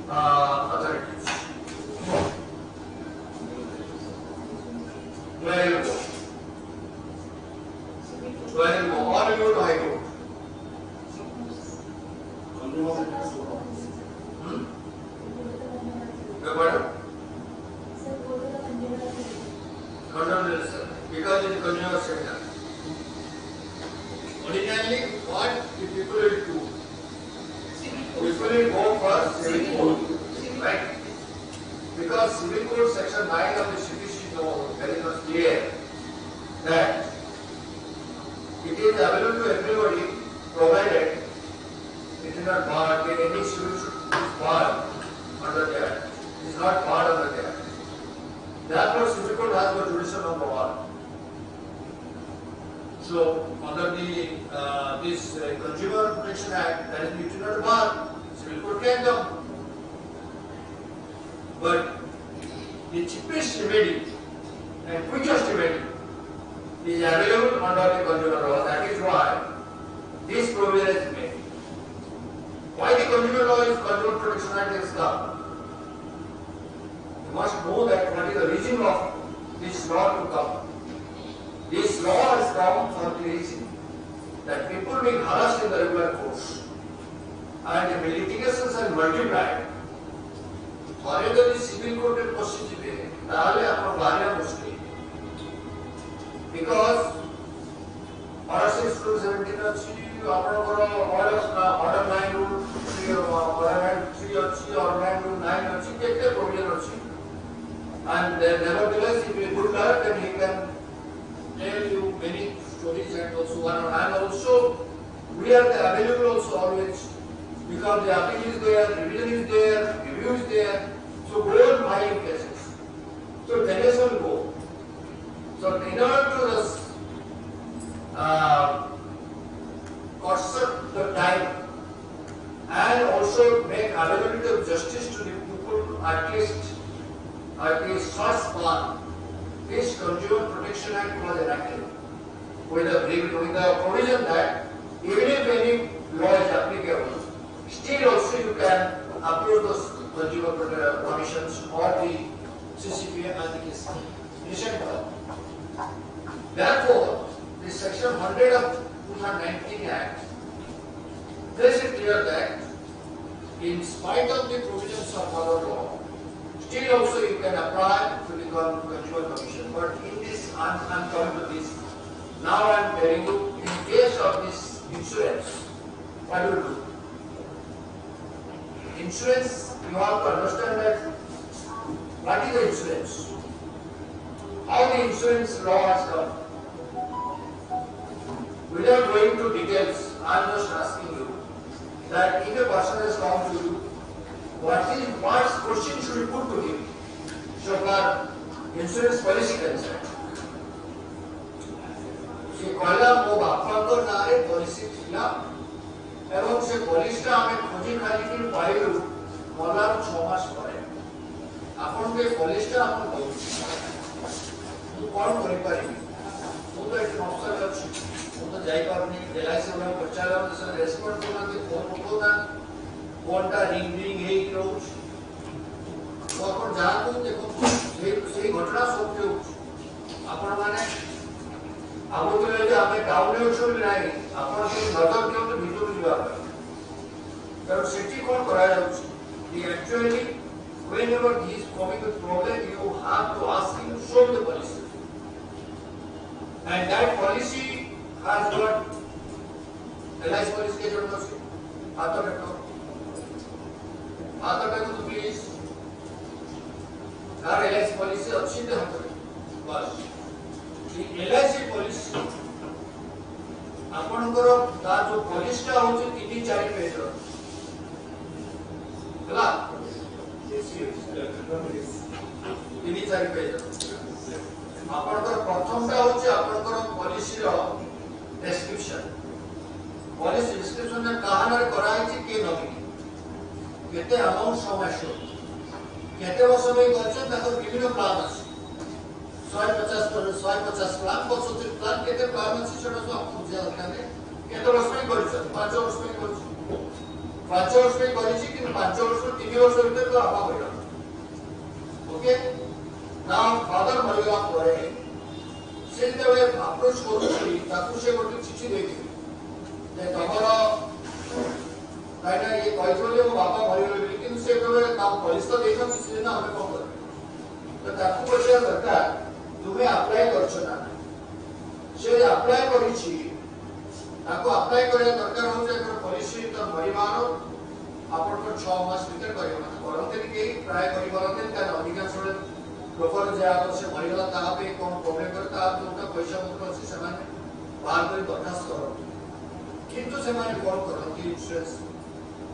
authorities. Where you go? Where you go? Or you go to High Court? Because it is consumer sector. Ordinarily, what the people will do? People will go for civil code, right? Because civil code section 9 of the CPC is very much clear that it is available to everybody provided it is not barred, any civil suit is barred under there. It is not barred under there. Therefore, civil code has got judicial number 1. So, under the this Consumer Protection Act, that is it is not barred, civil code can come. But the cheapest remedy and quickest remedy is available under the consumer law. That is why this provision is made. Why the consumer law is Consumer Protection Act is come? You must know that what is the reason of this law to come. This law has come for the reason that people being harassed in the regular course and the litigations are multiplied. Thare jodi civil court e positive tahale apna bariya mushkil. Because order 6/17 ଅଛି ଆପଣଙ୍କର order 9 rule 3 ଅଛି order 9 rule 9 ଅଛି କେତେ provision ଅଛି. And nevertheless, if you good luck, then he can tell you many stories and also one and also we are available also always because the appeal is there, revision is there, review is there. So go on filing cases. So tennis will go. So in order to cut the time and also make availability of justice to the people at least first one, this Consumer Protection Act was enacted with the provision that even if any law is applicable, still also you can approach those consumer commissions or the CCPA and the recent law. Therefore, the section 100 of 2019 Act makes it clear that in spite of the provisions of our law, still also you can apply to the Consumer Commission. But in this, I'm coming to this. Now I'm telling you, in case of this insurance, what do you do? Insurance, you have to understand that what is the insurance? How the insurance law has come. Without going to details, I'm just asking you that if a person has come to you, what question should we put to him? So far, insurance policy concerned. से कहला मो बापाको नारे policy थिला एवं से पॉलिसीटा हमें खोजी खाली कि पाइलु मलार 6 मास परे आपन के पॉलिसीटा हम दो मु कोन करि पारिबी मु तो एक अफसर अछि मु तो जाई पारनी एलआईसी वाला पचाला से रेस्पोंड करना के फोन उठोना कोनटा रिंग हे रोज तो अपन जाको देखो से घटना सब के आपण माने आगो के लिए हमें टाउन यूजुअल नहीं अपन से नजर के तो भीतर जीवा तर सिटी कोन करा जाउछ दी actually whenever he is coming with problem you have to ask him to show the policy and that policy has got LIC policy के जरूरत है हाथ रखो तो प्लीज यार LIC policy अच्छी दे हाथ बस LIC policy आपनकर ता जो पॉलिसीटा होची 3-4 पेज रो हला 3-4 पेज आपनकर प्रथमटा होची आपनकर पॉलिसी रो डिस्क्रिप्शन पॉलिसी डिस्क्रिप्शन में कहानर कराई छी के नमिनी केते अमाउंट समाशो केते वर्ष में करछ ताको विभिन्न प्लान अछि 150 प्लान 75 प्लान केते प्लान अछि सेटा सब आपको बुझा दरकार है केते वर्ष में करछ 5 वर्ष में करछ 5 वर्ष पे करिछि कि 5 वर्ष 3 वर्ष भीतर तो आपा होइला ओके नाउ फादर मरिला परे से जबे अप्रोच करूछि ताकू से गोटे चिठी देछि जे तमरो काइना ये कहथले मो बापा मरिगले बिल कि से जबे काम पुलिस तो देखो किसी दिन हमें कोन कर तो ताकू पछिया सरकार तुमे अप्लाई करछ ना से अप्लाई करिछि ताको अप्लाई करे दरकार हो जे कर पॉलिसी तो परिवार आपण को 6 मास भीतर करबा करते कि प्राय परिवार के का अधिकांश लोकर जे आरो से मरिगला ता पे कोन प्रॉब्लम करता जोटा पैसा मुक्त अछि से माने बाहर कर दरखास्त करो किंतु से माने कोन करो कि इंश्योरेंस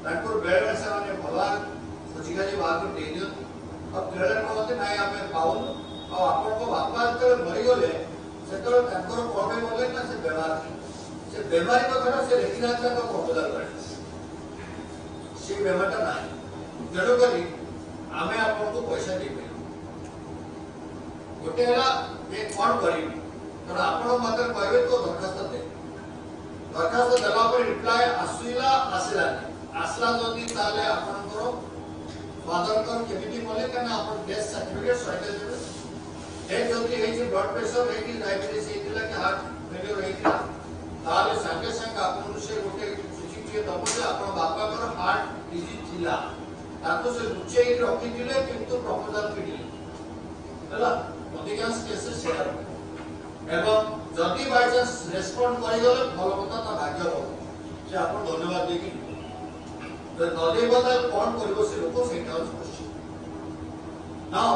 ताको बेले से माने भला खोजिगाली बाहर कर दे दियो अब बेले कहते नाही हमें पाउन और आपण को बापा जब मरिगले से तो ताकर प्रॉब्लम होले ना से व्यवहार से बेमारी कथा से लेखिनाचा को पॉपुलर करे से बेमारटा नाही जणो करी आमे आपन को पैसा देबे गोटे हला ये कोन करी तो आपन मात्र कहबे तो दरखास्त दे दरखास्त देला पर रिप्लाई आसिला आसला जदी ताले आपन को फादर को केमिति बोले कना आपन डेथ सर्टिफिकेट सहित देबे डेथ जदी हे जे ब्लड प्रेशर हे कि डायबिटीज हे कि हार्ट फेलियर हे कि ताले संगे संग आपन से गोटे चिठी दबो जे आपन बापा को हार्ट डिजीज थिला ताको से लुचेई रखि दिले किंतु प्रपोजल पिडी हला अधिकांश केसेस शेयर एवं जदी बाय चांस रेस्पोंड करि गले भलो कथा ता भाग्य रो जे आपन धन्यवाद देकी तो नदे बदल कोन करबो से लोक से काउंस question now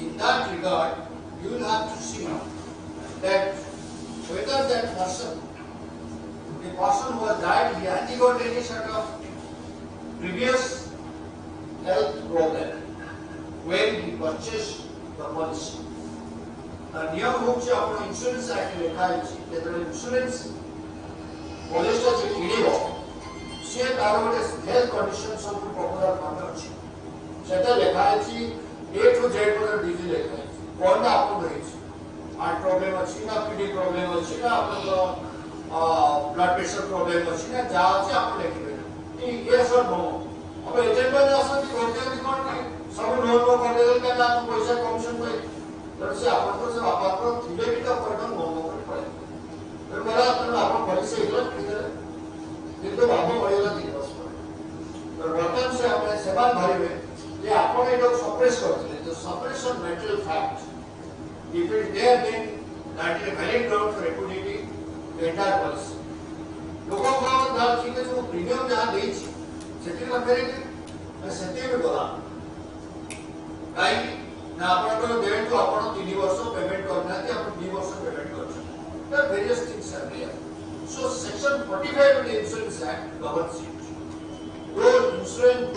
in that regard you will have to see that whether that person the person who has died, he undergone any sort of previous health problem when he purchased the policy. The नियम होचे आपण insurance act लेखा अछि जेतरे insurance policy जे किनिबो से तार गोटे health condition सब proper माने अछि सेटा लेखा अछि ए टू जेड पर डिजी लेखा अछि कोनटा आपण रहिछि हार्ट प्रॉब्लम अछि ना किडनी प्रॉब्लम अछि ना आपण ब्लड प्रेशर प्रॉब्लम अछि ना जा अछि आपण लेखिबे कि यस और नो अब एजेंट ने असति कोते कोन कि सब नो नो कर देल के ना पैसा कमीशन पे तर से आपण को से बापा को थिले भी तो करन नो नो कर पड़े तर मेरा अपन आपण पॉलिसी इला किंतु बापा पड़ेला 3 वर्ष तर वर्तमान से आपण सेवा भरिबे जे आपण ए लोग सप्रेस करथिले तो suppression metal fact if it there then that is a valid ground for repudiating the entire policy लोगों को दाल ठीक है जो प्रीमियम जहां देई छी सेठी में फेरे के सेठी में बोला काई ना आपण को दे तो आपण 3 वर्ष पेमेंट करना कि आपण 2 वर्ष पेमेंट कर there are various things are there so section 45 of the insurance act governs it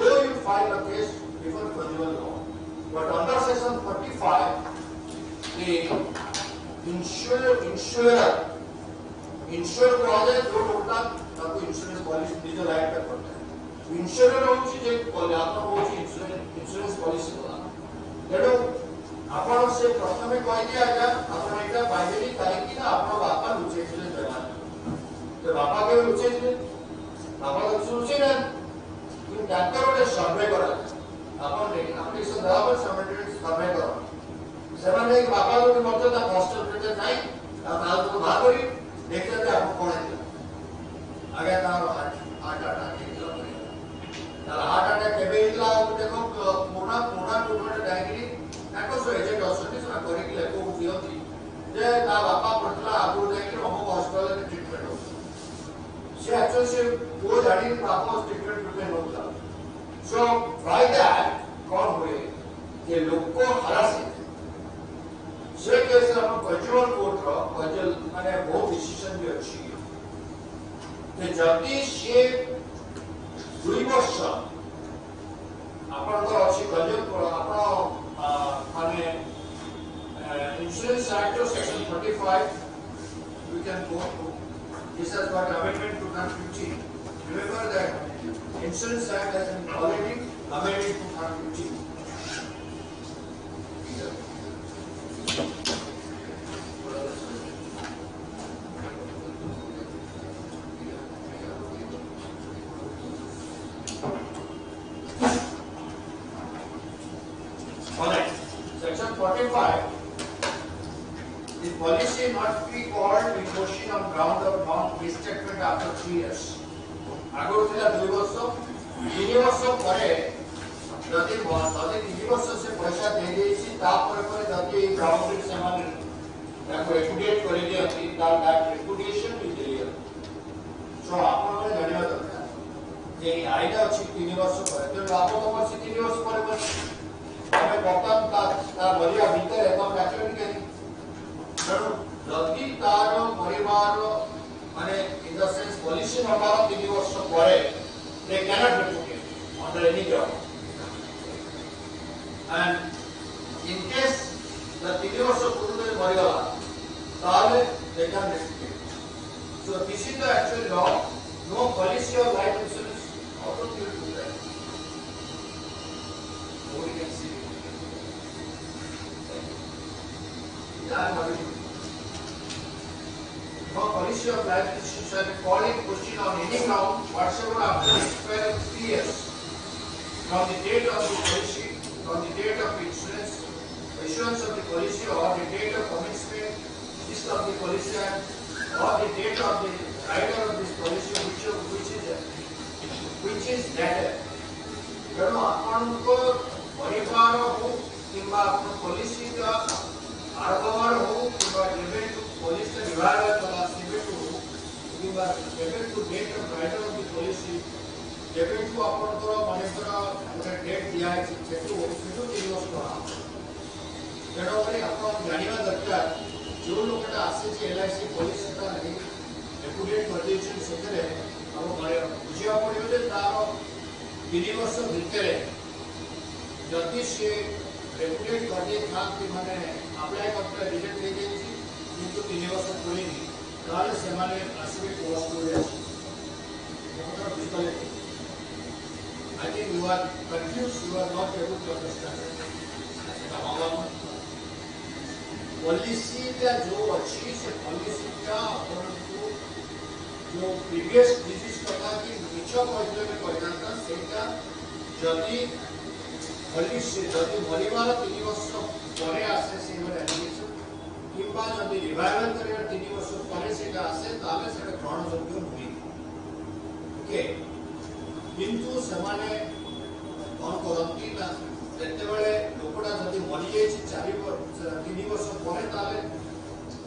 though you file a case before conjugal law but under section 45 the insurer clause है जो लोटा ताको इंश्योरेंस पॉलिसी निज right पे करता है insurer होची जे आपण होची इंश्योरेंस पॉलिसी होला तेडो आपण से प्रथमे कहि दिया आजा आपण एटा पाइबेली काहे कि ना आपण बापा लुचे छले जवान तो बापा के लुचे छले बापा लुचे ना कि डॉक्टर ओटे सर्वे करा आपण देखि एप्लीकेशन दला पर सबमिटेड सर्वे करा सेमाने बापा लोग मते ता हॉस्टल पे जाई आ नाल को बाहर करी देखते थे आपको कौन है आगे तार हार्ट अटैक इला तार हार्ट अटैक केबे इला देखो मोना टूटमेंट डायग्री ताको सो एजेंट असति सना करी कि लेको दियंती जे ता बापा पड़तला आगु देखि हम हॉस्पिटल में ट्रीटमेंट हो से एक्चुअली से वो जानी बापा ट्रीटमेंट होता सो बाय दैट कौन हुए ये लोग को हरास से केस हम कंज्यूमर कोर्ट रो कजल माने बहुत डिसीजन भी अछि जे जति से 2 वर्ष आपण को अछि कंज्यूमर आपण माने insurance act section 45 we can go to this has got amendment 2015 remember that insurance act has been already amended 2015 45, the policy not be called in question on ground of non-restatement after 3 years. आगुर थिला 2 वर्ष 3 वर्ष परे जदि 3 वर्ष से पैसा दे देछि ता पर जदि ग्राउंड से समान ताको रेपुडिएट करि दियति ता दैट रेपुडिएशन इज क्लियर. सो आपण को जानिबा दरकार जे आइना अछि 3 वर्ष परे तो आप तो वर्ष 3 वर्ष परे ଆମେ ବର୍ତ୍ତମାନ ତା ବଳିଆ ଭିତରେ ଏବଂ ରାଜନୀତି କେହି ତେଣୁ ଯଦି ତାର ପରିବାର ମାନେ in the sense policy ନବାର 3 ବର୍ଷ ପରେ they cannot replicate under any ground and in case the 3 ବର୍ଷ ପୂର୍ବରୁ ମରିଗଲା ତାହେଲେ they can replicate. So this is the actual law. No policy of life insurance auto to do that. Nobody can see. No policy of life insurance shall be called in question on any ground whatsoever after the expiry of 3 years from the date of the policy, from the date of insurance, issuance of the policy, or the date of commencement of the policy act, or the date of the rider of this policy, which is latter. ତେଣୁ ଆପଣଙ୍କ ପରିବାର ହଉ କିମ୍ବା ଆପଣ policy ଆରମ୍ଭର ହଉ କିମ୍ବା ଯେବେଠୁ policy ବିଭାଗ କଲା ସେବେଠୁ କିମ୍ବା ଯେବେଠୁ date of writer of the policy ଯେବେଠୁ ଆପଣଙ୍କର ମନେକର ଗୋଟେ ଡେଟ୍ ଦିଆହେଇଛି ସେଠୁ 3 ବର୍ଷ ହେବ. ତେଣୁକରି ଆପଣ ଜାଣିବା ଦରକାର ଯେଉଁ ଲୋକଟା ଆସିଛି LIC ପଲିସିଟା ନେଇ ରେପୁଡ଼ିଏଟ୍ କରିଦେଇଛନ୍ତି ସେଥିରେ ଆମ ବୁଝିବାକୁ ପଡ଼ିବ ଯେ ତାର 3 ବର୍ଷ ଭିତରେ ଯଦି ସେ ରେପୁଡ଼ିଏଟ୍ କରିଦେଇଥାନ୍ତି ମାନେ ଆପ୍ଲାଏ କରିଥିଲେ ରିଜେକ୍ଟ ହେଇଯାଇଛି କିନ୍ତୁ 3 ବର୍ଷ ପୁରିନି ତାହେଲେ ସେମାନେ ଆସିବେ କୋର୍ଟରେ ଆସିବେ. I think you are confused, you are not able to understand. Policy का जो अच्छी से पॉलिसी का आपको जो प्रीवियस डिजीज कथा कि मिछो पॉइंट में कहना था सेटा जदी पॉलिसी जदी मरिवार 3 वर्ष परे आसे से वाला एलिगेशन किंबा जदी रिवाइवल करियर 3 वर्ष परे सेटा आसे ताले सेटा ग्रहण योग्य नुई. ओके किंतु समाने कोन करंती ना जेतेबेले लोकटा जदी मरि जायछि 3 वर्ष परे ताले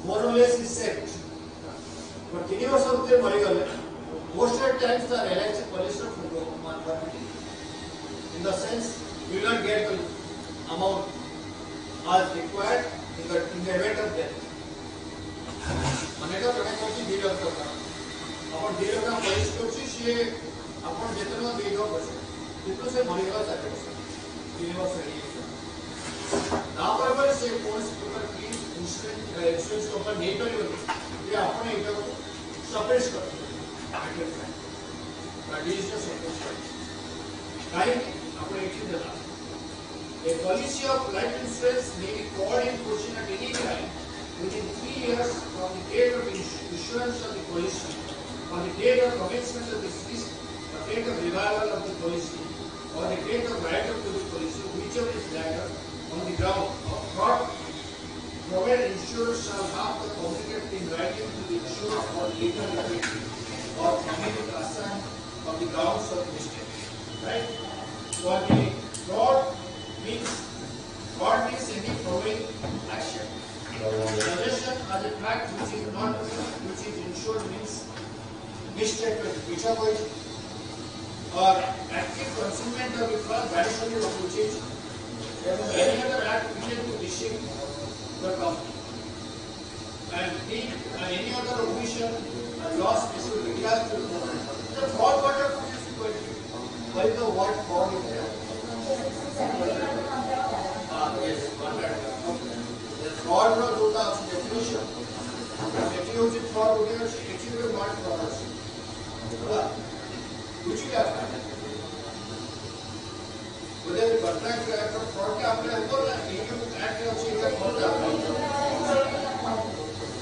मोर लेस इज सेट पर 3 वर्ष भीतर मरि गले most of the times the LIC policy will go in the sense you will not get the amount as required in the event of death. अनेक प्रकार की डील होता है अपन डील का पॉलिसी कोची से अपन जितना देगा पैसे कितना से मरेगा 4 वर्ष 3 वर्ष है ना पर से कौन से प्रकार की इंश्योरेंस कंपनी नहीं करी ये अपन इधर सप्रेस कर that is the suppress right अपन एक चीज देना a policy of life insurance may be called in question at any time within 3 years from the date of issuance of the policy or the date of commencement of the cease, the date of revival of the policy or the date of write-up to the policy, whichever is later, on the ground of fraud, provided insurer shall have to communicate in writing to the insurer or legal authority or communicate assign of the grounds of mistake. Right? So the fraud means any following action. Suggestion as a fact which is insured means misstatement, which are going or active concealment of the fraud, violation of which is any other act related to deceive the company, and any other omission or loss is to be classed to the fraud water is going to by the what fraud is there. Yes, the fraud no होता है definition. Definition fraud होती है actually not fraud. कुछ क्या है? उधर contract का fraud क्या आपने ऊपर ना income act का उसी का fraud आपने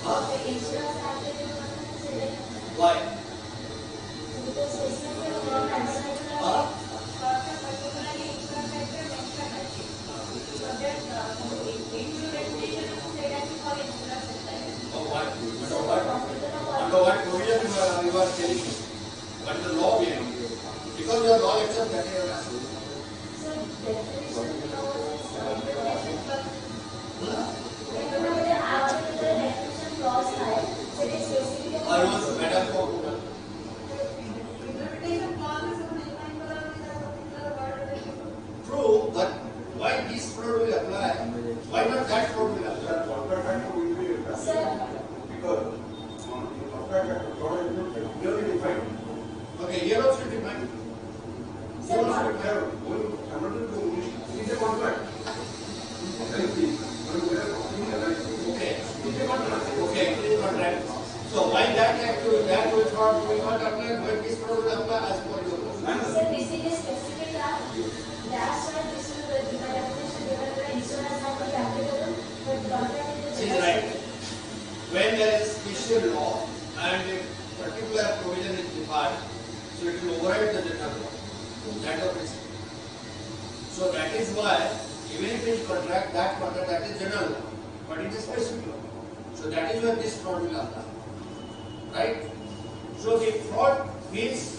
हाँ why हाँ because your law itself that is true, but why this fraud will apply? Why not that fraud will apply? Okay, here also defined. Here also defined. It is a contract. Okay. Okay, it is contract. So why that will fraud will not apply? Why this fraud will apply as per your law? Sir, this is a specific act. That's why this is the definition given by insurance act is applicable, but contract is She is right. When there is special law and a particular provision is defined, so it will override the general law. That is the principle. So that is why even if it is contract, that is general law, but it is specific law. So that is where this fraud will apply. Right? So the fraud means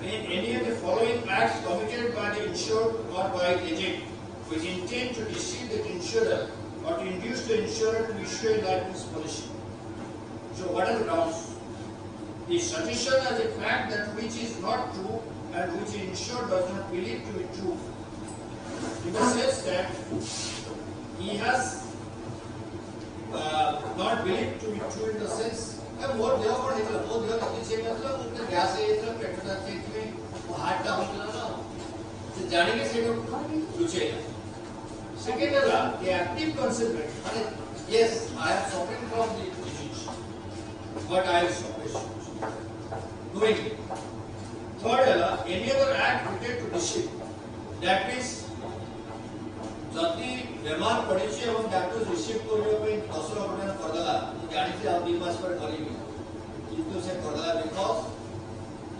in any of the following acts committed by the insured or by agent with intent to deceive the insurer or to induce the insurer to issue a life insurance policy. So what are the grounds? The suggestion as a fact that which is not true and which the insured does not believe to be true. In the sense that he has not believed to be true in the sense मोर देह पर निकला मोर देह कति से निकला उसने gas से इतना पेट्रोल चेक में वो हार्ट डाउन निकला ना तो जाने के से तो पूछेगा सेकंड है the active consideration माने yes I am suffering from the disease but I am suffering knowingly. Third है any other act related to deceive that means जति बीमार पड़ी से हम डॉक्टर रिसीव करियो पे 10 लाख रुपया करदला तो जानी से आप 2 मास पर करियो किंतु से करदला बिकॉज़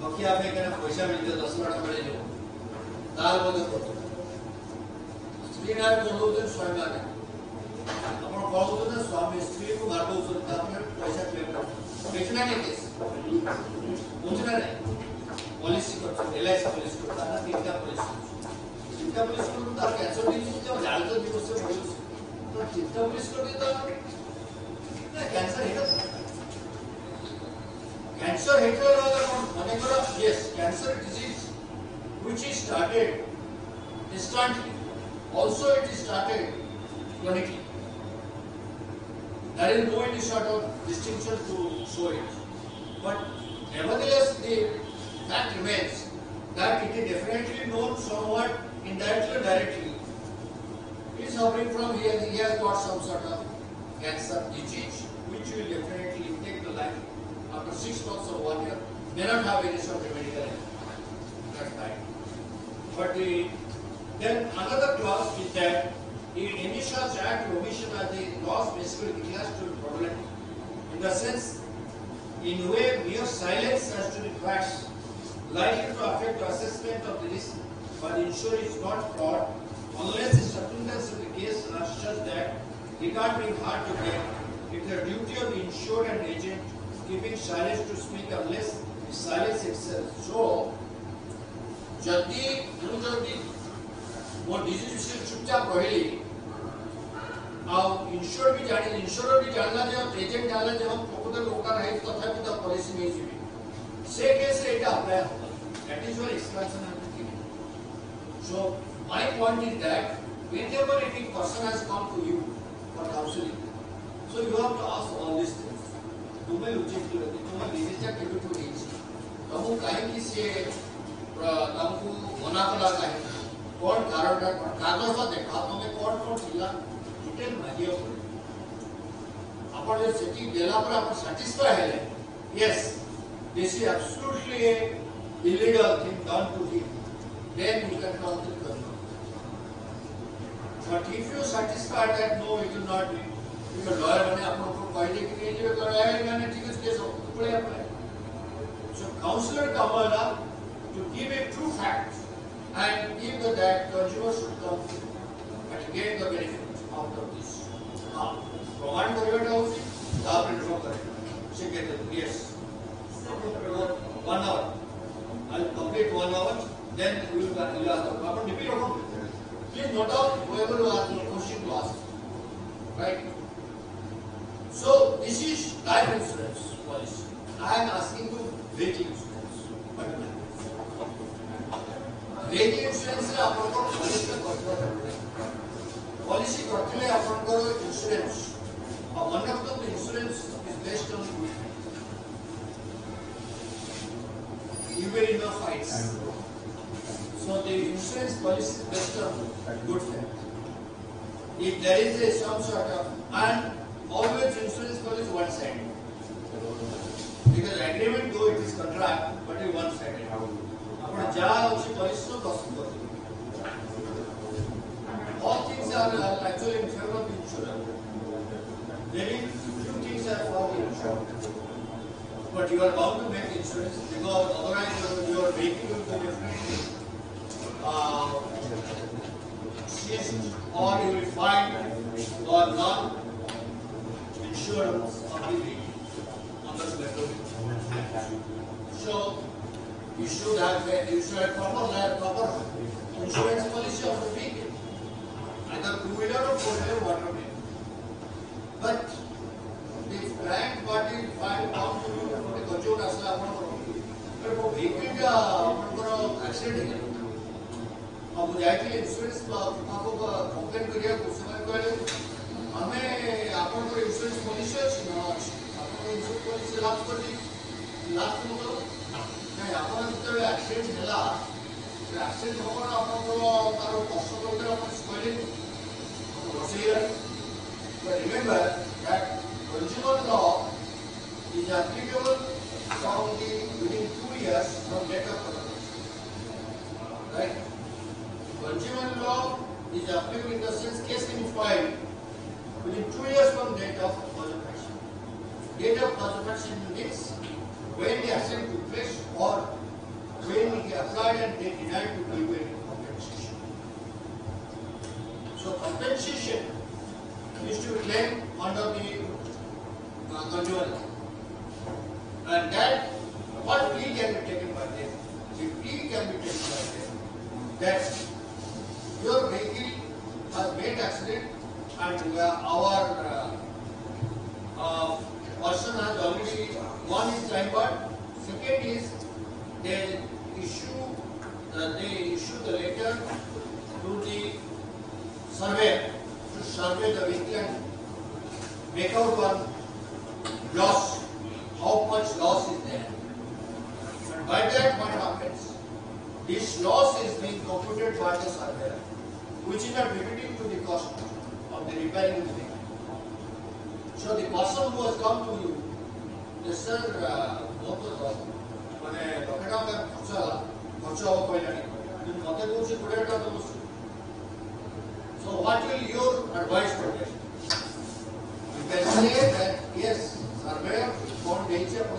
बकिया पे केना पैसा मिलते 10 लाख मिले जो दाल बोले करतो स्त्री ना बोलो तो स्वयं ना अपन कहू तो स्वामी स्त्री को मारबो सकता अपने पैसा क्लेम कर बेचना नहीं केस पूछना नहीं पॉलिसी करतो एलआईसी पॉलिसी करता ना तीनटा पॉलिसी चिंता पुलिस को तो कैंसर डिजीज जो जालता दिवस से बोलो तो चिंता पुलिस को भी तो ना कैंसर है कैंसर है तो माने करो yes cancer disease which is started instantly also it is started chronically there is no any sort of distinction to show it but nevertheless the fact remains that it is definitely known somewhat indirectly or directly. He is suffering from he has got some sort of cancer disease which will definitely take the life after 6 months or 1 year. May not have any sort of medical help. That's right. But then another clause is that in any such act or omission as the law basically declares to be fraudulent in the sense in way mere silence as to the facts likely to affect the assessment of the risk by the insurer is not fraud unless the circumstances of the case are such that regard being hard to get, it is the duty of the insured and agent keeping silence to speak unless the silence itself. So, जल्दी वो disease से चुपचाप कहली ଆଉ ଇନ୍ସୁର ବି ଜାଣିଲା ଯେ agent ଜାଣିଲା ଯେ हम ପ୍ରକୃତ ଲୋକ ନାହିଁ ତଥାପି ତା ପଲିସି ନେଇଯିବି ସେ କେସରେ ଏଟା ଆପ୍ଲାଏ ହେବ that is why expansion has been given. So my point is that whenever any person has come to you for counseling so you have to ask all these things तुम्हें उचित लगती तुम्हें disease क्या केबे तो नहीं तुम काहे कि से तुमको मना कला काहे कौन कारण कागज देखा तुम्हें कौन थिला डिटेल मागियो अपन जो सेटिंग देला पर अपन सैटिस्फाई है yes this is absolutely a illegal thing done to him then you can counsel him but if you satisfy that no it will not be because lawyer bane अपन को कहले कि नहीं जो कराया मैंने ठीक है केस पड़े अपने so counselor का वाला to give a true fact and give the that consumer should come and get the benefit out of this प्रमाण करवाटा होची आप रिफर करें से कहते हैं yes 1 hour I'll come complete 1 hour, then you will ask them. Upon repeat upon. Please note down whoever you ask the question to ask. Right? So this is life insurance policy. I am asking you vehicle insurance. Vehicle insurance रे आपनको policy करते हैं. Policy करते हैं आपनको insurance. और one of the insurance is based on you will know fights. So the insurance policy is based on good faith. If there is a some sort of, and always insurance policy one sided. Because agreement though it is contract, but it one sided. But jaa usi policy to possible. All things are actually in favor of the insurer. Very few things are for the insurer. But you are bound to make insurance because otherwise your vehicle will be definitely seized or you will find or not insurance of the vehicle on the spectrum. So you should have proper insurance policy of the vehicle, either two-wheeler or four-wheeler, whatever. But the client party find out to the consumer as a vehicle का अपना accident है. अब मुझे आइए insurance आपको complain करिए कुछ समय पहले हमें आपन को इंश्योरेंस पॉलिसी है ना आपन को इंश्योरेंस पॉलिसी लाभ कर दी लाभ तो मतलब नहीं आपन जब एक्सीडेंट होला एक्सीडेंट होगा ना आपन को तारो कष्ट करके आपन spelling procedure but remember that consumer law is applicable from the within 2 years from date of consumption. Right? Consumer law is applicable in the sense case can be filed within 2 years from date of consumption. Date of consumption means when the accident took place or when he applied and they denied to give any compensation. So compensation is to be claimed under the consumer law. And that what plea can be taken by them? The plea can be taken by them that your vehicle has made accident and our person has already, one is time barred, second is they issue the letter to the surveyor to survey the vehicle and make out one loss, how much loss is there. And by that what happens? This loss is being computed by the surveyor, which is not repeating to the cost of the repairing the vehicle. So the person who has come to you, the sir, মানে লক্ষটা খরচ হব কইলানি কিন্তু মতে কইছে 20 টাকা তো বসে so what will your advice for this you can say that yes surveyor bond ଦେଇଛି ଆପଣ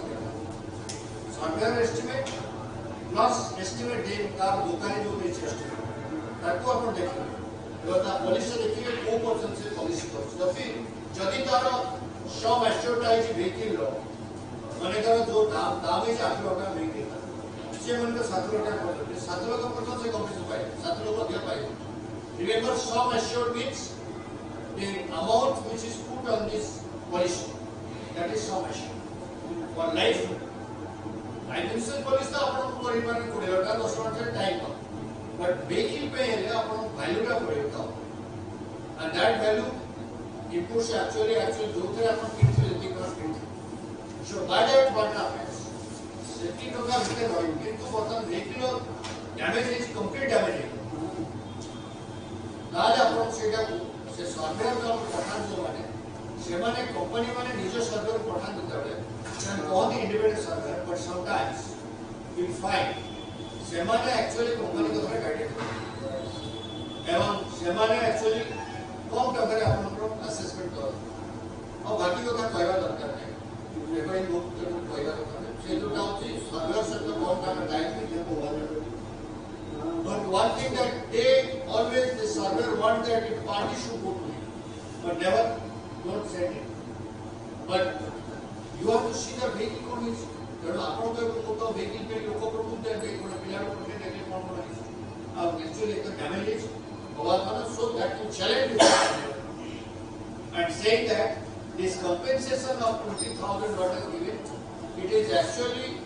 surveyor estimate plus estimate ଦେଇ ତାର ଦୋକାନୀ ଯୋଉ ଦେଇଛି estimate ତାକୁ ଆପଣ ଦେଖିବେ ଏବଂ ତା ପଲିସି ଦେଖିବେ କୋଉ ପର୍ସେଣ୍ଟ ସେ ପଲିସି କରୁଛି ଯଦି ତାର ସମ୍ ଏସ୍ଟିମେଟ୍ ହେଇଛି vehicle ର ମାନେ ତାର ଯୋଉ ଦାମ ହେଇଛି 8 ଲକ୍ଷ vehicle ସେ ମାନେ 7 ଲକ୍ଷ ପଡିଛି 7 ଲକ୍ଷ ପର୍ଯ୍ୟନ୍ତ ସେ କମ୍ପେନସେସନ ପାଇବେ 7 ଲକ୍ଷ ଅଧିକ ପାଇବେ remember sum assured means the amount which is put on this policy that is sum assured for life insurance policy तो अपन को परिमाण कोड़े लगा 10 वर्ष टाइम का but vehicle पे है अपन value का पड़ेगा and that value inputs actually जो थे अपन कितने लेते हैं so by that what happens safety का भीतर रही किंतु बर्तन vehicle damage is complete damage ताले अपन सेटा से सर्वेयर का पठान जो माने से माने कंपनी माने निज सर्वेयर पठान देता है and all the independent surveyor but sometimes you find से माने actually कंपनी को थोड़ा गाइड एवं से माने actually कम टकर अपन को असेसमेंट कर और बाकी को क्या कहवा दरकार है रेफरिंग बुक तो कहवा दरकार है से जो होची सर्वेयर से तो कम टाइम टाइम में को but one thing that they always the surveyor want that the party should go to it but never don't send it but you have to see the vehicle condition ତେଣୁ ଆପଣଙ୍କ ତ vehicle ପାଇଁ ଲୋକ ପ୍ରକୃତି ଗୋଟେ ପିଲାର ପଠେଇ ଦେଲେ କ'ଣ କ'ଣ ହେଇଛି ଆଉ ଆକ୍ଚୁଆଲି ଏତେ ଡ୍ୟାମେଜ ହେଇଛି ହବା ମାନେ so that to challenge and saying that this compensation of 20,000 what is given, it is actually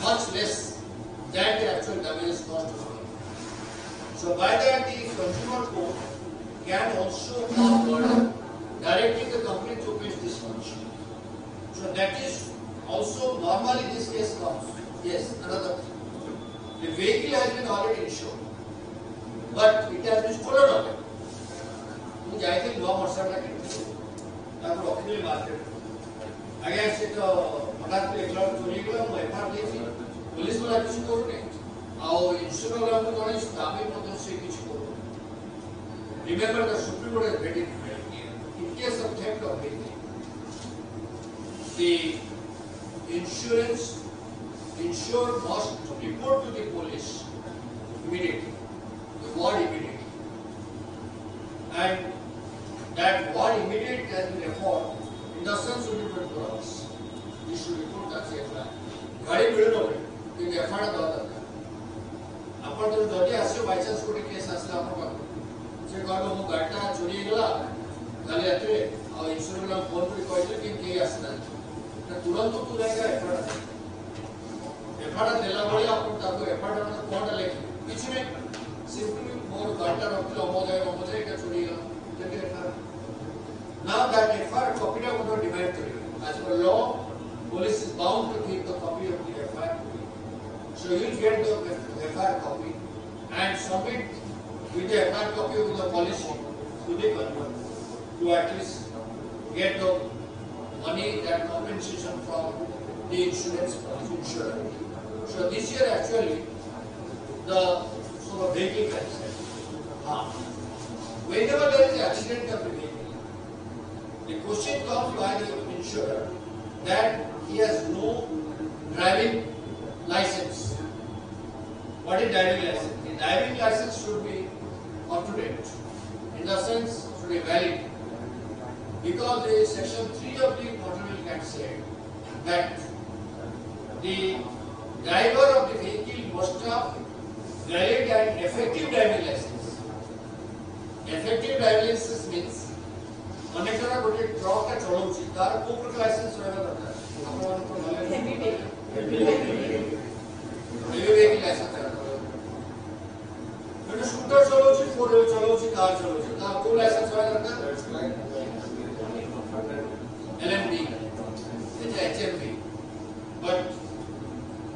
much less than the actual damages cost of the. So by that the consumer court can also come order directing the company to pay this much. So that is also normally this case comes. Yes, another thing. The vehicle has been already insured, but it has been stolen already. I think no more certainly. ତାକୁ ରଖିଦେଲି market ଆଜ୍ଞା ସେ ତ ହଠାତ୍ ଏକଲା ଚୋରି ହେଇଗଲା ମୁଁ ଏଫଆଇଆର ଦେଇଛି ପୋଲିସ ବାଲା କିଛି କରୁନି ଆଉ ଇନ୍ସୁରାନ୍ସ ବାଲାଙ୍କୁ ଜଣେଇଛି ଦାବି ମଧ୍ୟ ସେ କିଛି କରୁନି remember the supreme court has made it very clear in case of theft of vehicle the insured must report to the police immediately the word immediately and that word immediate has been referred in the sense of different products. You should report that safe line. गाड़ी मिल रहा है कि FIR दो दरकार अपन तो जल्दी आसियो by chance कोई case आसला अपन पास से कहलो मो गाड़ीटा चोरी गेला काली रात्रे और इंश्योरेंस वाला फोन कर कहले कि के आसना ना तुरंत तू जाएगा एफआईआर देला बळे अपन ताको एफआईआर में कोनटा लेखि किछ नहीं सिंपली मोर गाड़ीटा रखलो मोजाय के चोरी गेला now that FIR copy would not demand to you. As per law, police is bound to keep the copy of the FIR. So you will get the FIR copy and submit with the FIR copy with the police to the consumer to at least get the money, that compensation from the insurance insurer. So this year actually the sort of vehicle concept. Whenever there is an accident of the vehicle, the question comes by the insurer that he has no driving license. What is driving license? The driving license should be up to date. In the sense, should be valid. Because the section 3 of the Motor Vehicle Act said that the driver of the vehicle must have valid and effective driving license. Effective driving license means ଅନେକର ଗୋଟେ truck ଟା ଚଲାଉଛି ତାର କୋଉ ପ୍ରକାର licence ରହିବା ଦରକାର ଆପଣଙ୍କର heavy vehicle licence ଗୋଟେ scooter ଚଲାଉଛି four wheeler ଚଲାଉଛି car ଚଲାଉଛି ତାର କୋଉ ଲାଇସେନ୍ସ ରହିବା ଦରକାର ଏଲଏମଡି ଏଟା ଏଚଏମବି ବଟ୍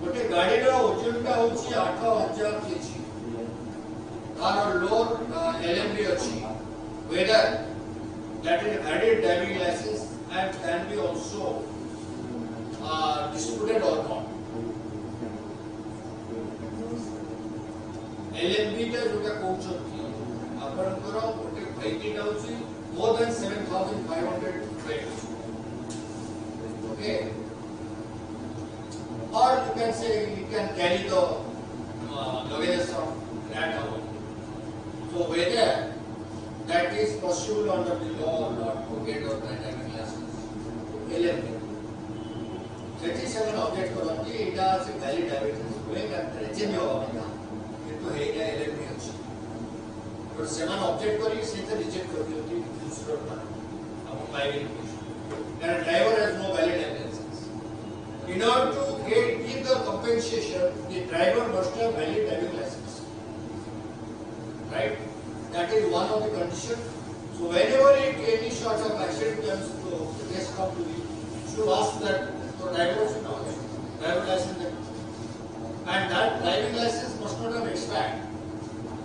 ଗୋଟେ ଗାଡ଼ିର ଓଜନଟା ହେଉଛି 8000 କେଜି ତାର ଲୋଡ ଏଲଏମଡି ଅଛି whether that is a valid driving license and can be also disputed or not. LMB टा जोटा कहउछथि आपनकर गोटे vehicle होछि more than 7500 weight. Okay. Or you can say you can carry the luggage from that out. So whether that is possible under the law or not to get or driving license. LMB. That is an object for the it has a valid driving license. Going and reaching your into LMB also. But seven object for it, since reject for the insurer among driving. And a driver has no valid driving license. In order to give the compensation, the driver must have valid driving license. Right? That is one of the conditions. So whenever any sort of accident comes to the case come to you, you should ask that the driver should know driving license, and that driving license must not have expired,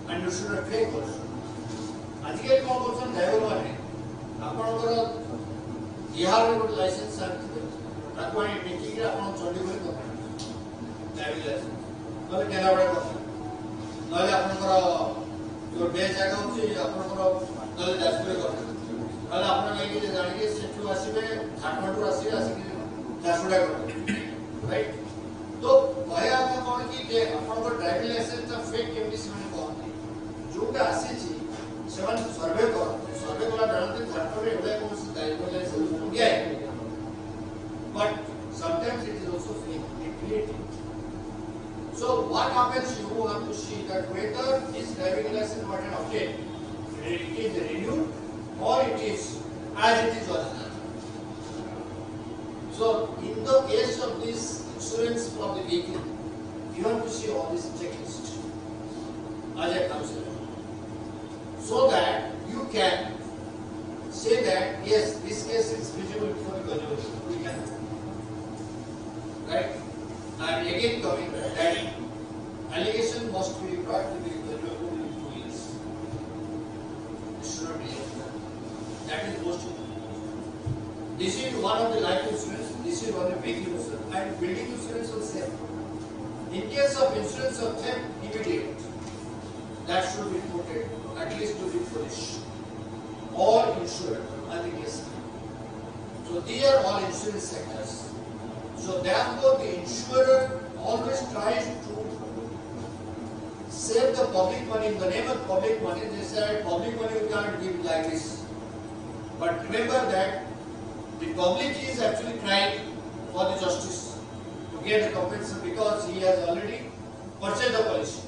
and you should have fake also. आजकल कौन कौन सा driver माने आपनकर बिहार रे गोटे licence आनथिबे ताको आनी टेकी के आपन चंडीगढ़ को ड्राइविंग लाइसेंस नले केनाबड़ा को नले आपनकर जो बे जगह होची आपनकर नले जाजपुर को नले आपन लेके जानी के सेठू आसीबे झारखंड आसीबे आसी जाजपुर को राइट तो भया आप कोन की जे आपनकर ड्राइविंग लाइसेंस ता फेक केमनी से कहते जोटा आसी छी सेवन सर्वे कला जानते झारखंड रे एवले कोन ड्राइविंग लाइसेंस गया but sometimes it is also fake it that whether this driving license what is obtained, it is renewed or it is as it is original. So in the case of this insurance for the vehicle, you have to see all this checklist as a consumer, so that you can say that yes, this case is feasible for the consumer. We can, right? And again coming that allegation must be brought to the consumer within 2 years. It should not be less than. That is most important. This is one of the life insurance. This is one of the vehicle insurance, and building insurance also same. In case of insurance of theft, immediate, that should be reported at least to the police or insurer, I think yes. So these are all insurance sectors. So therefore the insurer always tries to save the public money. In the name of public money, they said public money we can't give like this. But remember that the public is actually crying for the justice to get the compensation because he has already purchased the policy.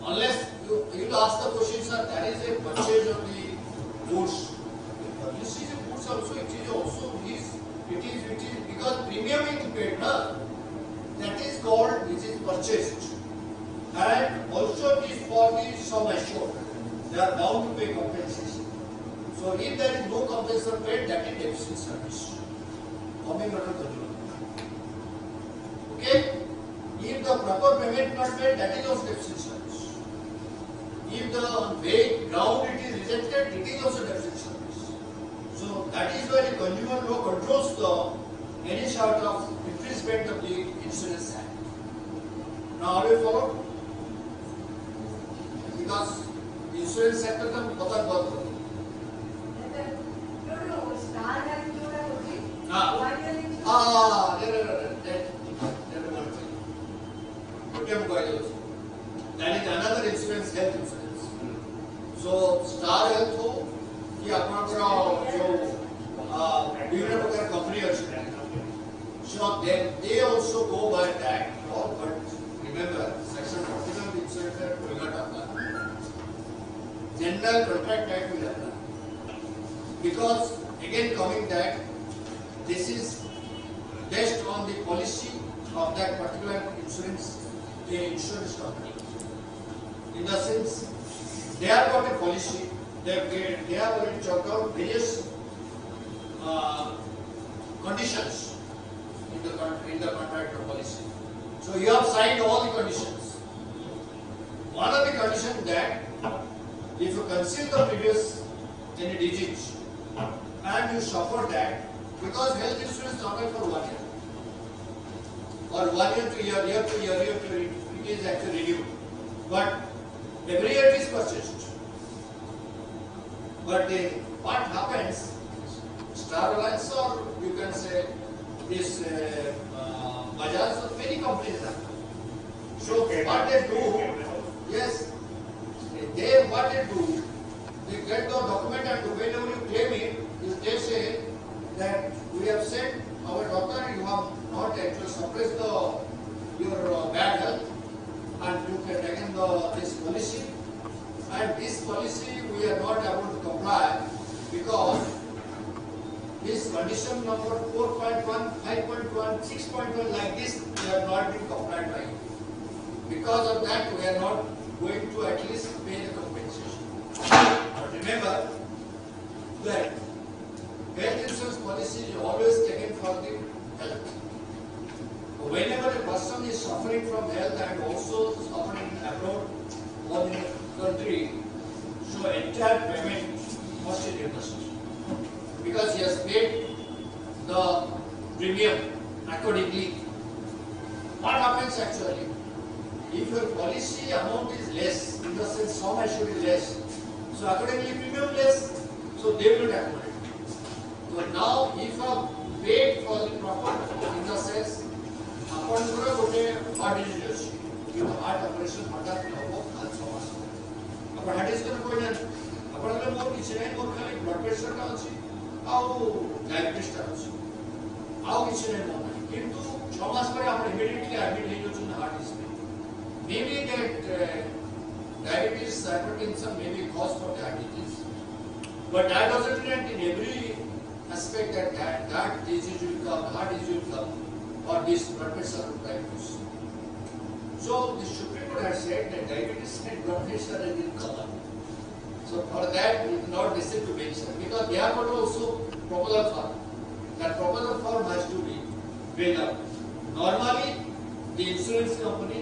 Unless you ask the question, sir, that is a purchase of the goods. You see the goods also, it is because premium is paid, na? That is called, this is purchased. And also it is for the sum assured. They are bound to pay compensation. So if there is no compensation paid, that is deficit service. Coming under control. Okay? If the proper payment not made, that is also deficit service. If the vague ground it is rejected, it is also deficit service. So that is why the consumer law controls any sort of infringement of the Insurance Act. Now are you follow? Because insurance sector का पता बहुत है. That is another insurance, health insurance. So Star Health हो कि अपना जो विभिन्न प्रकार company अच्छी है. So they also go by that. But remember, section 41 of the Insurance Act will not apply. General Contract Act will apply. Because again coming that this is based on the policy of that particular insurance company. In the sense, they have got a policy, they have already chalked out various conditions in the contract or policy. So you have signed all the conditions. One of the conditions that if you conceal the previous any digit and you suffer that, because health insurance is not for 1 year or 1 year to year to year, it is actually renewed. But every year it is purchased. But what happens, Star Alliance or you can say this Bajaj or many companies have. So what they do, yes, what they do, they get the document and whenever you claim it, they say that we have said our doctor you have not actually suppressed your bad health and you can taken this policy, and this policy we are not able to comply because this condition number 4.1, 5.1, 6.1 like this we have not been complied by. Because of that we are not going to at least pay the compensation. But remember that health insurance policy is always taken for the health. Whenever a person is suffering from health and also suffering abroad or in the country, so entire payment must be reimbursed because he has paid the premium accordingly. What happens actually? If your policy amount is less, in the sense sum assured is less, so accordingly premium less, so they will not accommodate. So now if you paid for the proper, in the sense ଆପଣଙ୍କର ଗୋଟେ heart disease ଅଛି କିନ୍ତୁ heart operation ହଠାତ୍ ହେବ କାଲି 6 ମାସ ଆପଣ heart disease କହିନାହାନ୍ତି ଆପଣ କହିଲେ ମୋର କିଛି ନାହିଁ ମୋର ଖାଲି ବ୍ଲଡ୍ ପ୍ରେସରଟା ଅଛି ଆଉ ଡାଇବେଟିସ୍ଟା ଅଛି ଆଉ କିଛି ନାହିଁ ମୋର ନାହିଁ କିନ୍ତୁ 6 ମାସ ପରେ ଆପଣ ଇମିଡିଏଟଲି ଆଡମିଟ୍ ହେଇଯାଉଛନ୍ତି heart disease maybe that diabetes, hypertension may be cause for diabetes, but that doesn't mean that in every aspect that disease will come, heart disease will come, or this blood pressure will diabetes. So the Supreme Court has said that diabetes and blood pressure are in common. So for that we cannot listen to mention because they are not also proposal form. That proposal form has to be filled up. Normally, the insurance company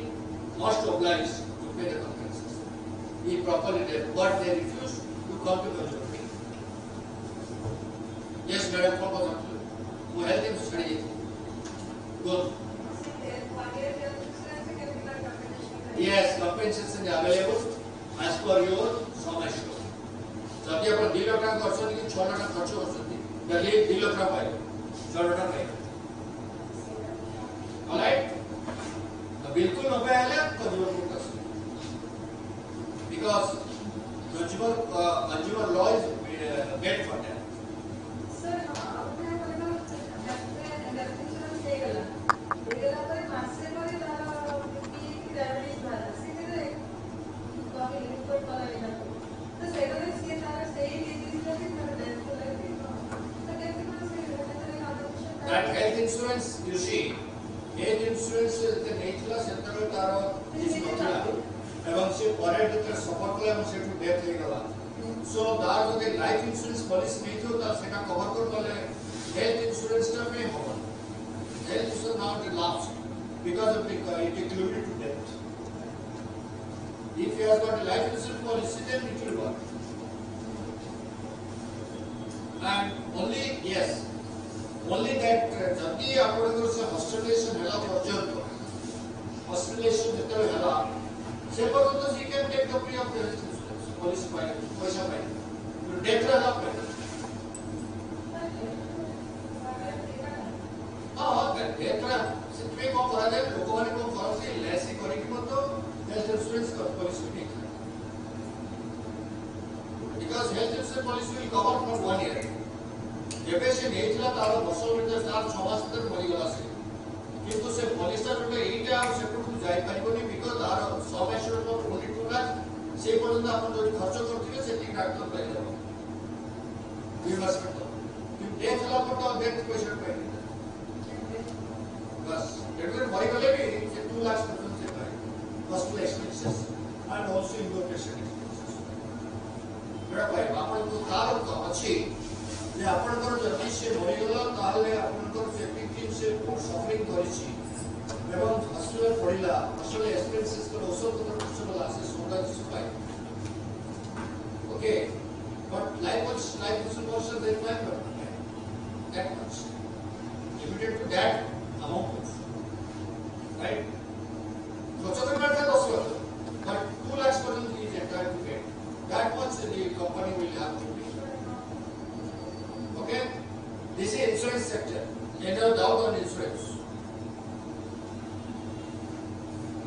must oblige to pay the compensation if properly done, but they refuse to come to consultation. Yes, madam, proposal. Who health insurance? Good. Yes, compensation is available as per your sum assured. जब ये अपन 2 लाख टका खर्च होने की 6 लाख टका खर्च हो सकती है, जल्दी 2 लाख टका पाए, 6 लाख टका पाए, alright? अब बिल्कुल न पाए ले कंज्यूमर को कर सकते, because consumer law is made for that. Sir, आपने बोला डॉक्टर इंश्योरेंस ले गला, पर मासे पर तारा की डायबिटीज वाला, सीधे काफी लिमिट वाला लेना तो सेकंड इसके तारा सही डिजीज का भी तारा डेथ को लगे तो कैसे कौन से that health insurance you see health insurance the nature center Tara is not এবং সে পরে যেটা সফর করে এবং সেটু ডেথ হয়ে গেল সো তার যদি লাইফ ইন্স্যুরেন্স পলিসি নেইতো তার সেটা কভার করতে হলে হেলথ ইন্স্যুরেন্সটা পে হবে health insurance not last because of it included to death if you have got a life insurance policy then it will work and only yes only that যদি আপনাদের সে hospitalisation হেলা পর্যন্ত hospitalisation যেতে হেলা से पर्यंत she can take the free of the health insurance policy by पैसा पाए तो डेथ रहा पाए हाँ डेथ रहा से पे कौन करा दे लोगों ने कौन करा से लैसी करी कि मत तो हेल्थ इंश्योरेंस का पॉलिसी नहीं है because health insurance policy will cover for 1 year जब से नहीं चला तारा बसों में तो 6 मास तक मरी गला से किंतु से पॉलिसी में एटा और से टू जाई परिबनी because our submission of 22 lakh से पर्यंत आपण जो खर्च करथिबे सेति डॉक्टर पाइ जाबो रिइंबर्समेंट तो डेथ ला पर तो डेथ पेशेंट पाइ बस डेथ मरी गले भी से 2 लाख पर्यंत से पाइ hospital expenses and also indoor patient expenses बड़ा पाइ आपण को तार को अछि जे आपनकर जति से मरी गला ताले आपनकर से टीम से कोन सफरिंग करिछि एवं हॉस्पिटल पड़िला हॉस्पिटल एक्सपेंसेस पर औषध पर खर्च वाला से सोदा supply okay but life insurance they plan for that much limited to that amount right खर्च करना है 10 लाख but 2 lakhs पर्यंत is entitled to get that much the company will have to pay okay this is insurance sector general doubt on insurance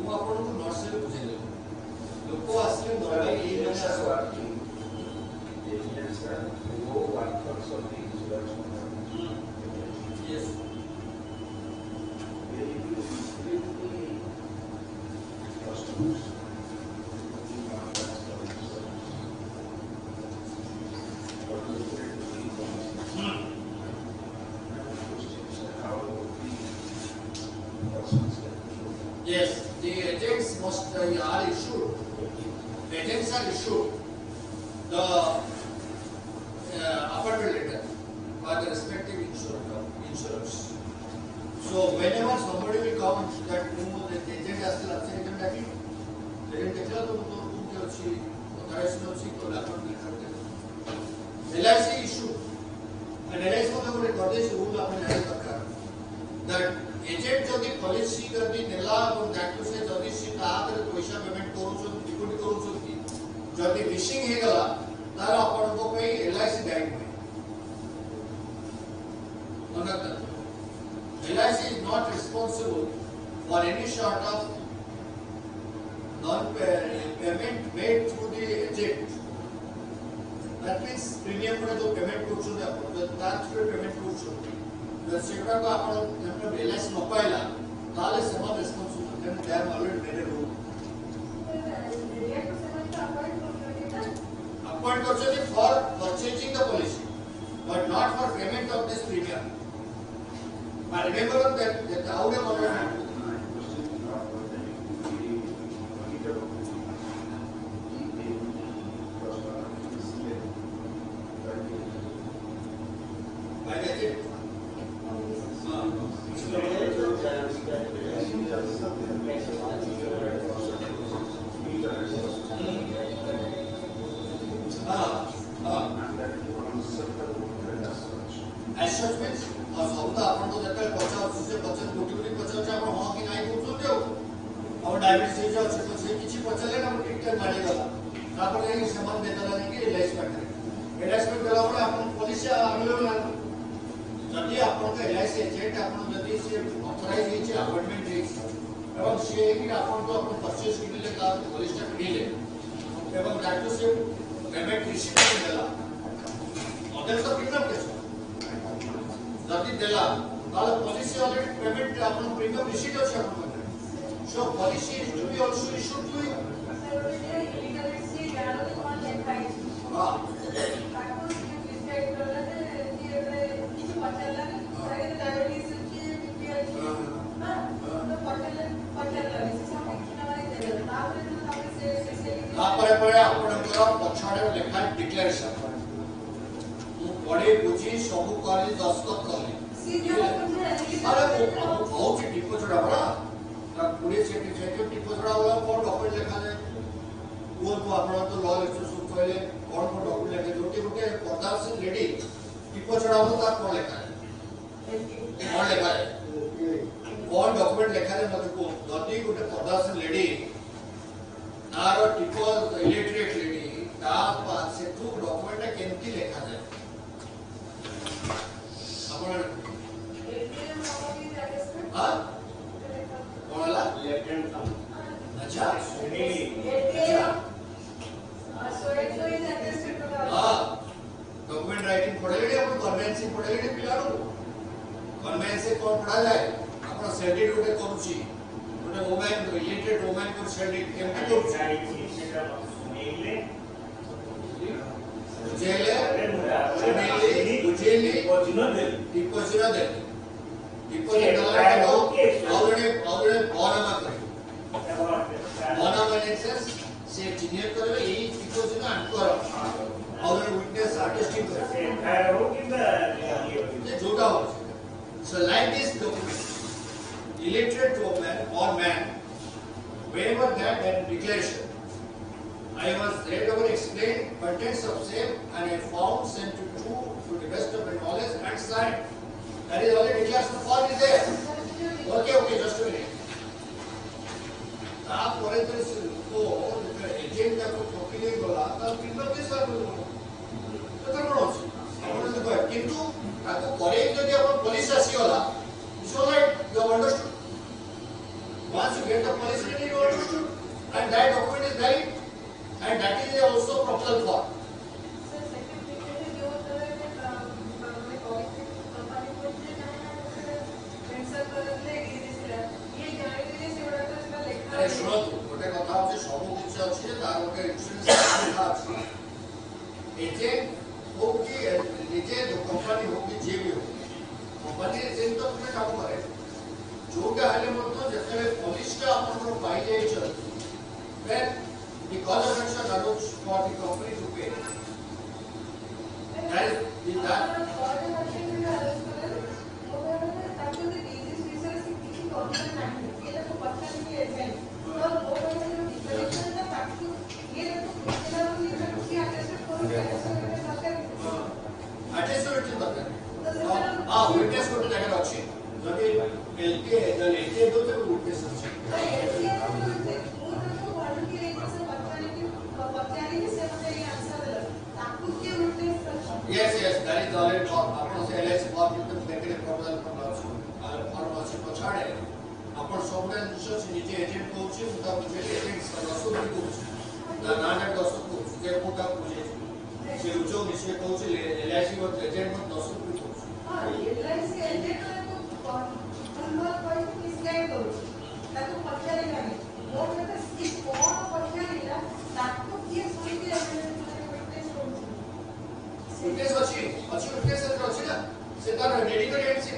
ମୁଁ ଆପଣଙ୍କୁ nursery ବୁଝେଇଲି ଲୋକ ଆସିଲେ normally ଏଇ ମାନେ ଆସିବା वो workers of the insurance yes customers yes the agents must are issued agents are issued the appointment letter by the respective insurers so whenever somebody will come that the agent has to accept agent daki agent देखला तो के अछि authorization अछि तो appointment letter they LIC issue and LIC को हमने करदेश rule आपने जारी दरकार that agent जदि पॉलिसी जदि नेला और डाक्टर से जदि सी तादर पैसा पेमेंट करूछन इक्विटी करूछन की जदि मिसिंग हे गला तार अपन को पे LIC गाइड में understand LIC is not responsible for any sort of non-payment made through the agent that means premium पर जो पेमेंट करूछन अपन जो तार थ्रू पेमेंट करूछन जब सेक्टर को अपन जब LIC न पाइला ताले some responsible then they are already made a rule payment करछथि for purchasing the policy but not for payment of this premium I remember that how do motor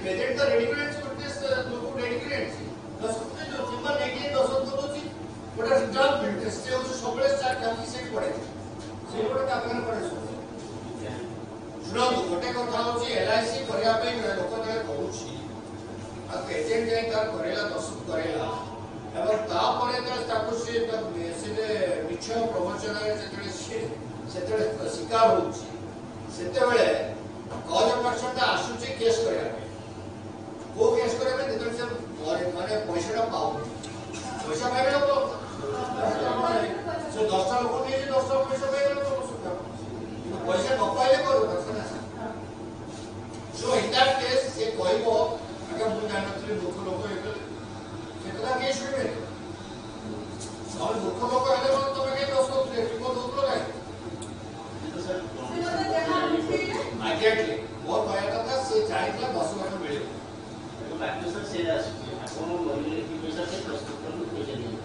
present the ready grants with this look ready grants. The something जो simple negative दसत होची बड़ा exam test से उस सबले start करके से पड़े से गोटे कागन पड़े सुनो गोटे କଥା होची एलआईसी करिया पे लोक जने कहूची आ एजेंट जाई तार करेला दसत करेला এবং তারপরে তো তাকু সে সেতে মিছ প্রমোশনাল সেতে শিকার হচ্ছে সেতেবেলে কজ পার্সেন্ট আসুଛି কেস କରିବା ପାଇଁ କୋ କେସ୍ କରିବା ପାଇଁ ଯେତେବେଳେ ସେ ମାନେ ପଇସାଟା ପାଉନି ପଇସା ପାଇଲେ ତ ସେ 10ଟା ଲୋକ ନେଇଛି 10ଟା ପଇସା ପାଇଲେ ତ କିନ୍ତୁ ପଇସା ନ ପାଇଲେ କରିବ ନା ସୋ ଇନ୍ ଦ୍ୟାଟ୍ କେସ୍ ସେ କହିବ ଆଜ୍ଞା ମୁଁ ଜାଣିନଥିଲି ମୂର୍ଖ ଲୋକ ହେଇଗଲେ ସେ କଥା କେସ୍ ଶୁଣିବେ ଆଉ ମୂର୍ଖ ଲୋକ ହେଲେ ମାନେ ତମେ କାହିଁ ଦଶ କରୁଥିଲେ ରିପୋର୍ଟ ଦଉଥିଲ କାହିଁ Exactly. More कहता था से चाहिए 10 वर्ष मिले तो बाकी सर से आसुची आपण बोलले की पैसा से प्रस्तुत करू पैसा नहीं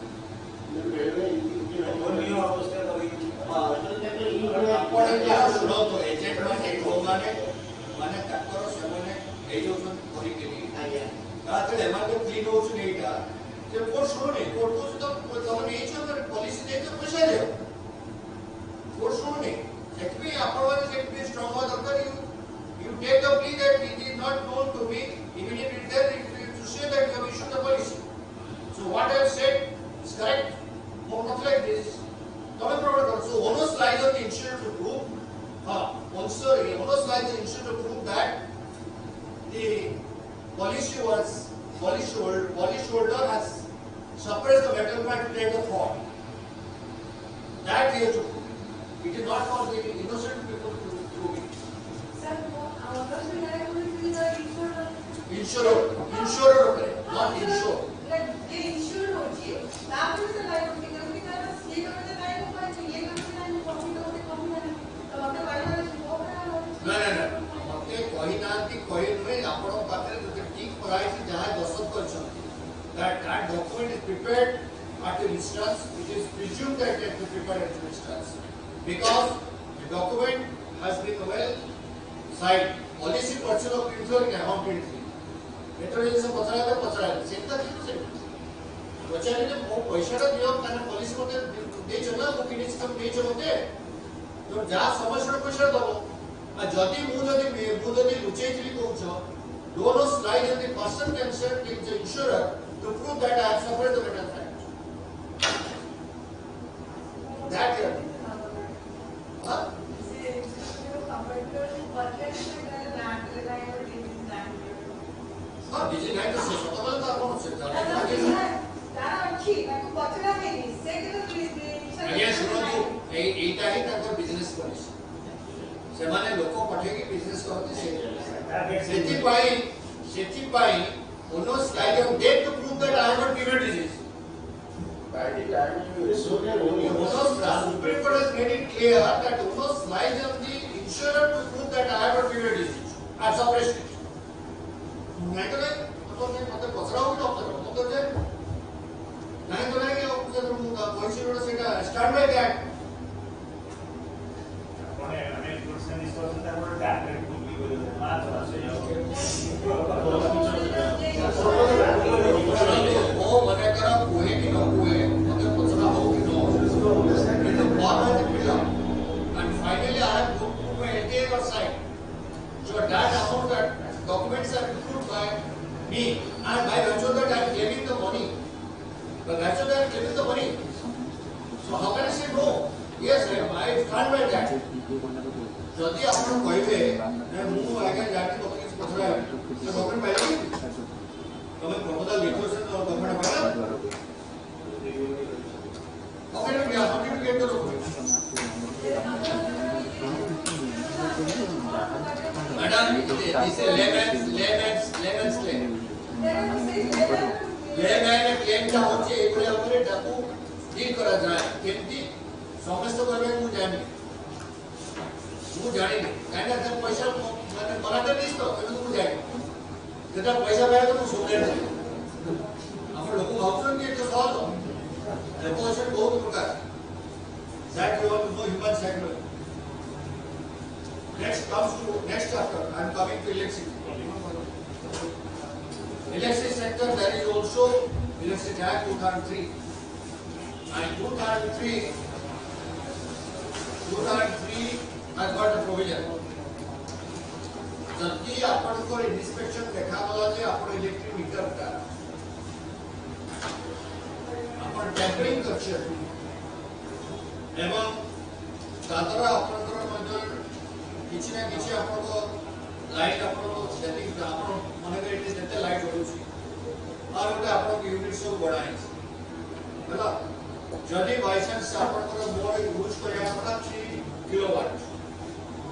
मैं बेले इनकी नियम अवस्था करी हां तो आपण क्या सुनो तो एजेंट माने को माने ताकर सेमने ए जो करी केली आज्ञा ताते एमाने क्लीन होछ नेटा जे कोर्ट सुनो कोर्ट तो तमने ए जो पॉलिसी दे तो पैसा दे कोर्ट सुनो let me approval let me strong order you take the plea that it is not known to me immediately there to say that you have issued the policy so what I have said is correct more not like this tome problem so onus lies on the insurer to prove onus lies on the insurer to prove that the policyholder has suppressed the metal part to take the fraud that he has to prove. It is not for the innocent people to prove it. Sir, our first is the insurer okay, not insure. Like the insured होची, तापर से life होती है कारण ये करने life होता है ये करने लाइफ कॉपी नहीं तो अपने बारे में वो ना मते कहि नांती कहि नुहे आपण पाखरे जते ठीक पराइसी जहां दसत करछन that document is prepared at the instance it is presumed that it is prepared at the instance because the document has been well signed policy purchase of principal and accountant एतो जे से पचरा सेता किनु से पचारे मो पैसा दियो काने पॉलिसी मते दे चला मो किनि सिस्टम दे चलते तो जा समस्या पैसा दबो आ जदी मु जदी लुचै थिली कहउछ दोनो slide in the person concern with the insurer to prove that I have suffered the metal fact that here huh हाँ बिजी नहीं तो सोचो तो बता कौन से तारा अच्छी ताको पचरा नहीं से के आज्ञा सुनो तो एटा ही ताको बिजनेस पॉलिसी से माने लोको पठेगी बिजनेस करते सेति पाई onus lies on them to prove that I have not given disease By the time you issue the loan, Supreme Court has made it clear that onus lies on the insurer to prove that I have not given disease I suppressed it नहीं तो नहीं तो मैं मतलब पचरा हो doctor मतलब जे नहीं तो नहीं कि ऑफिसर रूम पॉलिसी रोड से का स्टार्ट बाय दैट कोने हमें क्वेश्चन इस क्वेश्चन का वो टैबलेट को भी बोले मां थोड़ा से वो मने करा कोहे कि न कोहे मतलब पचरा हो कि न ये तो बात है पिला and finally I have put to my LTA side so that amount that documents are approved by me and by virtue that I am claiming the money by virtue that I am claiming the money so how can I say no yes I stand by that जदि आपण कहबे मु आगे जाति document पचरा से document पाइले तमे प्रपोजल लिखो से डॉक्यूमेंट पाइले ओके ना क्या हम भी गेट करो madam this layman's claim layman claim ता होचे एबले हमरे डाकू डील करा जाय केमती समस्त करबे मु जानि काइना जब पैसा माने बराबर नहीं तो मु जानि जेटा पैसा पाए तो मु सोले आपण लोक भावछन कि एतो सहज डेपोजिट बहुत प्रकार that you want to know human psychology next comes to next chapter I am coming to electricity Electricity sector, there is also Electricity Act 2003. And 2003 has got a provision. जबकि आपण को इंस्पेक्शन देखा गला जे आपण electric meter का आपण tampering करछे एवं दादरा आपण को मध्ये किछि ना किछि आपण को लाइट आपण को सेटिंग आपण माने के जते लाइट होउछि और ओटा आपण यूनिट सब बढ़ाई हला जदि बाय चांस आपण को मोर यूज करया पड़ा 3 किलोवाट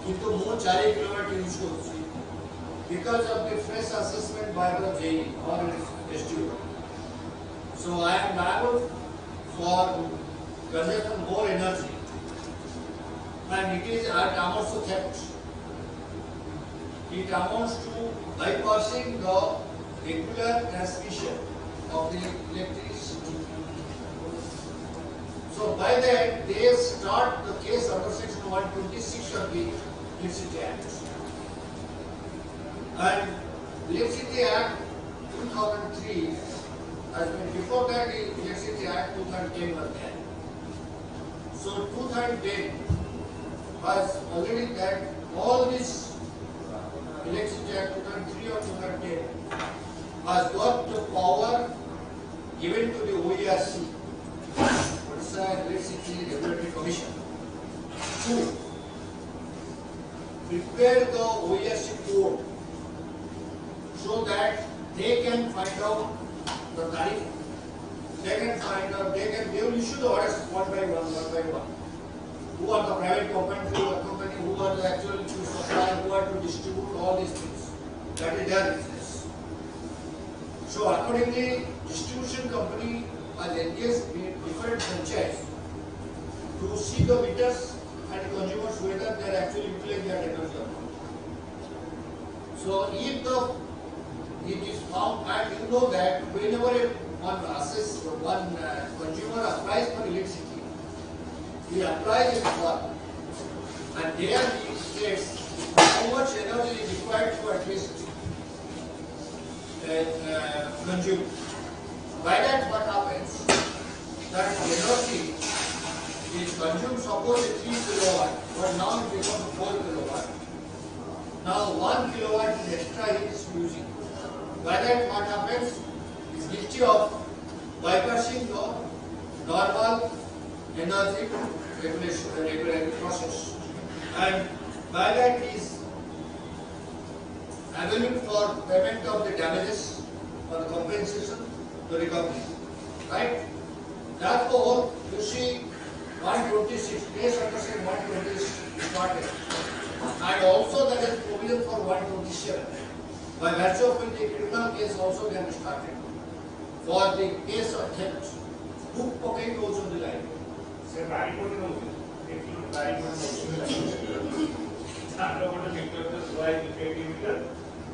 किंतु मो 4 किलोवाट यूज करछि because of the fresh assessment by the JE or STO. So I am liable for consumption more energy, and it is amounts to theft. It amounts to bypassing the regular transmission of the electricity. So by that they start the case under section 126 of the Electricity Act. And Electricity Act 2003 has been, before that the Electricity Act 2010 was there. So 2010 has already that all this Electricity Act 2003 or 2010 has got the power given to the OERC, Odisha Electricity Regulatory Commission, to prepare the OERC code so that they can find out the tariff, they can find out, they will issue the orders one by one. Who are the private company, who are the actual to supply, who are to distribute all these things. That is their business. So accordingly, distribution company has engaged in different franchise to see the meters and consumers whether they are actually utilizing their technology or not. So if it is found, and you know that whenever one consumer applies for electricity, he applies it for, and there he states how much energy is required to at least consume. By that what happens, that energy is consumed suppose 3 kilowatt, but now it becomes 4 kilowatt. Now 1 kilowatt is extra he is using. By that what happens is guilty of bypassing the normal energy regulatory process, and by that is available for payment of the damages or the compensation to the company, right? Therefore, you see 126 case under section 126 started, and also there is provision for 127. By virtue of which the criminal case also can be started for the case of theft. Book pocket also the line. Sir, bari kote no hoye. Actually, bari kote no hoye. Samlo kote sector to swai effective meter.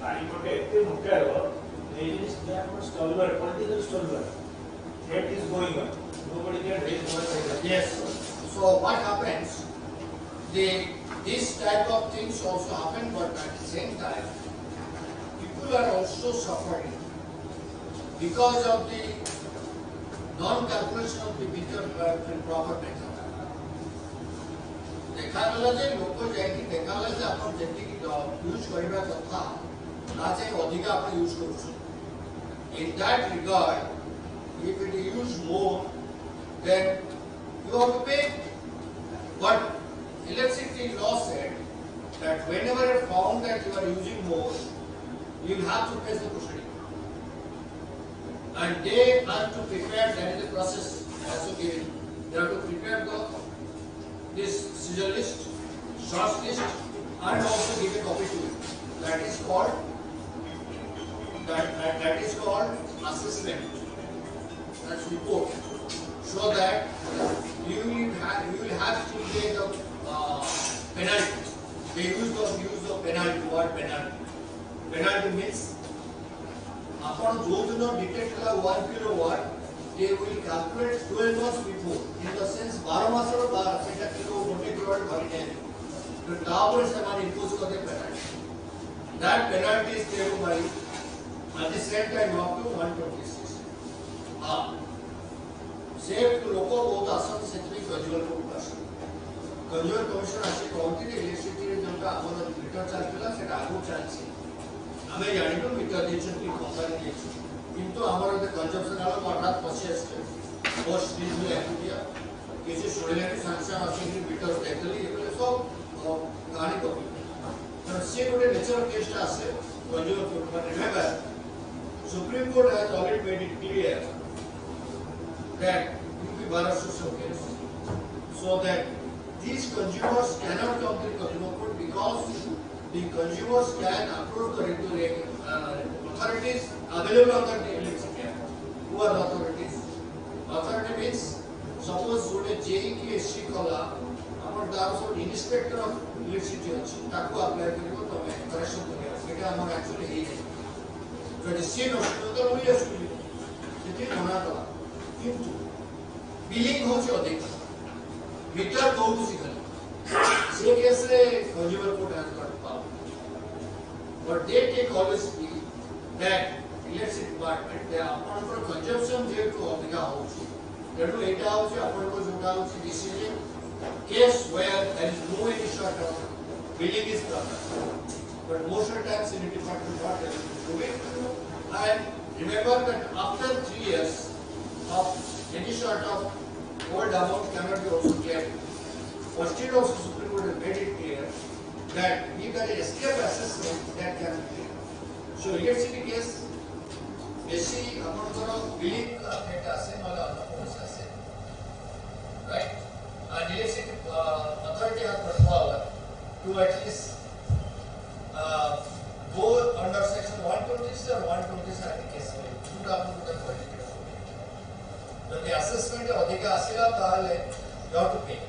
Bari kote ette mukha ho. There is there for stolper, political stolper. That is going on. Nobody can raise one. Yes. So what happens? This type of things also happen, but at the same time, people are also suffering because of the non-calculation of the meter proper meter. देखा गला जे लोक जायकी देखा गला जे आपण जेती use करबा कथा ना चाहे अधिक आपण यूज करू. In that regard, if it is used more, then you have to pay. But electricity law said that whenever it found that you are using more, you will have to pay the custody. And they have to prepare, that is the process also given. They have to prepare this scissor list, short list, and also give a copy to it. That is called assessment. That's report. So that you will have to pay the penalty. They use the penalty. What penalty? Penalty means upon those who not detect 1 kilowatt, they will calculate 12 months before. In the sense, 12 masar bar seta kilo 1 kilowatt bhari nahi. तो तापर से मान impose करते penalty. That penalty is paid by At the same time up to 126. हाँ, safe तो लोगों बहुत आसान से भी कंज्यूमर को आसान। कंज्यूमर कमीशन आशी कौन-सी इलेक्ट्रिसिटी रे जोंटा आमर मीटर चार्ज किला से आगु चार्ज है। हमें जानी तो मीटर देशन की कंपनी देश। किंतु आमर द कंजम्पशन आलो हठात पछे आछे। पोस्ट बिल में एक्टिविटी किसी सुनिले की संख्या आसी की मीटर देखली ये सब कहानी को but see what a natural case as a consumer court. But remember, Supreme Court has already made it clear that UP Bar Association case, so that these consumers cannot come to the consumer court because the consumers can approach the regulatory authorities available on the electricity act. Who are the authorities? Authority means suppose one JE की SC कला ଆମର ତାର ସବୁ inspector of electricity ଅଛି ତାକୁ apply କରିବ ତମେ correction କରିବ ସେଇଟା ଆମର ଆକ୍ଚୁଆଲି ହେଇଯାଏ ଯଦି ସିଏ ନଷ୍ଟ ତ ମୁଁ ଆସୁଛି ସେଠି ମନା କଲା କିନ୍ତୁ ବିଲିଂ ହେଉଛି ଅଧିକ ମିଟର ଦଉଚି ଖାଲି ସେ କେସରେ consumer court has got power but they take always be that electricity department they ଆପଣଙ୍କର କଞ୍ଜମ୍ପସନ୍ ଯେହେତୁ ଅଧିକା ହେଉଛି ତେଣୁ ଏଇଟା ହେଉଛି ଆପଣଙ୍କର ଯୋଉଟା ହେଉଛି decision case where there is no any sort of billing is done. But most of the times in the department not able to do it. And remember that after 3 years of any sort of old amount cannot be also claimed. First of Supreme Court has made it clear that if there is escape assessment that can be claimed. So electricity case, basically billing data right? And electricity authority has got power to at least go under section 126 or 127 in the case of it. When the assessment of Adhika Asila Tahale, you have to pay.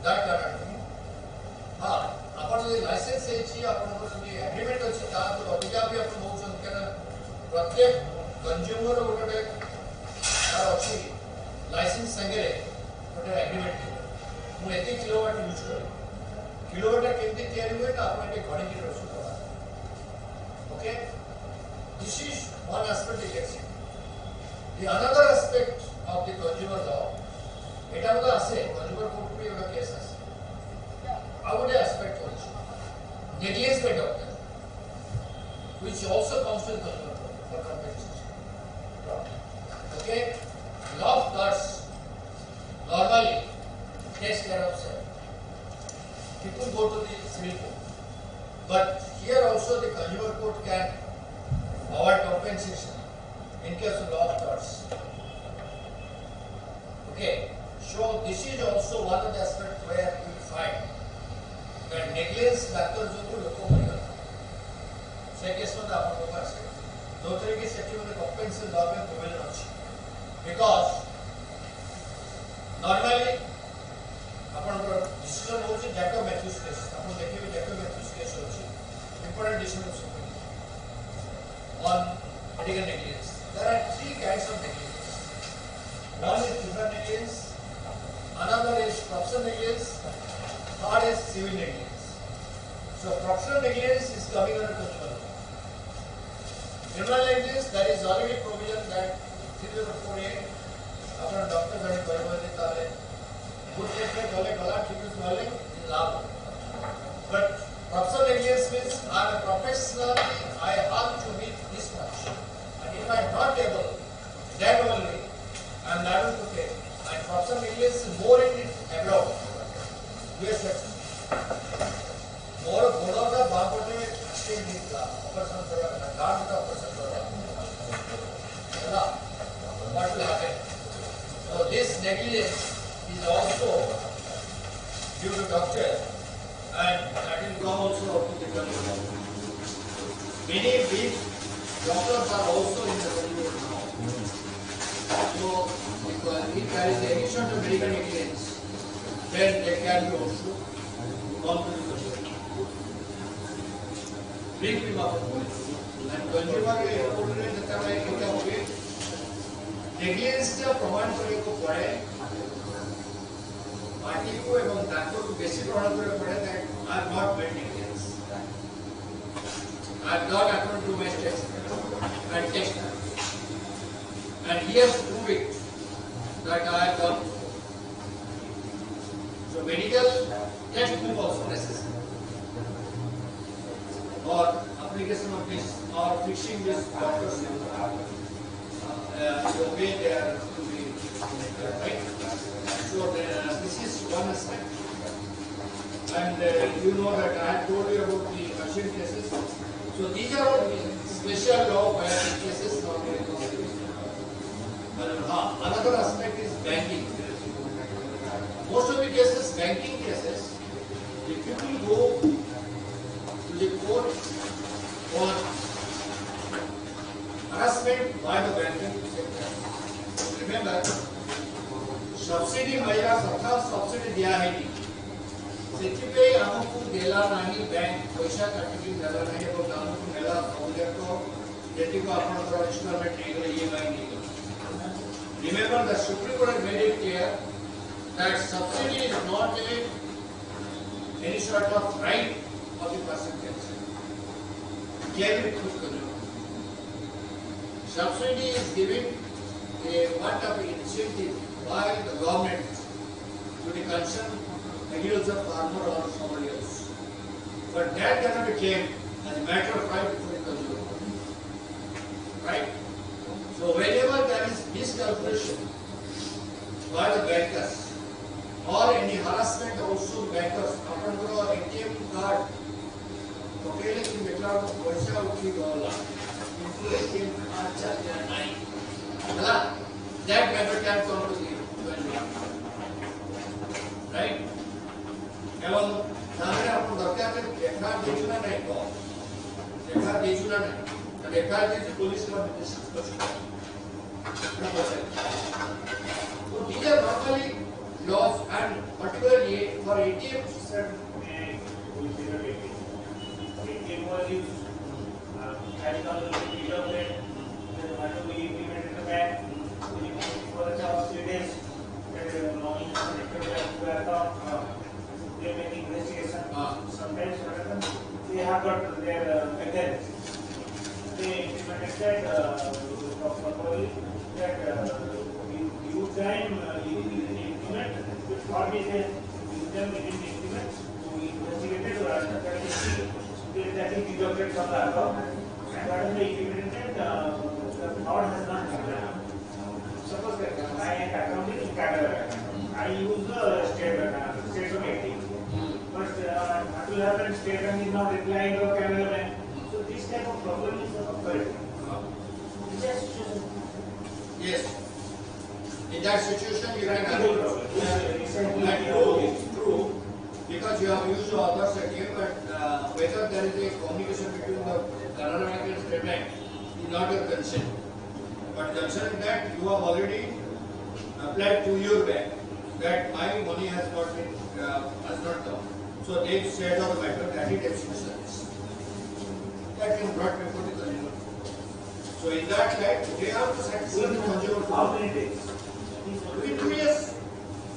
That cannot be. Upon the license age, upon the agreement of Chita, Adhika be upon motion can protect consumer over the license Sangere. Agreement ମୁଁ ଏତେ kilowatt use କରେ kilowatt କେମିତି ତିଆରି ହୁଏ ନା ଆପଣ ଏଠି ଗଣିକି ରସୁ କରା okay this is one aspect electricity the another aspect of the consumer law এটা হলো আছে consumer court पे একটা কেস আছে ଆଉ ଗୋଟେ aspect ଅଛି negligence by doctor which also comes to the consumer court for compensation okay law of course normally takes care of self. People go to the civil court. But here also the consumer court can award compensation in case of loss torts. Okay, so this is also one of the aspects where you find that negligence factor जो लोगों को मिलेगा. से case में आप लोगों का से दो तरीके से क्यों compensation law में provision अच्छी because normally ଆପଣଙ୍କର ଡିସିଜନ ହେଉଛି ଜାକବ ମ୍ୟାଥ୍ୟୁସ୍ କେସ୍ ଆପଣ ଦେଖିବେ ଜାକବ ମ୍ୟାଥ୍ୟୁସ୍ କେସ୍ ହେଉଛି important decision of supreme on medical negligence. There are 3 kinds of negligence. One is human negligence, another is professional negligence, third is civil negligence. So professional negligence is coming under control. Human negligence, there is already provision that 3048 अपना doctor जने कहबे ताले good taste में गले गला ठीक से गले लाभ but professional negligence means I am a professional I have to meet this much and if I am not able then only I am liable to pay and professional negligence is more in it abroad US more बोलो का बापोटे में extend निकला operation करा guard का operation करा है what will happen. So this negligence is also due to doctor and that will come also up to the consumer. Many big doctors are also in the consumer now. So if there is any sort of medical negligence, then they can be also come to the consumer. Bring them up and consumer report negligence का प्रमाण करने को पड़े party को एवं doctor को basic प्रमाण करने पड़े that I have not made negligence I've got account to my text and text. And he has to prove it that I have done. So medical test book also necessary. Or application of this or fixing this doctor's the way they are to be right. So this is one aspect. And you know that I have told you about the urgent cases. So these are all special law biotic cases not very considered. Another aspect is banking. Most of the cases, banking cases, the people go to the court for harassment by the banking sector. Remember, subsidy महिला सरकार subsidy दिया है कि ସେଥିପାଇଁ ଆମକୁ ଦେଲା ନାହିଁ bank ପଇସା କାଟିକି ଦେଲା ନାହିଁ ଏବଂ ଆମକୁ ନେଲା ସବୁଯାକ ଯେତିକି ଆପଣଙ୍କର ଇନଷ୍ଟଲମେଣ୍ଟ ନେଇଗଲେ EMI ନେଇଗଲେ. Remember the Supreme Court has made it clear that subsidy is not any sort of right of the person concerned. Clearly put. Subsidy is giving a what of incentive by the government to the concerned agriculture farmer or somebody else. But that cannot be claimed as a matter of right for the consumer. Right? So whenever there is miscalculation by the bankers or any harassment also bankers, ଆପଣଙ୍କର ATM card ପକେଇଲେ କି ଦେଖିଲା ପଇସା ଉଠି ଗଲା କିନ୍ତୁ ATM card ଚାଲିଲା ନାହିଁ ହେଲା, that matter can come to the right? ଏବଂ ତାପରେ ଆପଣ ଦରକାର ଲେଖା ଦେଇଛୁ ନା ନାହିଁ କହ, ଲେଖା ଦେଇଛୁ ନା ନାହିଁ, ଲେଖା ଦେଇଛୁ ପୋଲିସ ନିର୍ଦ୍ଦେଶ. So these are normally laws and particularly for ATM. Sir, ATM was used carrying out the development, what to be implemented in the bank, for the job of 3 days, login connected to account, they make investigation. Sometimes they have got their methods. They implemented properly that you can implement what is a system within the implement to investigate or that is deducted from the account and what is the implemented the fraud has not been done. Suppose that my account is in Canada, I use the state of ATM, but what will happen, state bank is not replying to Canada bank. So this type of problem is occurring. Yes. In that situation, you can have true, because you have used the other ATM, but whether there is a communication between the Canara Bank and State Bank is not your concern. But concern is that you have already applied to your bank that my money has not been has not come. So they said on the matter that it is service. That is brought before the consumer. So in that light, they have to satisfy the consumer. How many days? Within 2 years.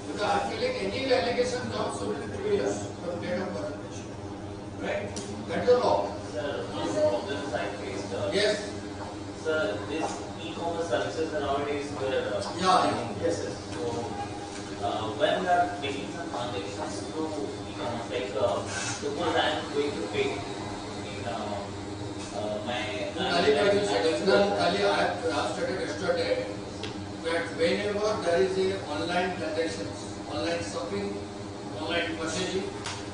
Because I am telling any allegation comes within 2 years from date of publication. Right? That's the law. Sir, one of the problems I faced. Yes. Sir, this e-commerce services nowadays were Yeah. yes. So when we are making some transactions through e-commerce, like suppose I am going to pay in my I have stated yesterday that whenever there is a online transactions, online shopping, online purchasing,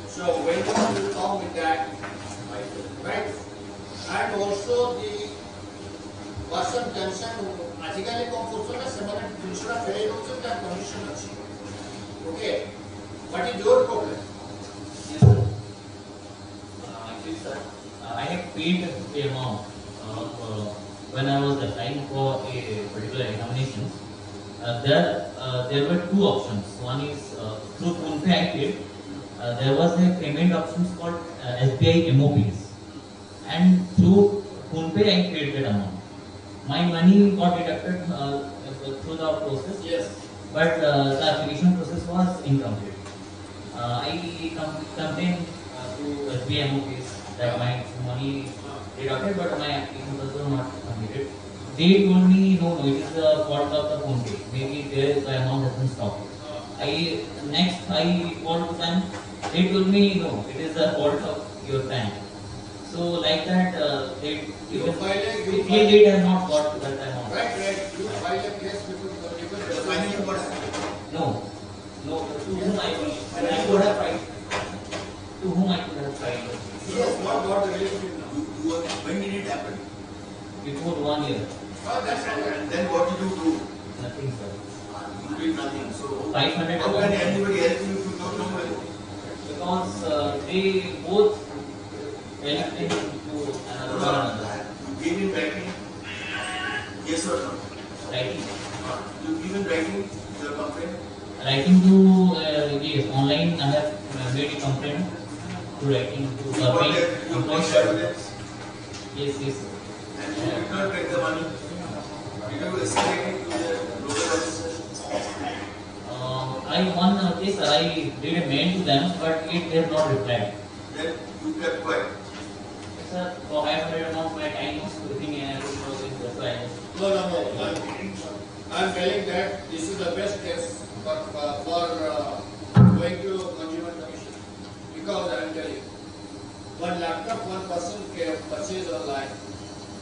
so whenever you come with that, right? And also the person concerned, आजिकल कौन सोचता है समाने दूसरा fail हो सकता है condition अच्छी, okay? What is your problem? Yes, sir. Actually, sir, I have paid the amount when I was applying for a particular examination. There were two options. One is through PhonePe I paid. There was a payment options called SBI MOPs, and through PhonePe I paid that amount. My money got deducted through the process. Yes. But the application process was incomplete. I complained to SBI MOPs that my money deducted, but my application was not submitted. They told me no, it is the fault of the phone pay. Maybe there the amount has been stopped. I called to them. They told me no, it is the fault of your bank. So like that, they clearly they have not got that amount. Right. You file a case before the finally what happened? No. To whom I could have filed. To whom I could have filed. Yes, what got the relationship now? When did it happen? Before 1 year. Oh, that's right. And then what did you do? Nothing, sir. You did nothing. So 500 how can anybody help you to talk to somebody? Because they both helped to another. You gave in writing? Yes or no? Writing. You give in writing your complaint? Writing to yes, online I have made a complaint to writing to You got my that? You complaint. got evidence? Yes, sir. And you did not take the money? Did you escalate it to the local officer? I won a case, I did a mail to them, but it they have not replied. Then you kept quiet. Sir, for 500 amount my time was looking and everything was in the file. No. I'm telling that this is the best case for going to Consumer Commission. Because I am telling, one laptop one person can purchase online,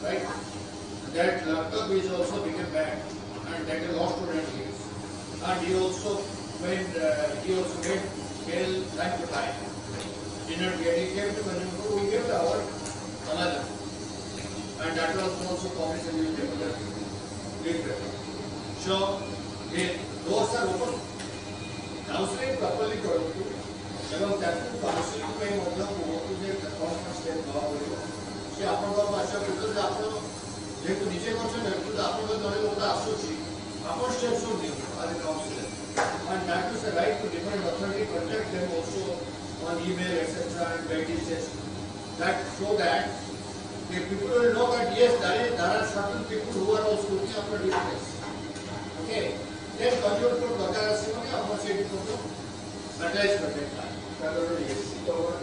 right? That laptop is also become bad and that is lost to 10 years. And he also made mail time to time. Did not get it, came to Consumer Court, we gave our another. And that was also promised in the paper. So, the doors are open. Counseling properly କରନ୍ତୁ ଏବଂ ତାକୁ counselling ପାଇଁ ମଧ୍ୟ ବହୁତ ଯେ କ'ଣ step ନେବାକୁ ପଡ଼ିବ ସେ ଆପଣଙ୍କ ଆସିବା ପୂର୍ବରୁ ଆପଣ ଯେହେତୁ ନିଜେ କରୁଛନ୍ତି ଯେହେତୁ ଆପଣଙ୍କ ଜଣେ ଲୋକ ଆସୁଛି ଆପଣ ସ୍ଟେପ୍ ସବୁ ନିଅନ୍ତୁ ଆଜ ଏ councillor and that is the right to different authority contact them also on email etc and messages that so that the people will know that yes there are certain people who are also looking after this place. Okay, then consumer court दरकार ଆସିବନି ଆପଣ ସେଇଠି କୋଉ attach କରିଦେବା ତାଙ୍କର AC cover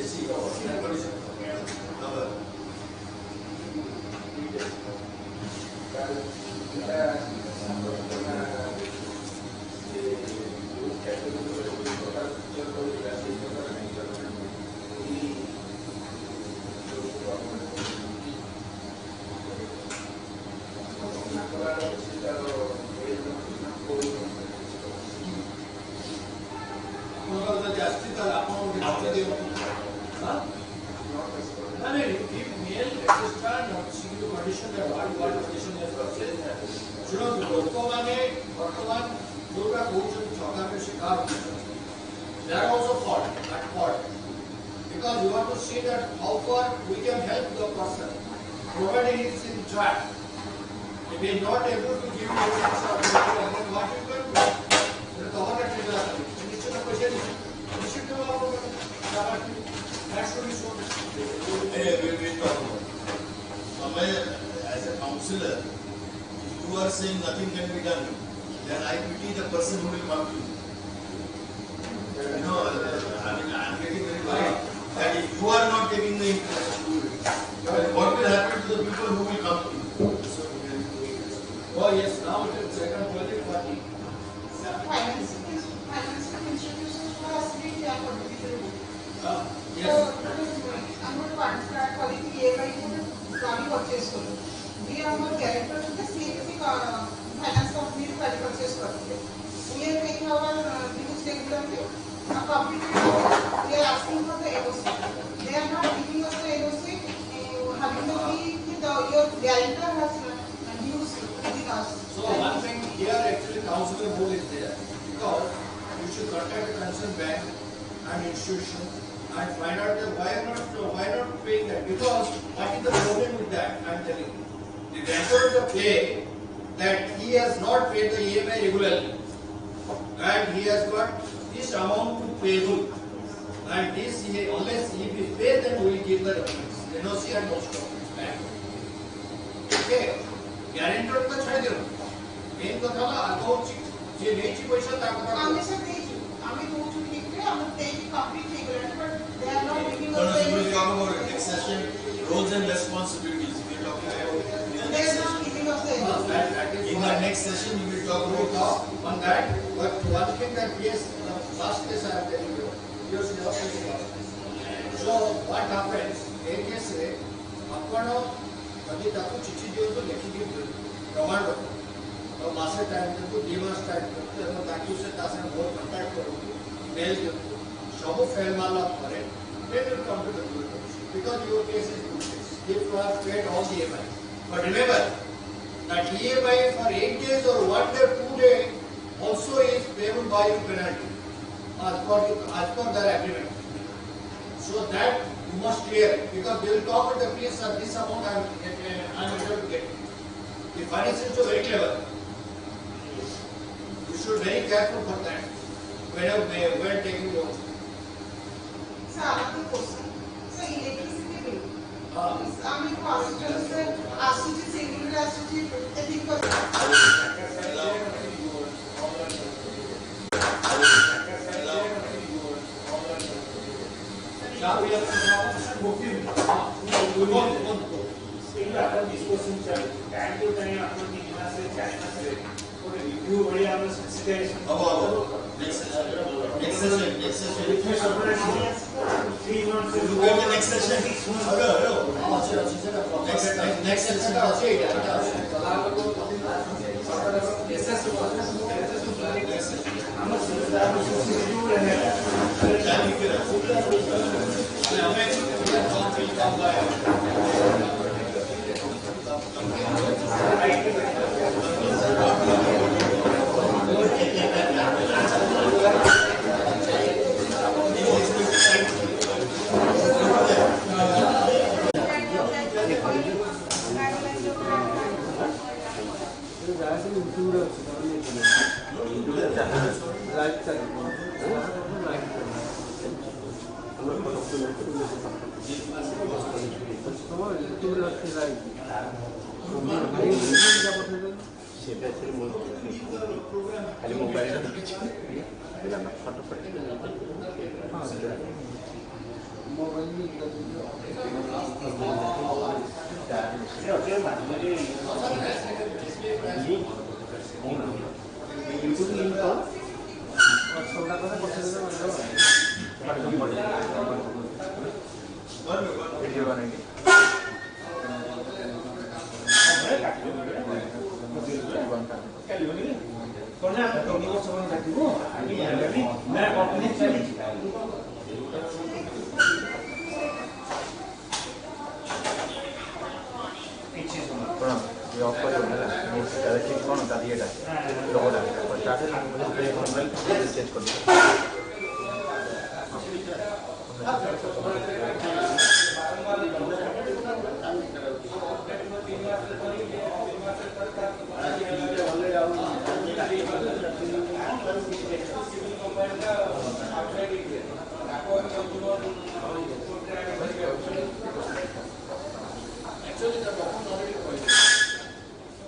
AC condition number जास्ती तर आपण नाव देऊ हां नाही if mail etc not secure condition that what condition is purchased শুনুন বর্তমান যোটা কৌশল ঠকানোর শিকার they are also fault because you want to see that how far we can help the person provided he is in track. If he is not able to give you evidence or then what you can do? The government will not do. Niche na question निश्चित रूप से आप that should be so. we talk about. As a counselor, if you are saying nothing can be done, then I pity the person who will come to you. You know, I mean, I am getting very worried that if you are not taking the interest to do it, then what will happen to the people who will come to you? Oh yes, now it is second project party. Financial institutions has been there for the Yes. ଆମର contract କରିକି EMI ଗାଡ଼ି purchase କଲୁ ବି ଆମର character ଥିଲେ ସିଏ କିଛି finance କମ୍ପାନୀରୁ ଗାଡ଼ି ପରଚେସ୍ କରିଥିଲେ we are taking our dues regularly and publicly we are asking for the NOC. They are not giving us the NOC, having the fee that your guarantor has dues with us. So one thing here actually counselor role is there because you should contact the concerned bank and institution and find out that why not paying that, because what is the problem with that? I am telling you, the guarantor pay that he has not paid the EMI regularly and he has got this amount to payable and this unless he will pay then we will give the documents, NOC and most documents back. Okay, guarantor तो छाड़ दो, main तो था ना account जे नहीं ची पैसा ताकत आमे से नहीं आमे दो चुकी थे आमे तेजी कंप्लीट नहीं करेंगे but They are not giving No, us no, we will any. talk about it. Next session, roles and responsibilities. We are talking about in the They next are not session. giving us any. That is In the next session, we will talk we will about talk on that. But one thing that yes, last case I am telling you, yours is last case. So what happens? A case रे आपण कधी ताकू चिठी दियो तो लिखिकी प्रमाण रखो और मासे टाइम देतो 2 मास टाइम देतो এবং ताकि उसे तासे बहुत कांटेक्ट करो मेल देतो सब फेल मारला परे they will come to the conclusion because your case is good case if you have paid all the EMI but remember that EMI for 8 days or 1 day 2 day also is payable by you penalty as per their agreement. So that you must clear because they will talk with the police at this amount I am able to get. The finance is very clever. You should be very careful for that when taking loan. Sir, another question. Sir, electricity bill. আমি constitution আসুচি singular আসুচি এদিক Next session. Look at the next session. Next session. Actually, the document already pointed.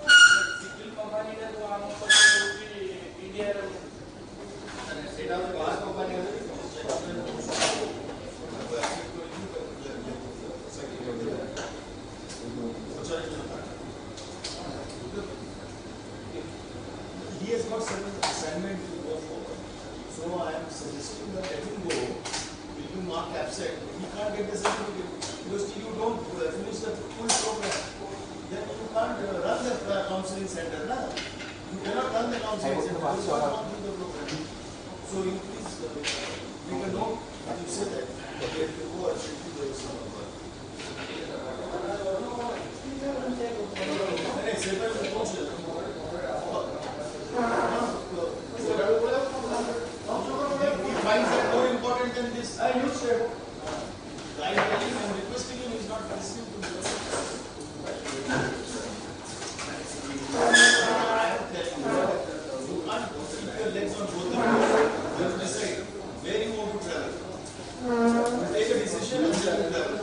He has got certain assignment to go forward. So I am suggesting that let him go. If you mark absent, he can't get the certificate because you don't finish the full program. Then you can't run the counseling center. Na? You cannot run the counseling center. You cannot do the program. So you please make a note and you say that you have to go and check the summer work. He finds that more important than this. I am telling him, requesting him is not listening to me. I am telling you, you can't keep your legs on both the roads. You have to decide where you want to travel. You take a decision and then you travel.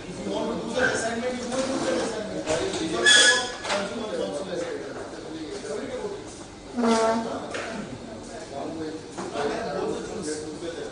If you want to do that assignment, you go and do that assignment. It's not about consumer council. I have both the things together.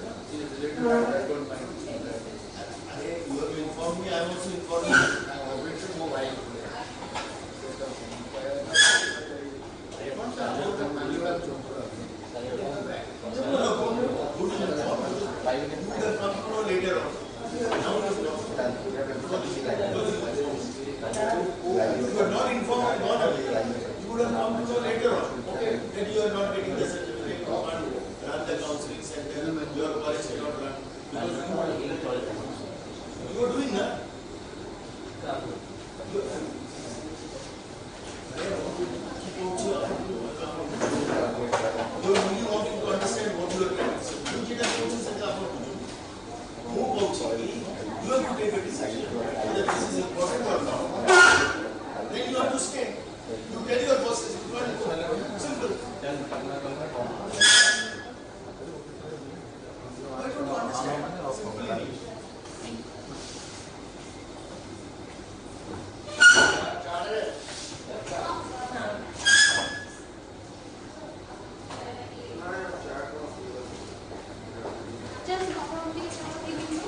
Just now, please, giving you.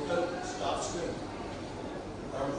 Total staff strength around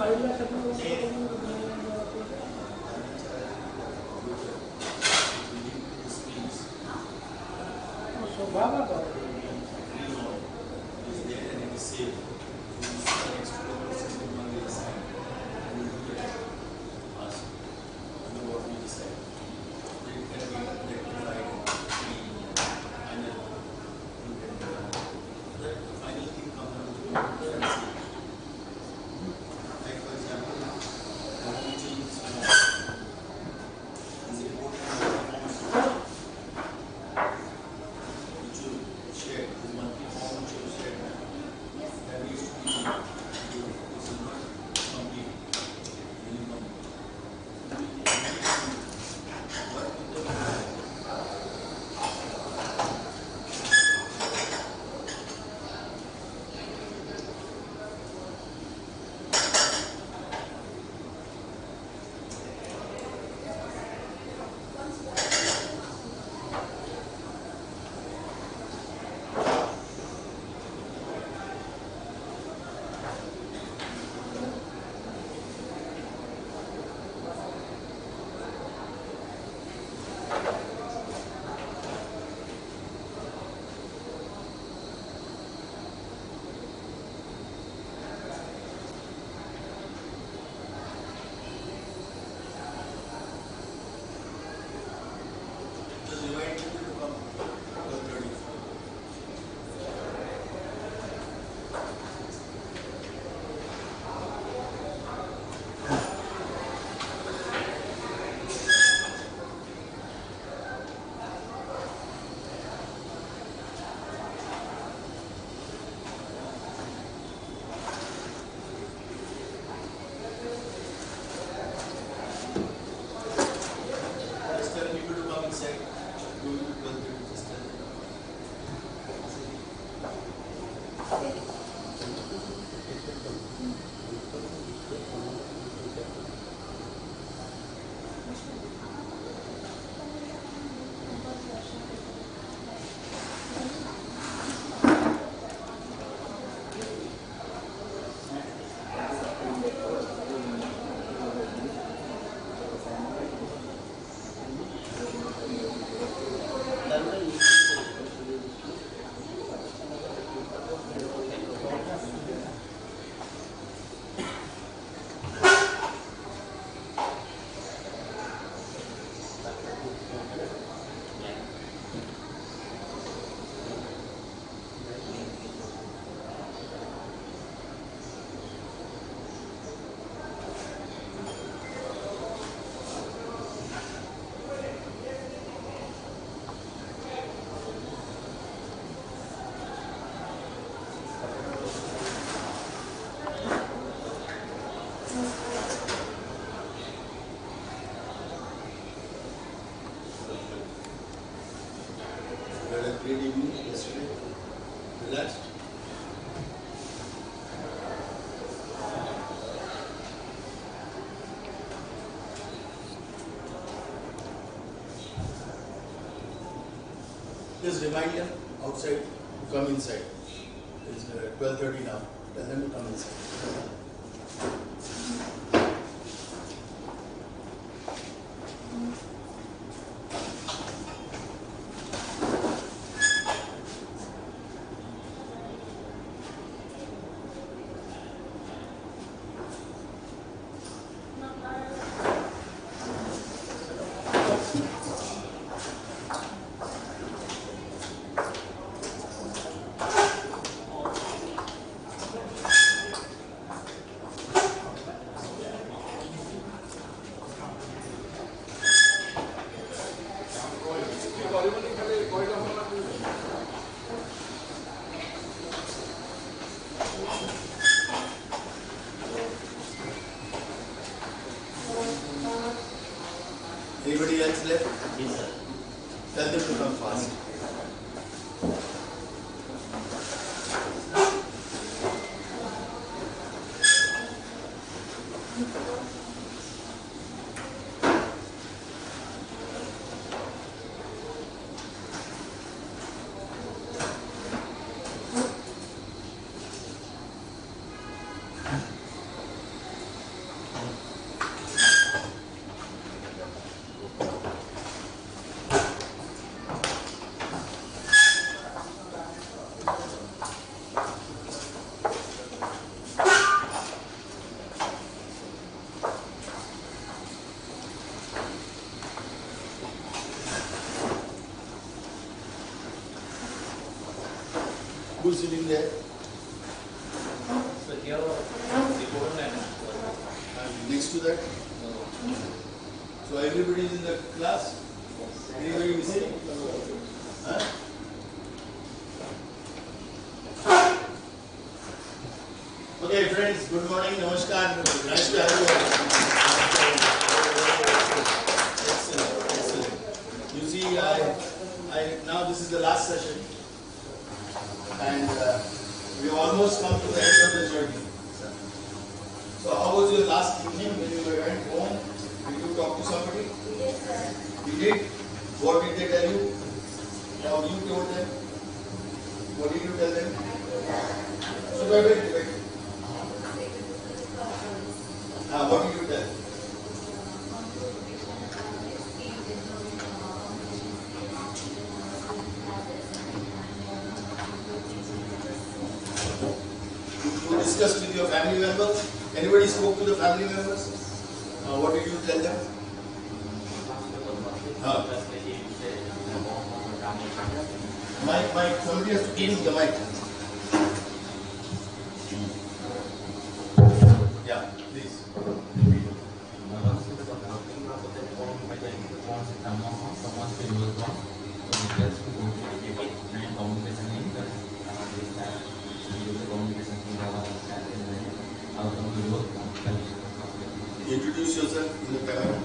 Is there and it is safe. The next 2 months will assign. We will do it. Ask. You know what we decide. It can be rectified and final. The final thing comes down to transfer. Like for example, what we change is report performance which you share, this monthly form which you share, that needs to be this is not complete. Minimum. Work with the just remind people to come 12:30. Just tell people to come inside. Do it 12:30. Just tell them. You had a great evening yesterday. Relaxed. Just remind them outside to come inside. It's 12:30 now. Tell them to come inside. Anybody else left? Yes, sir. Tell them to come fast. Who is sitting there? So here, the photo line. And next to that? So everybody is in the class? Anybody missing? Huh? Okay, friends, good morning, namaskar. Nice to have you all. Excellent, excellent. You see, now this is the last session, and we have almost come to the end of the journey. So, how was your last evening when you went home? Did you talk to somebody? Yes, sir. You did? What did they tell you? How you told them? What did you tell them? So, wait. What did you tell? You discussed with your family members? Anybody spoke to the family members? What did you tell them? Mike, somebody has to give the mic. Yeah, please. Introduce yourself in the camera.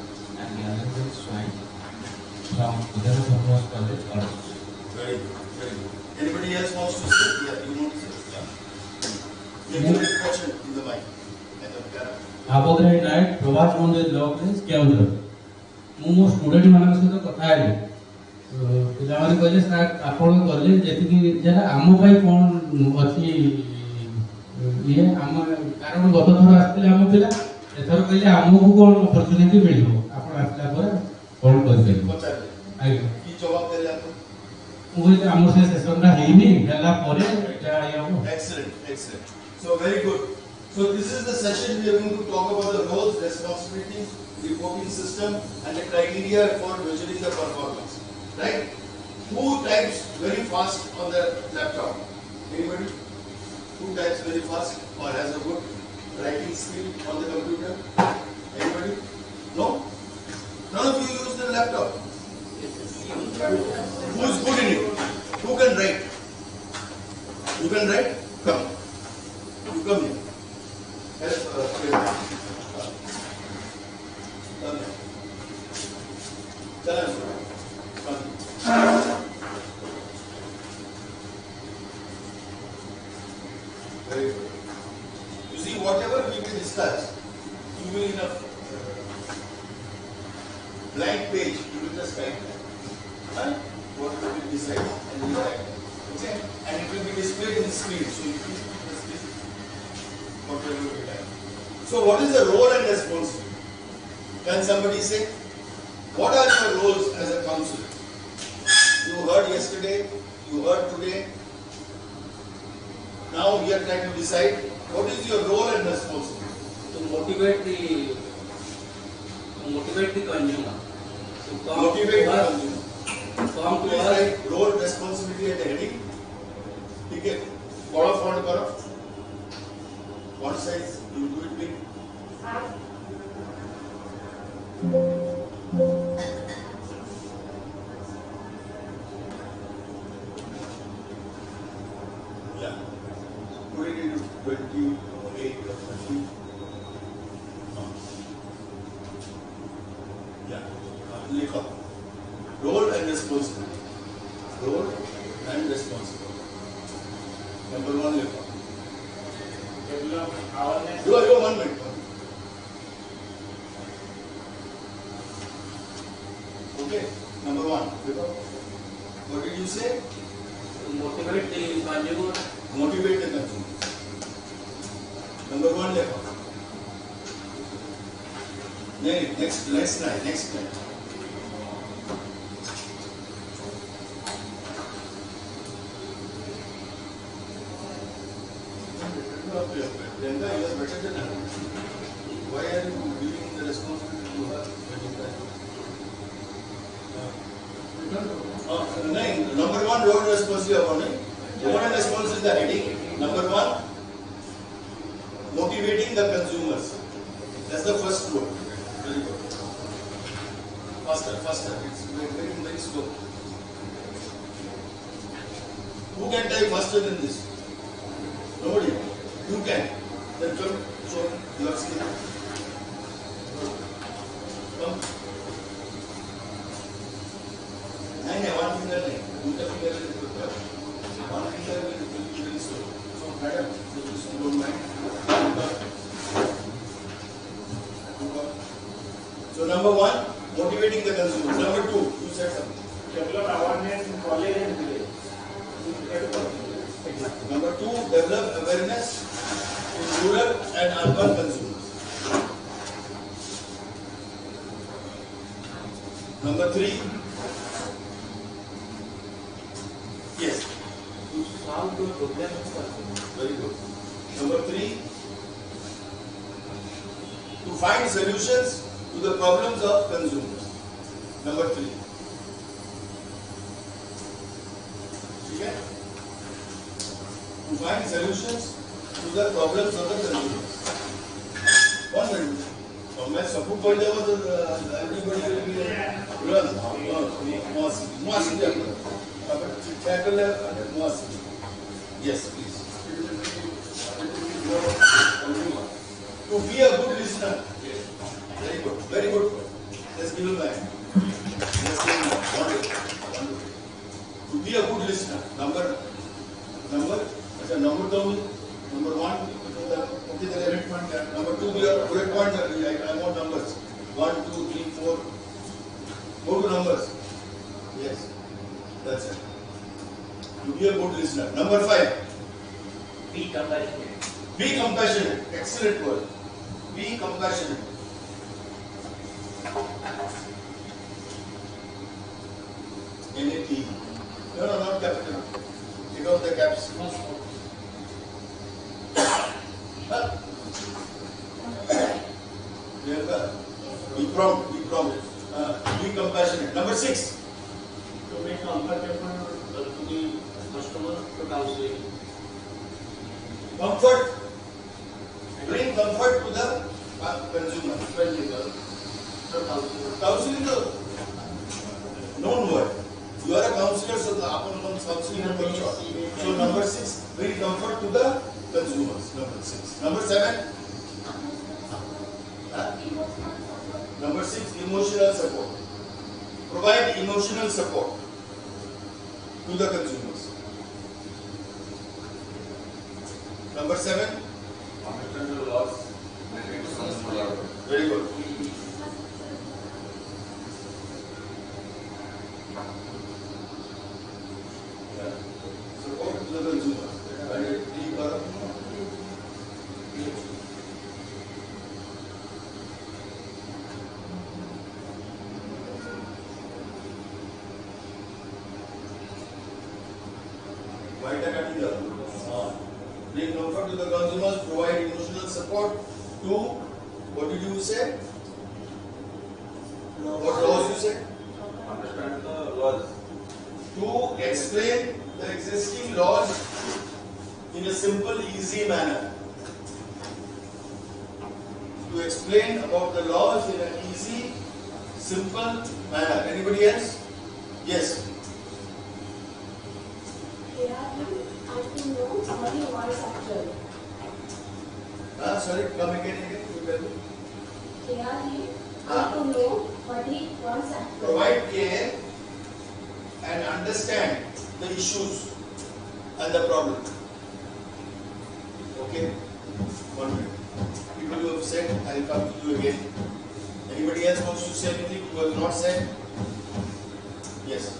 Very good, very good. Anybody else wants to say? Yeah, you want to say? Yeah. Give me a question in the mic. आपोदरे नाइट Prabhat Mandir block रे केउंदर मो student मानक सहित कथा heli पिला माने कहले सर आपण करले जेति जरा आम भाई कोन अछि ये आम कारण गत थर आस्ते आम पिला एथर कहले आमको कोन अपॉर्चुनिटी मिलियो आपण आस्ला पर कोन करबे पचारे आइ की जवाब देले आपण ओइ आम से सेशन रा हेनी हला परे Excellent. So very good. So this is the session we are going to talk about the roles, responsibilities, reporting system, and the criteria for measuring the performance. Right? Who types very fast on the laptop? Anybody? Who types very fast or has a good writing skill on the computer? Anybody? No? None of you use the laptop. Who is good in it? Who can write? You can write? Come. You come here. Help come here. Come. Very good. You see, whatever we will discuss, you will in a blank page, you will just write that. Huh? What we will decide and we will write. Okay? And it will be displayed in the screen. So you can see whatever we like. So what is the role and responsibility? Can somebody say? What are your roles as a counselor? You heard yesterday, you heard today. Now we are trying to decide what is your role and responsibility. To motivate the consumer. To Motivate the consumer. come to Please us. write role, responsibility at the heading. ठीक है, बड़ा font करो. Font size, you do it big. Yeah. Put it into 28 or 30. Yeah. लिखो. Role and responsibility. Role and responsibility. Number one, लिखो. Develop awareness. You are 1 minute. Okay. Number one, लिखो. What did you say? To motivate the consumer. Motivate the consumer. Number one, लिखो. नहीं, next slide. Brenda, you are better than her. Why are you giving the responsibility to her? नहीं, number one role responsibility अपन है. Tone and response is the heading. Number 1, motivating the consumers. That's the first word. Very good. Faster, faster. It's very, very slow. Who can type faster than this? Nobody. You can. Then come, show your skill. Come. नहीं one finger नहीं, दूसरा finger ले तो क्या? One finger will be very slow. So madam, if you don't mind. So number 1, motivating the consumer. Number 2, you said something. Develop awareness in college and village. Number 2, develop awareness in rural and urban consumers. Number 3, yes. To solve the problem of Very good. Number 3, to find solutions to the problems of consumers. Number 3. Okay? To find solutions to the problems of the consumers. One minute. So, मैं सबको पढ़ जाऊँ तो everybody will be run. Yes, please. To be a good listener. Very good. Very good. Let's give him back. Wonderful. To be a good listener. Number. अच्छा number दो number 1. Okay, the bullet point. Number 2 your bullet point. I want numbers. 1, 2, 3, 4. Go to numbers. Yes. That's it. To be a good listener. Number 5. be compassionate. Be compassionate. Excellent word. Be compassionate. NAT. No, not capital. Take off the caps. Be prompt. Be prompt. Be compassionate. Number 6. To make comfortable to the customer to counseling. Comfort. Bring comfort to the consumer. To counseling. Counseling is a known word. You are a counselor, so the counseling number short. So number 6, bring comfort to the consumers. Number 6. Number 7. Number 6, emotional support. Provide emotional support to the consumers. Number 7. Understand the laws related to consumer law. Very good. Support to the consumers. Bring comfort to the consumers, provide emotional support to, what did you say? What laws you said? Understand the laws. To explain the existing laws in a simple, easy manner. To explain about the laws in an easy, simple manner. Anybody else? Yes. Sorry, come again. You tell me. Provide care and understand the issues and the problem. Okay? 1 minute. People who have said, I will come to you again. Anybody else wants to say anything who has not said? Yes.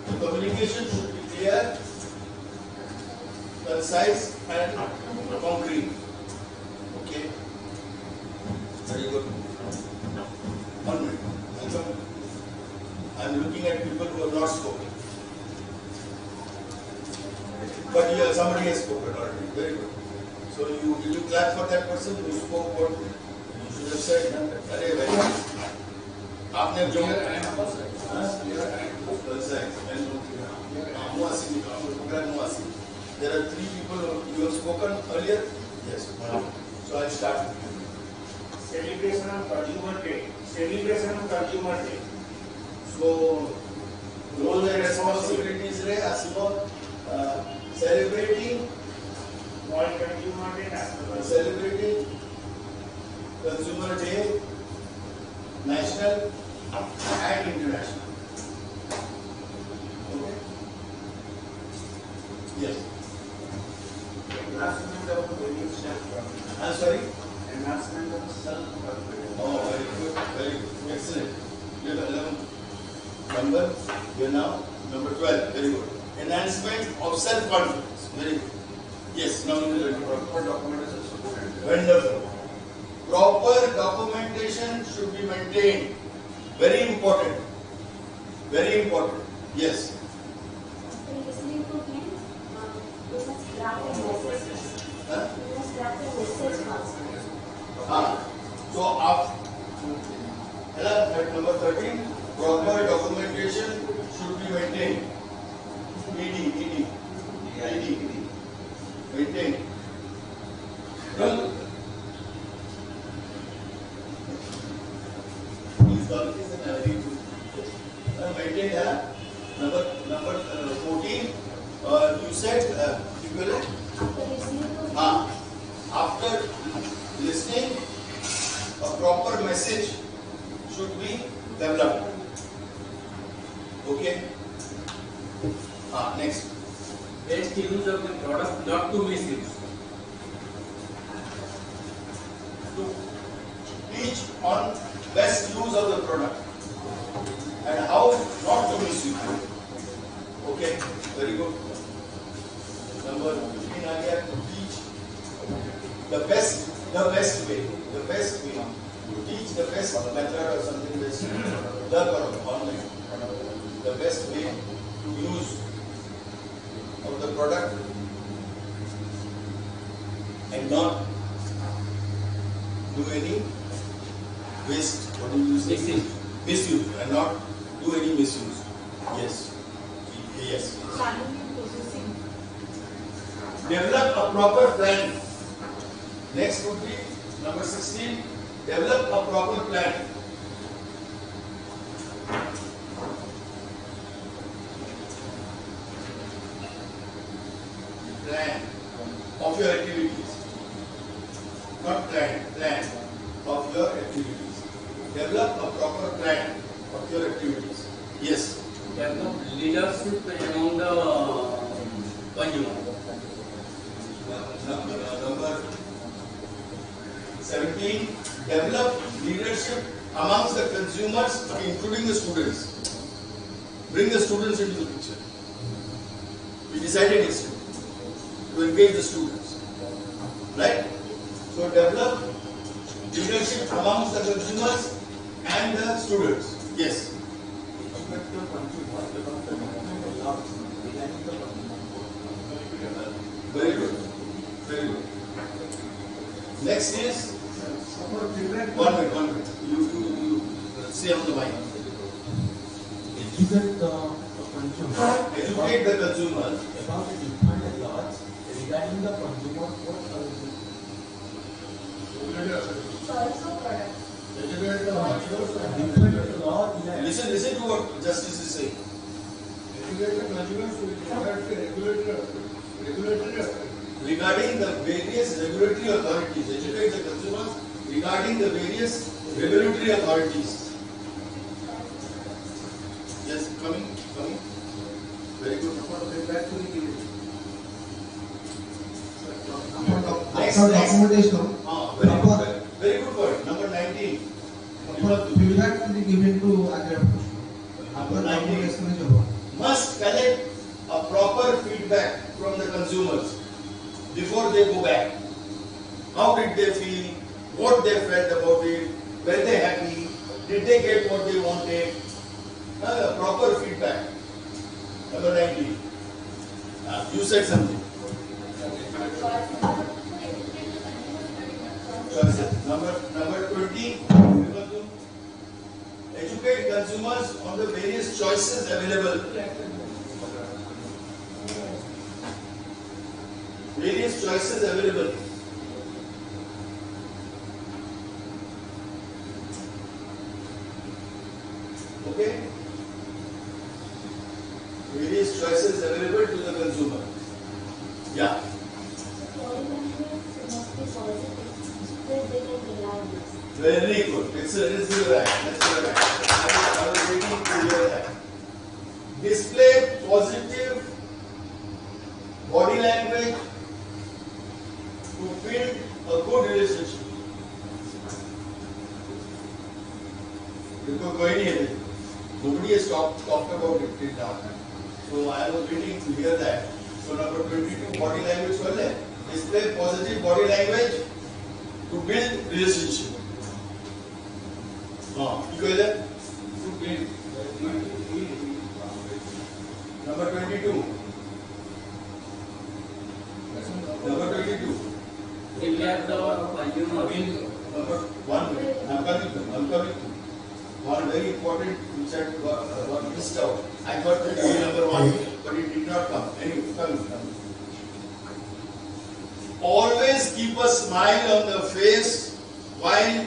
The communication should be clear, concise and concrete. Okay? Very good. 1 minute. I am looking at people who have not spoken. But yeah, somebody has spoken already. Very good. So did you clap for that person who spoke what you should have said? Very nice. आपने जो concise. I'll start. Celebration of Consumer Day. Celebration of Consumer Day. So, roles and responsibilities re asimo celebrating World Consumer Day. National. celebrating Consumer Day, national and international. Okay. Yes. Enhancement of value self-confidence. I'm sorry. Enhancement of self-confidence. Oh, very good, excellent. You have 11 number. You are now number 12. Very good. Enhancement of self-confidence. Very good. Yes. Now you will Proper documentation should be maintained. wonderful. Proper documentation should be maintained. Very important. Very important. Yes. After listening to him, we must draft a message. Huh? We must draft a message first. So, number 13, proper documentation should be maintained. ED. Maintained. These qualities and everything. Maintained है. Number 14. You said equivalent. After listening to him, After listening, a proper message should be developed. Okay. Next. Best use of the product, not to misuse. To teach on best use of the product and how not to misuse it. Okay. Very good. Number 15 आ गया. To teach the best way. To teach the best method or something best. The best way to use of the product and not do any waste. What do you say? Misuse and not do any misuse. Yes. Planning and processing. Develop a proper plan. Next would be number 16. Develop a proper plan. Plan of your activities. Not plan of your activities. Develop a proper plan of your activities. Yes. Develop leadership among the consumer. Number 17. Develop leadership amongst the consumers, including the students. Bring the students into the picture. We decided yesterday to engage the students. Right? So develop leadership amongst the consumers and the students. Yes. Very good. Next is one minute. You say on the mic. Educate the consumer Educate the consumer about the different laws regarding the consumer what Choice of products. different law Listen to what justice is saying. Regarding the various regulatory authorities, educate the consumers regarding the various regulatory authorities. Yes, coming. Very good. Next. documentation Very good word. Number 19. feedback to be given to other after documentation is over. Must collect a proper feedback from the consumers before they go back. How did they feel? What they felt about it? Were they happy? Did they get what they wanted? Proper feedback. Number 19. You said something. Number 20. Educate consumers on the various choices available. Various choices available. Okay? Various choices available to the consumer. Yeah. Body language must be positive, then they can rely on this. Very good. Excellent. Let's do that. Let's do that. I was waiting to hear that. Display positive body language to build a good relationship. Because nobody has talked about it till now. So I was waiting to hear that. So number 22, body language कर ले. Display positive body language to build relationship. हाँ, ठीक है ले. To build. Number 22. Number 22. Impact on consumer. Number 1. I'm coming. One very important which I got missed out. I thought that would be number 1, but it did not come. Anyway, come. Always keep a smile on the face while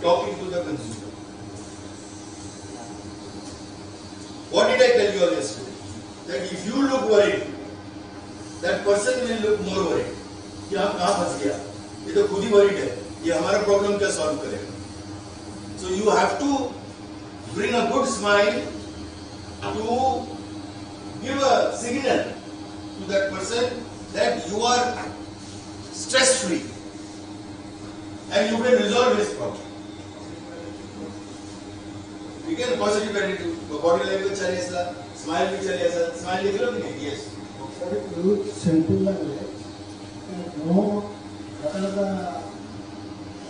talking to the consumer. What did I tell you all yesterday? That if you look worried, that person will look more worried. कि हम कहाँ फंस गया? ये तो खुद ही worried है. ये हमारा problem क्या solve करेगा? So you have to bring a good smile to give a signal to that person that you are stress free and you can resolve his problem. You can positive attitude, body language chale aisa, smile bhi chale aisa, smile likh lo nahi? Yes. use simple language and no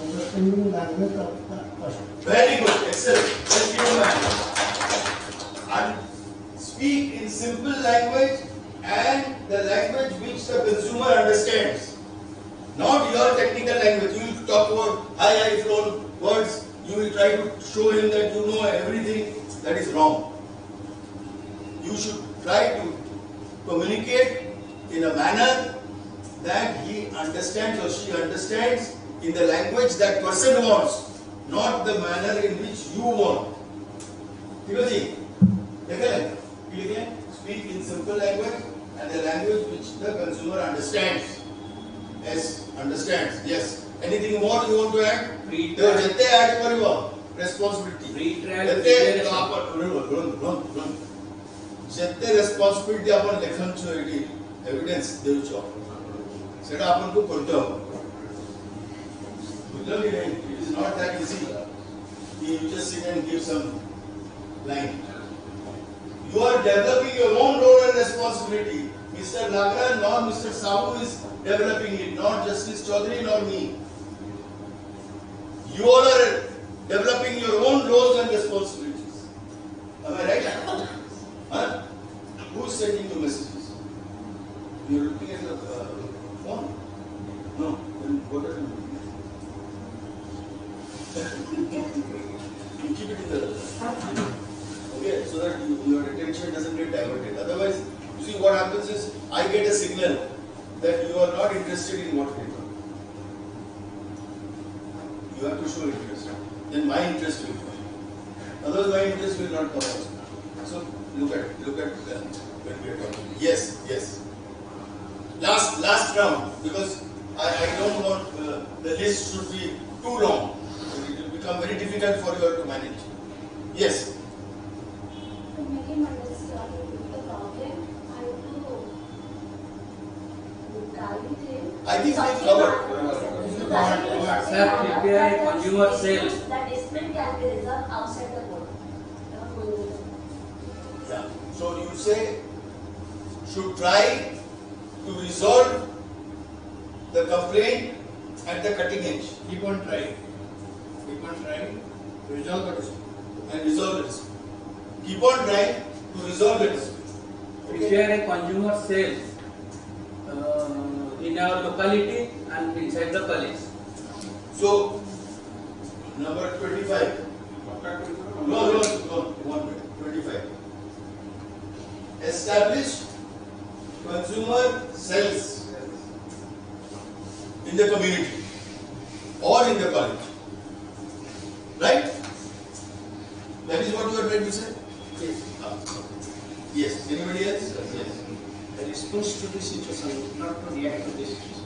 understanding language of the person. Very good, excellent. Let's give him a hand. And speak in simple language and the language which the consumer understands. Not your technical language. You will talk about high flown words. You will try to show him that you know everything. That is wrong. You should try to communicate in a manner that he understands or she understands in the language that person wants, not the manner in which you want. Speak in simple language and the language which the consumer understands. Yes, understands. Yes. Anything more you want to add? Add for you responsibility. Jette responsibility upon lekhan choiti evidence devucho. Seta upon ko korta. It is not that easy. You just sit and give some line. You are developing your own role and responsibility. Mr. Nagar nor Mr. Sahu is developing it, not Justice Chaudhary nor me. You all are developing your own roles and responsibilities. Am I right? Huh? Who is sending you messages? You are looking at the phone? No. Then what are you doing? You keep it in the okay, so that your attention doesn't get diverted. Otherwise, you see what happens is I get a signal that you are not interested in what we do. You have to show interest. Then my interest will come. Otherwise, my interest will not come out. So look at when we are talking. Yes. Last round, because I don't want the list should be too long. It will become very difficult for you all to manage. Yes. To make him understand the problem, I have to guide him. I think we covered. Sir, prepare a consumer sales. That dispute can be resolved outside the court. Yeah. So you say should try to resolve the complaint at the cutting edge. Keep on trying. Resolve the dispute. And resolve the dispute. Keep on trying to resolve the dispute. Prepare a consumer sales in our locality and inside the college. So number 25. No, 25. Establish consumer cells in the community or in the college. Right? That is what you are trying to say? Yes. Yes. Anybody else? Yes. The response to the situation, not to react to the situation.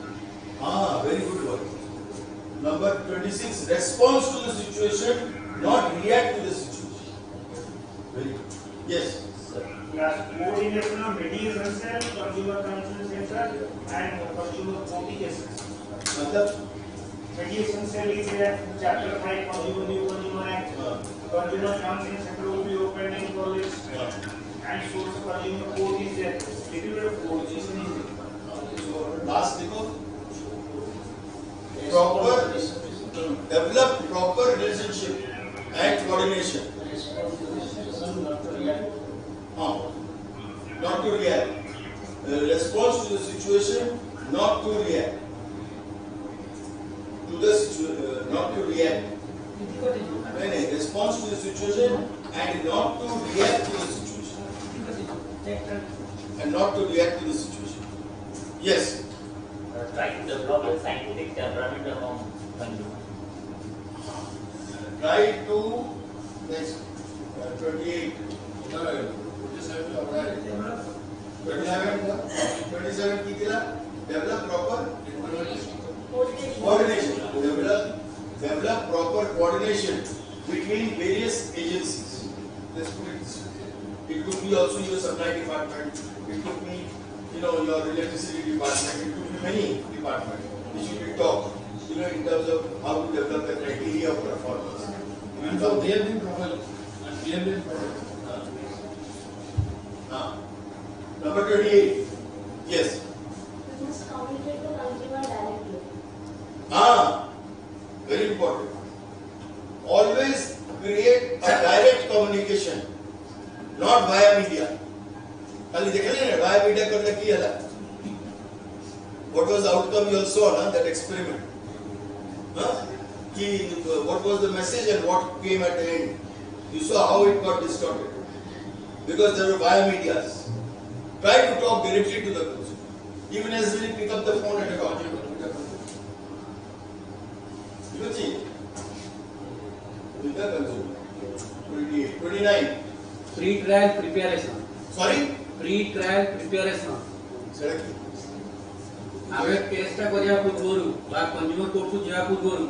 Very good word. Number 26. Response to the situation, not react to the situation. Very good. Yes. Coordination of mediation cell, consumer counsel center, and consumer court cases. Mediation cell is there, Chapter 5 Consumer Act. Consumer Counseling Center will be opening for this. And source consumer court is there. Little bit of coordination is there. Last देखो. Proper develop proper relationship and coordination. Not to react. Response to the situation, not to react. To the situation, not to react. Response to the situation and not to react to the situation. And not to react to the situation. Yes. Try to develop a scientific temperament among consumers. Try to next 28. 27 कितीला develop proper coordination. Develop proper coordination between various agencies. Let's put it this way. It could be also your supply department. It could be your electricity department. It could be many departments which you will talk. In terms of how to develop the criteria of performance. And so they have been proposed. And we have been proposed. Number 28. Yes. You must communicate to consumer directly. Very important. Always create a direct communication, not via media. Via media what was the outcome you all saw, that experiment? What was the message and what came at the end? You saw how it got distorted. Because there were via medias. Try to talk directly to the consumer. Even as we pick up the phone and talk. You will see. With the consumer. 28. 29. Pre-trial preparation. Sorry? Pre-trial preparation. Correctly. आवे टेस्टा करिया पूर्वरु बा consumer court को जा पूर्वरु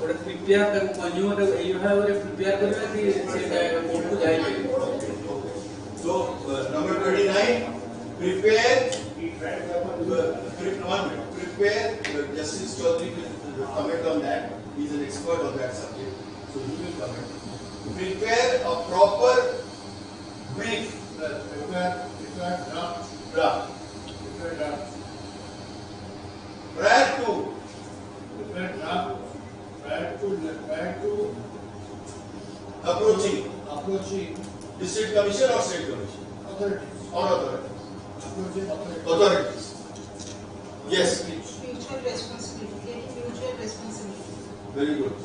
ओडे prepare ताको consumer एई भाबरे prepare करबा कि से court को जाई पे So number 29, prepare. Justice Chaudhary will comment on that. He is an expert on that subject, so he will comment. Prepare a proper brief. Prepare draft. Draft. Prepare draft. Prior to. Prepare draft. Prior to approaching district commission or state commission. Authorities. Authorities. Yes. Mutual responsibility. Mutual responsibility. Very good.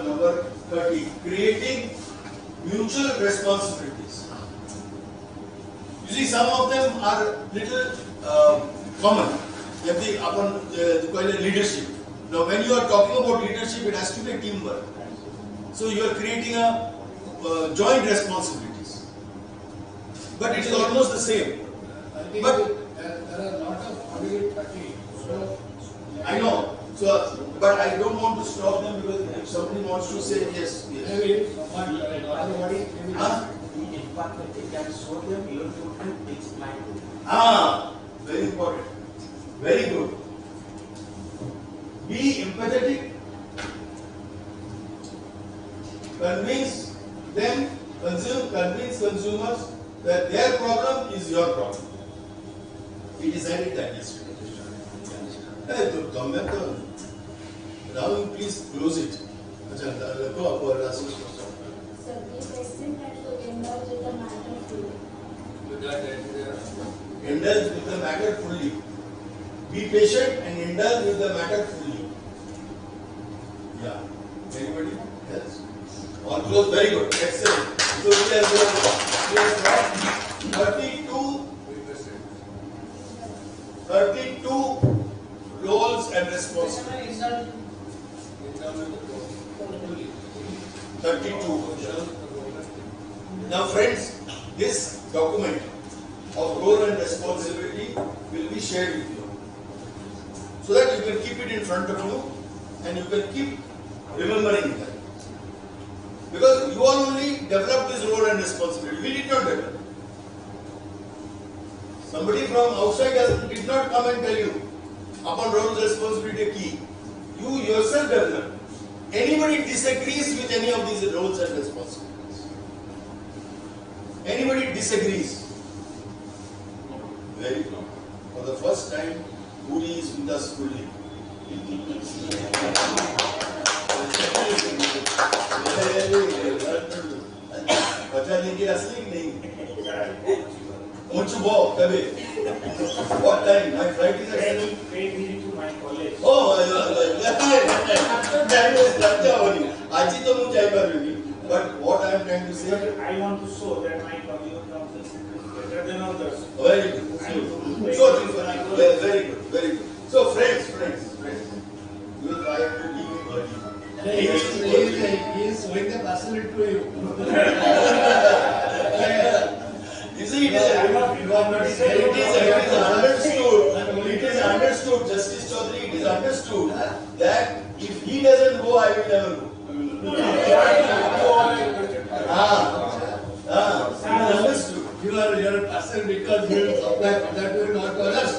Number 30. Creating mutual responsibilities. You see, some of them are little common. Leadership. Now, when you are talking about leadership, it has to be a teamwork. So you are creating a joint responsibilities. But it is almost the same. But there are a lot of 30. So I know. So, but I don't want to stop them because if somebody wants to say yes, maybe someone, everybody, maybe. In fact, they can show them your footprint takes time. Very important. Very good. Be empathetic. Convince them, convince consumers that their problem is your problem. We decided that yesterday. Rahul, please close it. So be patient and to indulge with the matter fully. Indulge with the matter fully. Be patient and indulge with the matter fully. Yeah. Anybody else? All close. Very good. Excellent. So we have got 32 roles and responsibilities. 32. Now friends, this document of role and responsibility will be shared with you, so that you can keep it in front of you and you can keep remembering that. Because you all only developed this role and responsibility. We did not develop. Somebody from outside did not come and tell you upon role and responsibility key. You yourself developed. Anybody disagrees with any of these roles and responsibilities? Anybody disagrees? Very good. For the first time, Puri is with us fully. बचा लेंगे असली नहीं मुझे वो कभी what time my flight is at 7 pay visit to my college oh that is लज्जा होनी आज ही तो मुझे आई बार होगी but what I am trying to say I want to show that my communal council is better than others. very good so very good so friends you will try to leave it early. He is showing the personality to you. You see, it is understood, Justice Chaudhary, it is understood that if he doesn't go, I will never go. It is understood. You are a person because you will apply that way not to others.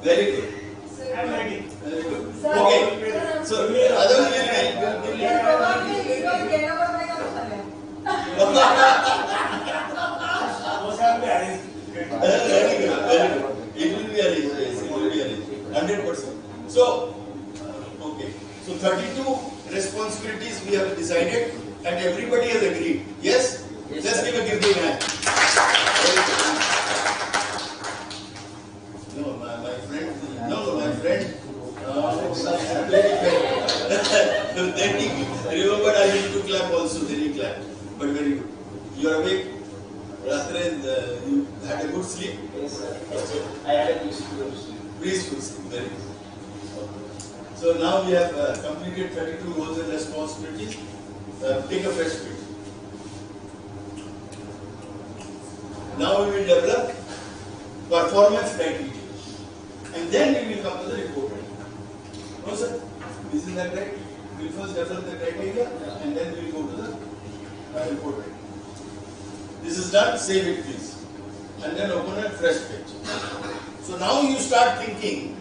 Very good. I'm ready. Very good. Okay. So, other Very good. It will be arranged. Yes, it will be arranged. 100%. So, okay. So 32 responsibilities we have decided, and everybody has agreed. Yes? Let's give a giving hand. No, my friend. Remember, I need to clap also. Then you clap. But very good. You are awake. Ratre, you had a good sleep? Yes, sir. I had a peaceful sleep. Peaceful sleep, very good. So now we have completed 32 roles and responsibilities. Take a fresh break. Now we will develop performance criteria. And then we will come to the report writing. No, sir? Isn't that right? We will first develop the criteria and then we will go to the report writing. This is done, save it please. And then open a fresh page. So now you start thinking,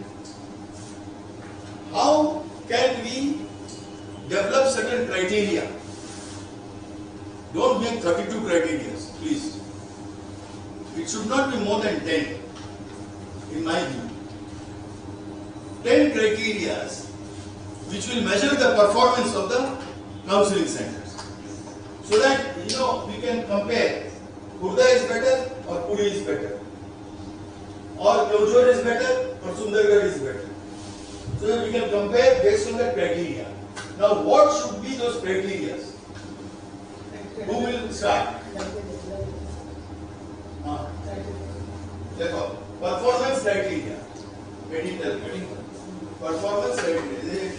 how can we develop certain criteria? Don't make 32 criteria, please. It should not be more than 10, in my view. 10 criteria which will measure the performance of the counseling centers. So that, we can compare. Khurda is better or Puri is better. Or Keonjhar is better or Sundargarh is better. So that we can compare based on the criteria. Now what should be those criteria? Who will start? देखो, performance criteria. Performance criteria.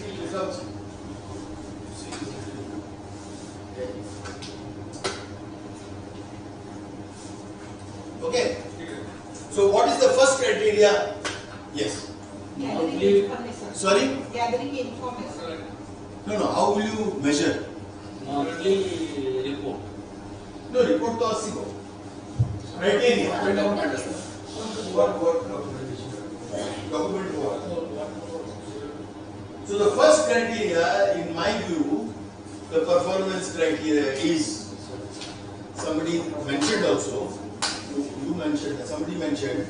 Okay. So what is the first criteria? Yes. Gathering information. Sorry? Gathering information. No. How will you measure? Monthly report. No, report to us. Criteria. What document what? So the first criteria, in my view, the performance criteria is, somebody mentioned also, somebody mentioned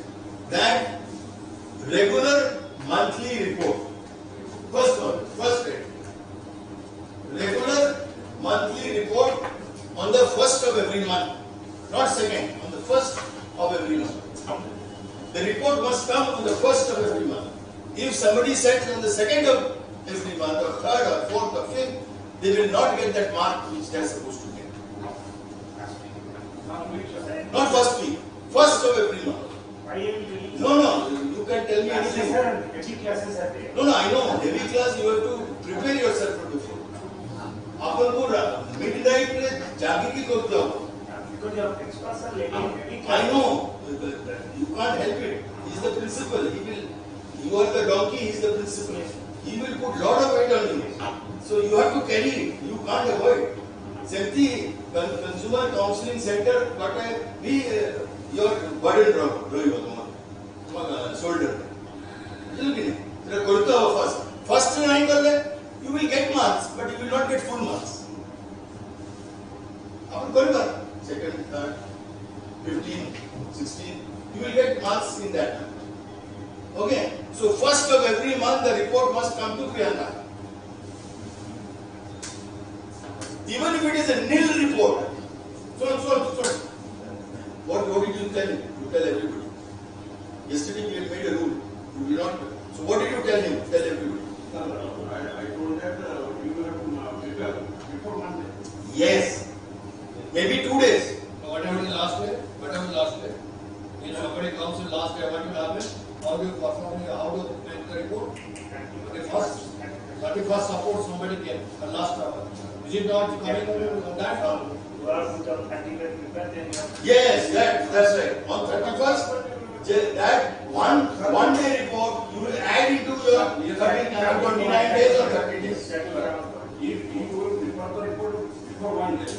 that regular monthly report. First criteria. Regular monthly report on the first of every month, not second, on the first of every month. The report must come on the first of every month. If somebody sends on the second of every month, or third, or fourth, or fifth, they will not get that mark which they are supposed to get. Not first week, first of every month. Why am anything. Heavy classes are there. No, I know. Heavy class, you have to prepare yourself for before. अपन को midnight में जागे की करते हो. Because your experts are letting heavy I classes. know. You can't help it. He is the principal. You are the donkey. He is the principal. He will put lot of weight on you. So you have to carry it. You can't avoid. Simply consumer counseling center, but be your burden drop, shoulder. First 9 कर ले, you will get marks, but you will not get full marks. अपन कोई बात, second, third, 15, 16, you will get marks in that. Okay, so first of every month the report must come to Priyanka. Even if it is a nil report, so. What did you tell him? You tell everybody. Yesterday we had made a rule. You did not. So what did you tell him? Tell everybody. I told that you will have to prepare before Monday. Yes. Maybe 2 days. Whatever is last day, if somebody comes in last day, what will happen? How do you perform, how do you make the report? 31st suppose somebody came, the last hour. Is it not coming on that hour? You are with your practical prepare, then you have. Yes, that's right. On 31st, that one day report you will add into your 29 days or 30 days. If you will prepare the report before 1 day,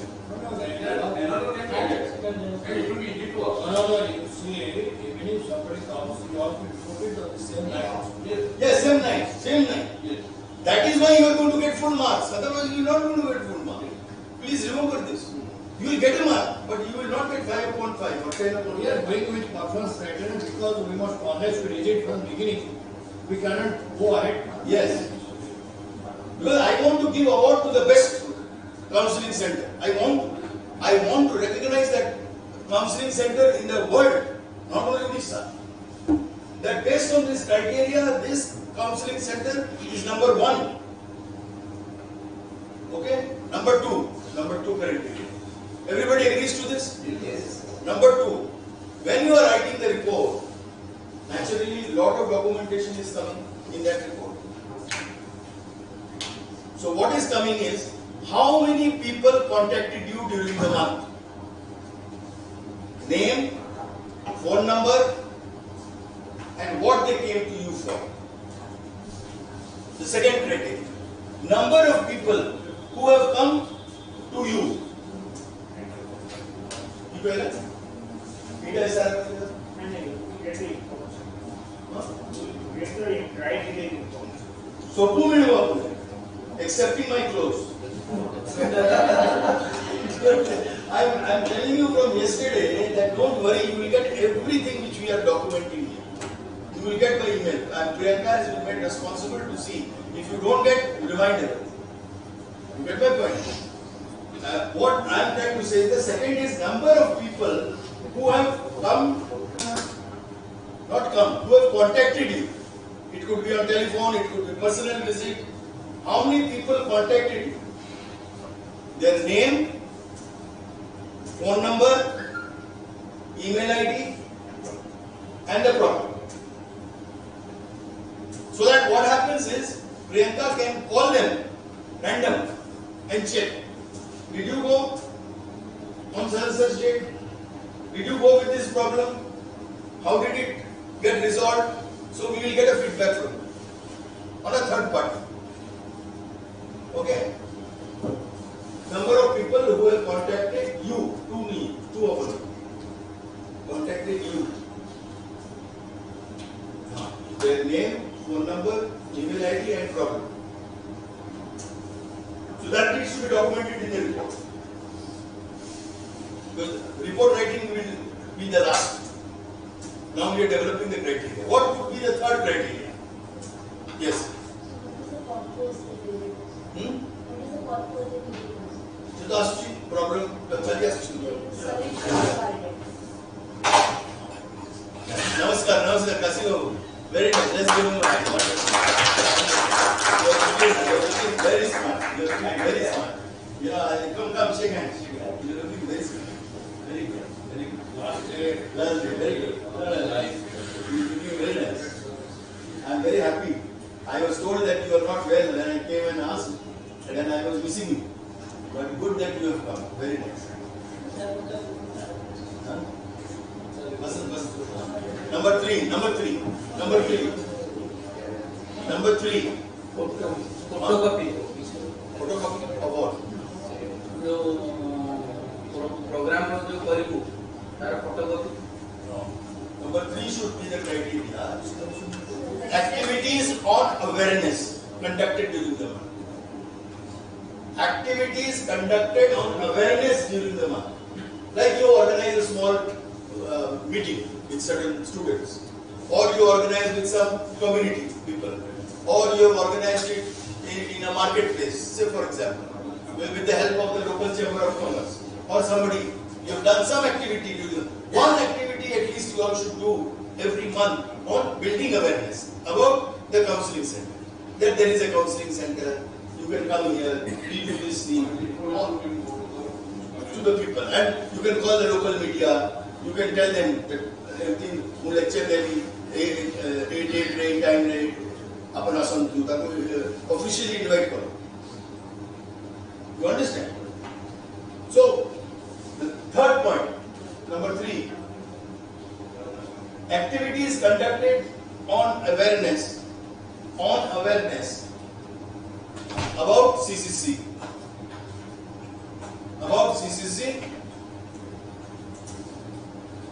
another 10 days, it will be easy to us. No, you see, even if somebody comes, you have to report it on the same night. Yes, same night. Yes. That is why you are going to get full marks. Otherwise, you are not going to get full marks. Please remember this. You will get a mark, but you will not get 5.5 or 10 upon We are going with performance pattern because we must always read it from beginning. We cannot go ahead. Yes. Because I want to give award to the best counseling center. I want to recognize that counseling center in the world, not only Odisha. That based on this criteria, this counseling center is number 1. Okay? Number two criteria. Everybody agrees to this? Yes. Number 2, when you are writing the report, naturally lot of documentation is coming in that report. So what is coming is, how many people contacted you during the month? Name, phone number, and what they came to you for. The second criteria, number of people who have come to you. Get the information. So who will work? Accepting my clothes. I'm telling you from yesterday that don't worry, you will get everything which we are documenting here. You will get my email. Priyanka has been made responsible to see. If you don't get, remind her. You get my point? What I am trying to say is the second is number of people who have come, not come, who have contacted you. It could be on telephone, it could be personal visit. How many people contacted you? Their name, phone number, email ID, and the problem. So that what happens is, Priyanka can call them random and check. Did you go on such date? Did you go with this problem? How did it get resolved? So we will get a feedback from you on a third party. Okay? Number of people who have contacted you, to me, 2 of them, contacted you. Their name, phone number, email ID and problem. So that needs to be documented in the report. Because report writing will be the last. Now we are developing the criteria. What would be the third criteria? Yes. Chudaschi problem, Namaskar, Kasi ho. Very nice. Let's give him a hand. You're looking very smart. You're looking very smart. You know, come, shake hands. You're looking very smart. Very good. Very good. Last day, very good. You're looking very nice. Number three. photocopy Photocopy of what? जो programme रो जो करिबु तार photocopy No. Number 3 should be the criteria. Activities on awareness conducted during the month. Activities conducted on awareness during the month. Like you organize a small meeting with certain students, or you organize with some community people, or you have organized it in a marketplace, say for example, with the help of the local chamber of commerce, or somebody, you have done some activity during one activity at least you all should do every month on building awareness about the counseling center. That there is a counseling center, you can come here, we do this thing to the people, and you can call the local media, you can tell them that everything, lecture there, date, time, अपना संतुता को officially invite करो. You understand? So, the third point, number 3, activities conducted on awareness about CCC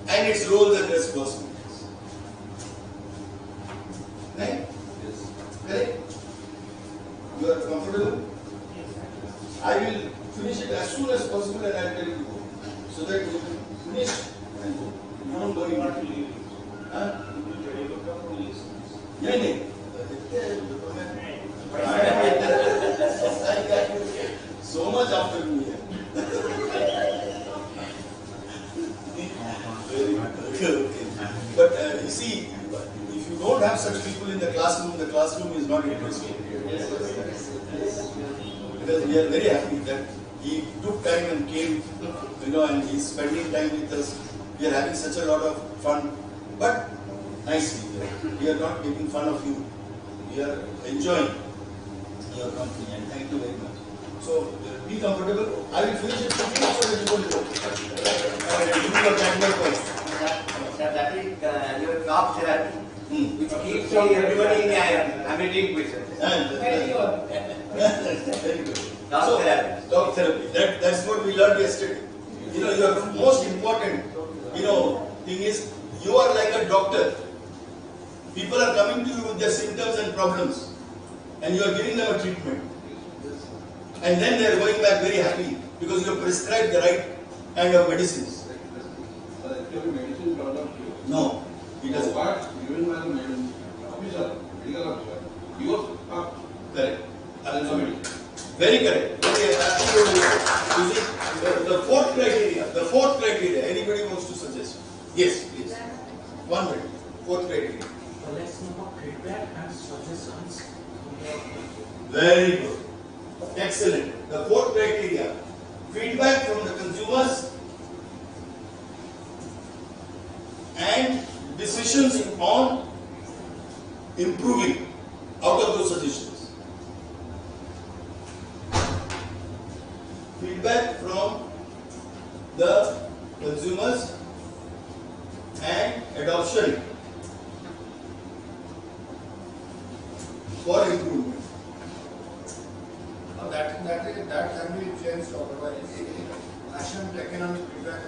and its roles and responsibilities. Right? Yes. Correct? You are comfortable? I will finish it as soon as possible and I will tell you to go. So that you can finish and go. You don't go immediately. Huh? Yeah, yeah. So much after me. Okay. But you see, if you don't have such people in the classroom is not interesting. Because we are very happy that he took time and came, and he's spending time with us. We are having such a lot of fun, but nicely. We are not making fun of you. We are enjoying your company, and thank you very much. So be comfortable. I will finish it quickly so that you don't go. Give me your candle first. That is your talk therapy, which keeps everybody in a meeting question. Very good. Talk therapy. Talk therapy. That's what we learned yesterday. Your most important, thing is you are like a doctor. People are coming to you with their symptoms and problems, and you are giving them a treatment. And then they are going back very happy because you have prescribed the right kind of medicines. No, it doesn't. But given by the medical officer, you are Correct. Absolutely. Very correct. Absolutely. You see, the fourth criteria, anybody wants to suggest? Yes, please. 1 minute. Fourth criteria. Collection of feedback and suggestions. Very good. Excellent. The fourth criteria, feedback from the consumers and decisions on improving out of those suggestions. Feedback from the consumers and adoption for improvement. That can be changed otherwise. Action taken on feedback.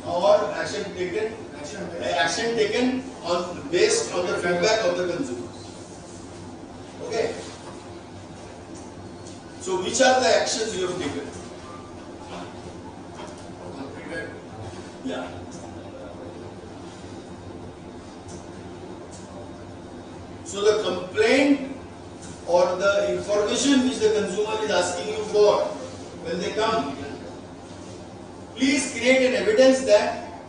Or action taken based on the feedback of the consumers. Okay. So which are the actions you have taken? Yeah. So the complaint or the information which the consumer is asking you for when they come, please create an evidence that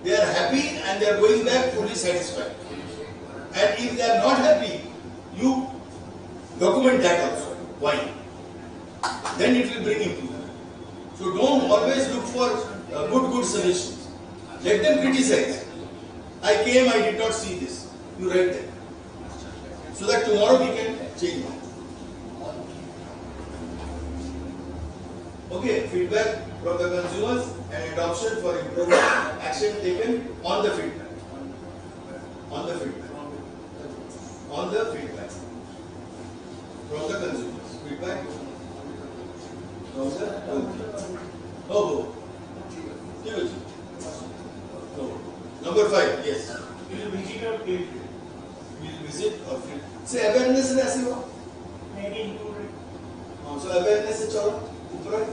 they are happy and they are going back fully satisfied. And if they are not happy, you document that also. Why? Then it will bring improvement. So don't always look for good suggestions. Let them criticize. I came, I did not see this. You write that. So that tomorrow we can change it. Okay, feedback from the consumers and adoption for improvement, action taken on the feedback. on the feedback from the consumers. Feedback from the consumers. Oh, okay. No. Number 5, yes. Will visit or field? Will visit or field. Say awareness is ऐसी हो. Maybe included. So awareness is चलो ऊपर है.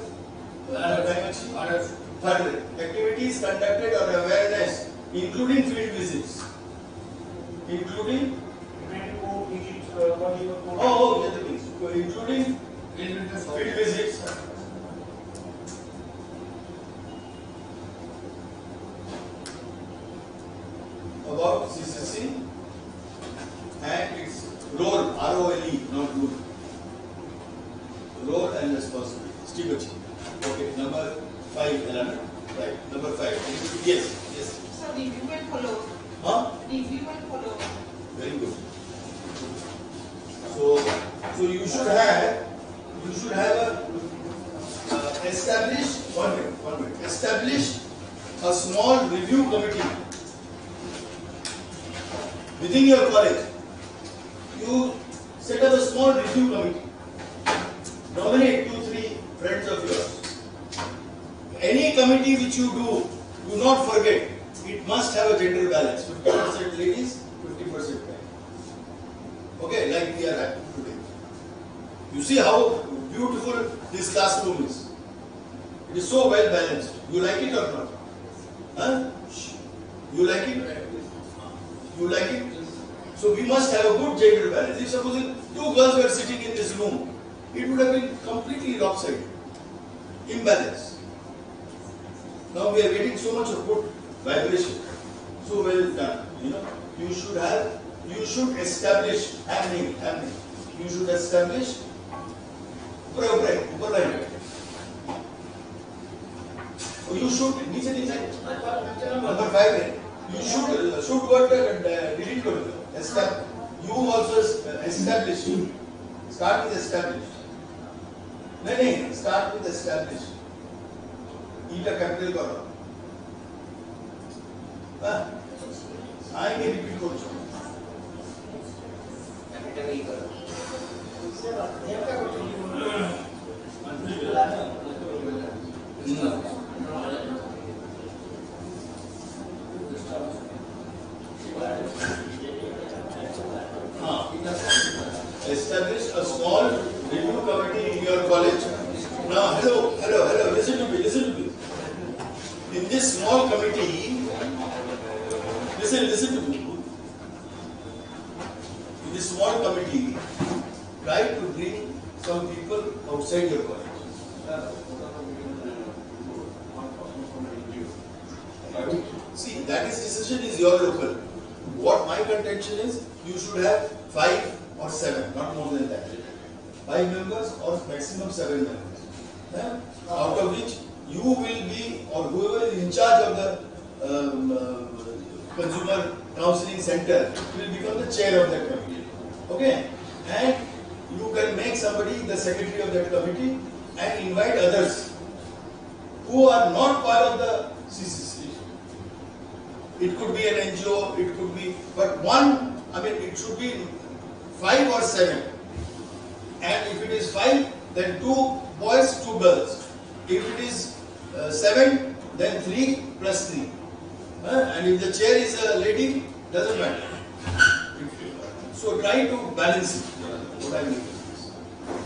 Third, activities conducted on awareness, including field visits. Including. Maybe go visits. Oh, yeah, that means including field visits. About CCC and its role, ROLE, not rule. Role and responsibility. Steve, okay, number 5, Elena. Right, number 5. Yes, yes. So review and follow. Huh? Review and follow. Very good. So you should have a establish a small review committee within your college. You set up a small review committee. Nominate 2-3 friends of yours. Any committee which you do not forget, it must have a gender balance. 50% ladies, 50% men. Okay, like we are at today. You see how beautiful this classroom is. It is so well balanced. You like it or not? Huh? You like it? You like it? So we must have a good gender balance. If supposing 2 girls were sitting in this room, it would have been completely lopsided, imbalance. Now we are getting so much of good vibration. So well done. You should establish happening. You should establish you should number 5 you should what delete karo. You also establish. Start with establish. No, start with establish. Eat a capital karo. I can repeat also. Establish a small review committee in your college. Now, hello, listen to me. In this small committee, listen to me. In this small committee, try to bring some people outside your college. See, that decision is your local. What my contention is, you should have 5 or 7, not more than that. 5 members or maximum 7 members. Out of which you will be, or whoever is in charge of the consumer counseling center will become the chair of that committee. Okay? And you can make somebody the secretary of that committee and invite others who are not part of the CCC. It could be an NGO, it could be, but it should be 5 or 7. And if it is 5, then 2 boys, 2 girls. If it is 7, then 3 plus 3. And if the chair is a lady, doesn't matter. So try to balance it. What I mean is,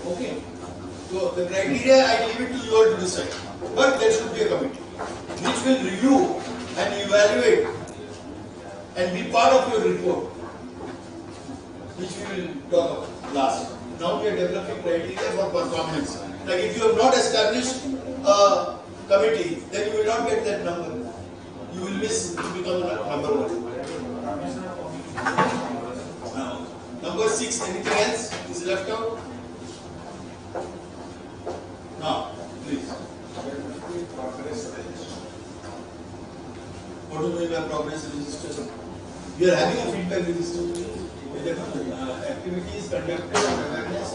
okay. So the criteria I leave it to you all to decide. But there should be a committee which will review and evaluate and be part of your report, which we will talk about last. Now we are developing criteria for performance. Like if you have not established a committee, then you will not get that number. You will miss to become number 1. Number 6, anything else is left out? Now, please. What do you mean by progress register? We are having a feedback register. Activities conducted on awareness,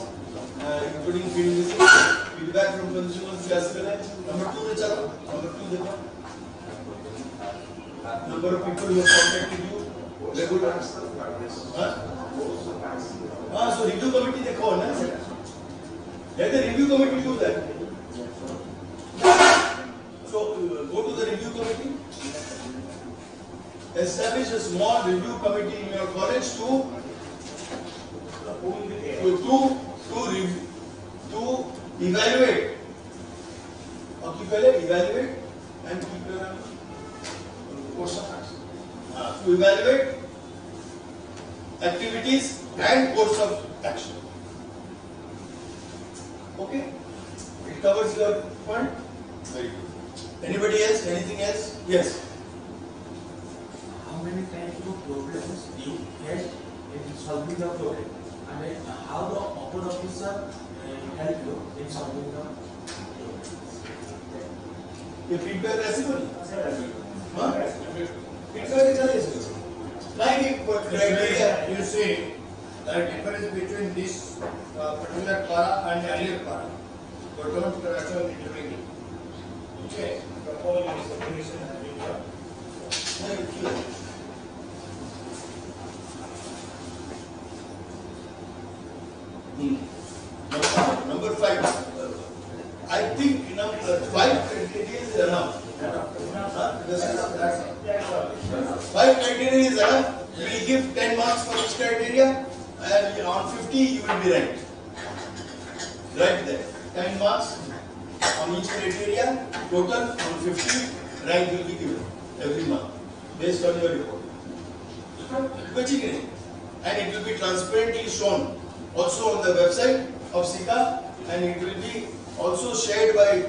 including field visits, feedback from consumers. Number 2 में चलो. Number 2 देखो. Number of people who have contacted you. Regular. So review committee they call, na? Let the review committee do that. So go to the review committee. Establish a small review committee in your college to evaluate. Evaluate and keep your course of action. To evaluate activities and course of action. Okay? It covers your point. Very good. Anybody else? Anything else? Yes. How many kinds of problems you face in solving the problem, and how the upper officer help you in solving the problem? ये feedback ऐसे बोली? हाँ? Feedback इतना ऐसे? Like criteria, You see the difference between this particular para and earlier para. So don't actually interpret it. Okay. Proposal is definition and review. Number 5. I think number 5 criteria is enough. 5 criteria is enough. We will give 10 marks for each criteria, and on 50 you will be right. Right there. 10 marks on each criteria, total on 50, rank will be given every month based on your report. And it will be transparently shown also on the website of SICA, and it will be also shared by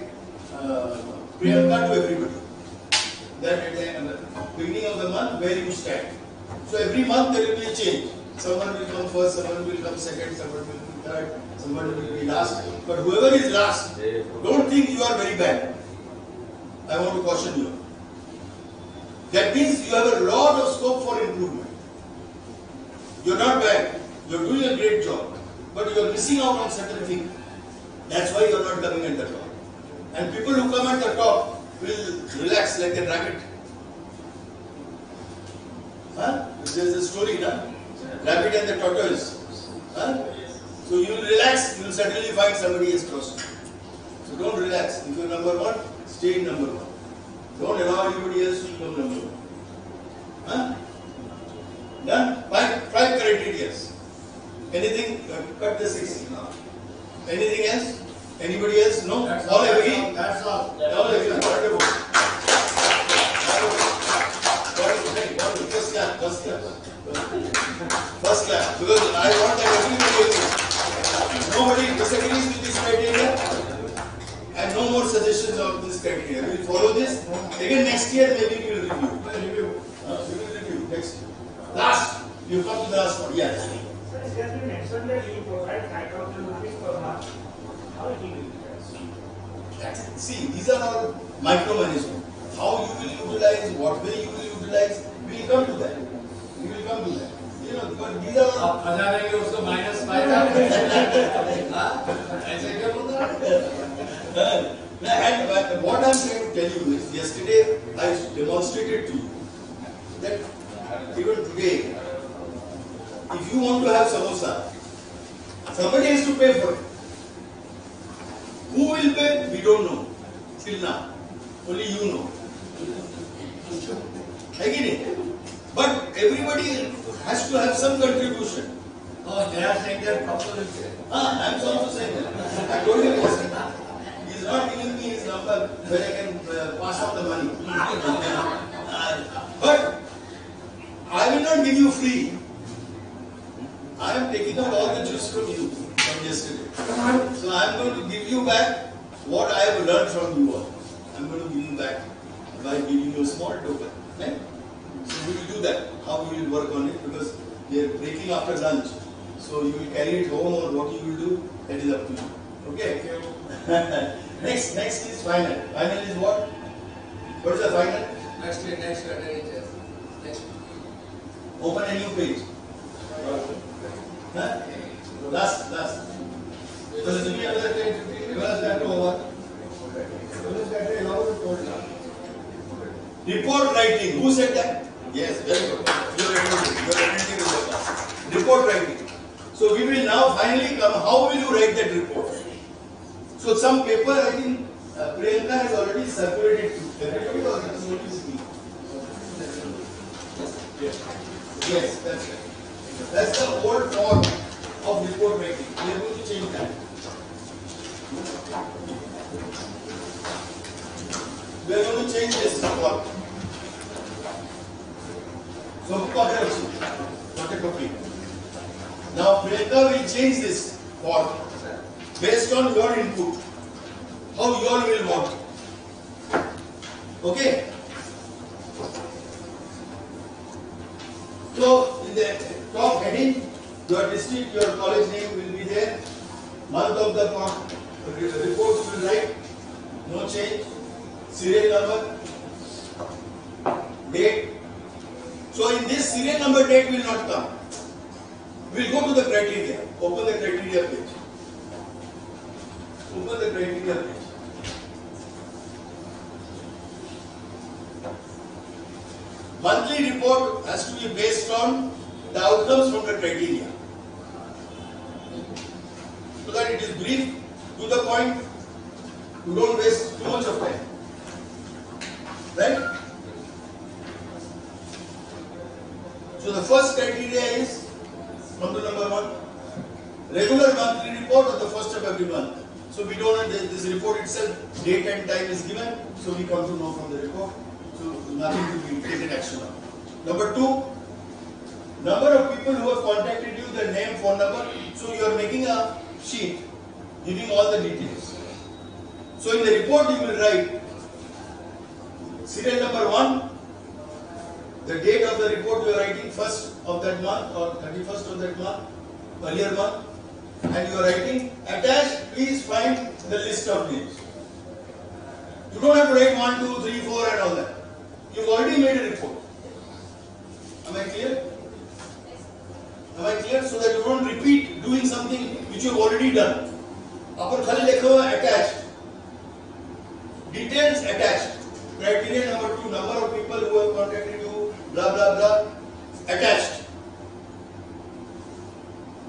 Priyanka to everybody. That at the beginning of the month where you stand. So every month there will be a change. Someone will come first, someone will come second, someone will be third, someone will be last. But whoever is last, don't think you are very bad. I want to caution you. That means you have a lot of scope for improvement. You're not bad. You're doing a great job. But you're missing out on certain things. That's why you're not coming at the top. And people who come at the top will relax like a rabbit. Huh? There's a story, na? Rabbit and the tortoise. Huh? So you will relax, you will suddenly find somebody has crossed. So don't relax. If you're number 1, stay in number 1. Don't allow anybody else to become number 1. Huh? Done? 5 criteria. Anything? Cut the 6. Anything else? Anybody else? No? All agree? That's all. All agree. Wonderful. First class. First class. Because I want that everybody agrees. Nobody disagrees with this criteria. And no more suggestions of this criteria. We will follow this. Again next year maybe we will review. We will review next year. Last. You come to the last one. Yes. Sir, it has been mentioned that you provide 5,000 rupees per month. How it will be utilized? See, these are all micromanagement. How you will utilize, what way you will utilize, we will come to that. We will come to that. You know, but these are all. हजार है कि उसको -5 ऐसे क्या बोलता है? And what I am trying to tell you is, yesterday I demonstrated to you that even today, if you want to have samosa, somebody has to pay for it. Who will pay? We don't know till now. Only you know. Again, but everybody has to have some contribution. Oh, they are saying that proposal. I am also saying that. I told you yesterday. He is not giving me his number where I can pass on the money. But I will not give you free. I am taking out all the juice from you from yesterday. So I am going to give you back what I have learned from you all. I am going to give you back by giving you a small token. Right? So we will do that. How we will work on it, because we are breaking after lunch. So you will carry it home, or what you will do, that is up to you. Okay? Next is final. Final is what? What is the final? Next. Open a new page. Huh? Last. Just give me another 10-15 minutes that over. Report writing. Who said that? Yes, very good. Your attending with the class. Report writing. So we will now finally come. How will you write that report? So some paper, I think Priyanka has already circulated to everybody, or it is only with me? Yes, that's right. That's the old form of report writing. We are going to change that. We are going to change this form. So, not a copy. Now, Priyanka will change this form based on your input, how you all will want. Okay? So, in the top heading, your district, your college name will be there. Month of the report you will write, no change. Serial number, date. So, in this serial number, date will not come. We will go to the criteria. Open the criteria page. Open the criteria page. Monthly report has to be based on the outcomes from the criteria. So that it is brief, to the point, you don't waste too much of time. Right? So the first criteria is, come to number 1, regular monthly report on the first of every month. So we don't know this report itself, date and time is given, so we come to know from the report. So nothing to be taken action on. Number 2, number of people who have contacted you, their name, phone number. So you are making a sheet giving all the details. So in the report you will write serial number 1, the date of the report you are writing 1st of that month or 31st of that month, earlier month, and you are writing attached, please find the list of names. You don't have to write 1, 2, 3, 4 and all that. You've already made a report. Am I clear? Am I clear? So that you don't repeat doing something which you have already done. Upper khali lekho attached. Details attached. Criteria number 2, number of people who have contacted you, blah blah blah, attached.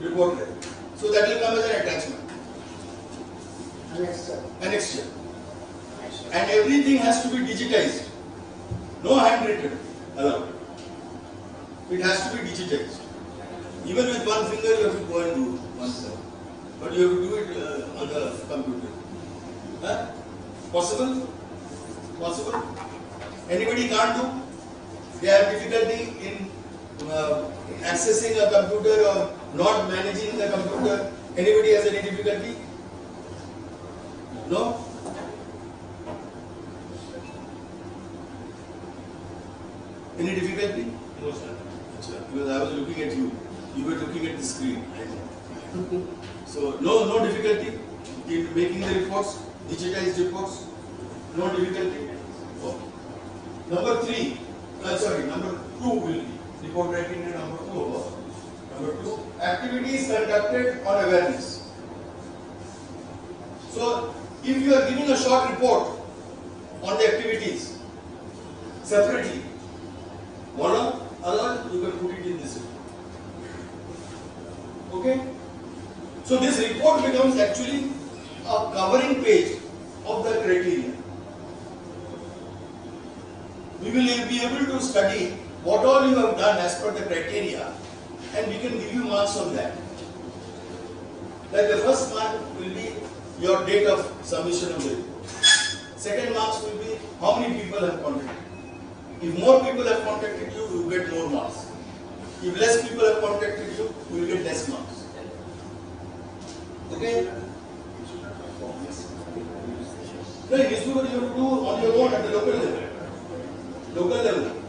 Report there. So that will come as an attachment. Annexure. And everything has to be digitized. No handwritten allowed. It has to be digitized. Even with one finger you have to go and do oneself. But you have to do it on the computer. Huh? Possible? Possible? Anybody can't do? They have difficulty in accessing a computer or not managing the computer. Anybody has any difficulty? No? Any difficulty? No, sir. Because I was looking at you. You were looking at the screen. So, no difficulty in making the reports, digitized reports. No difficulty. Okay. Number 3, number 2 will be report writing in number 2. Number 2, activities conducted on awareness. So, if you are giving a short report on the activities separately, one other, you can put it in this report. Okay? So this report becomes actually a covering page of the criteria. We will be able to study what all you have done as per the criteria, and we can give you marks on that. Like the first mark will be your date of submission of the report. Second marks will be how many people have contacted. If more people have contacted you, you will get more marks. If less people have contacted you, you will get less marks. Okay? No, this is what you have to do on your own at the local level. Local level.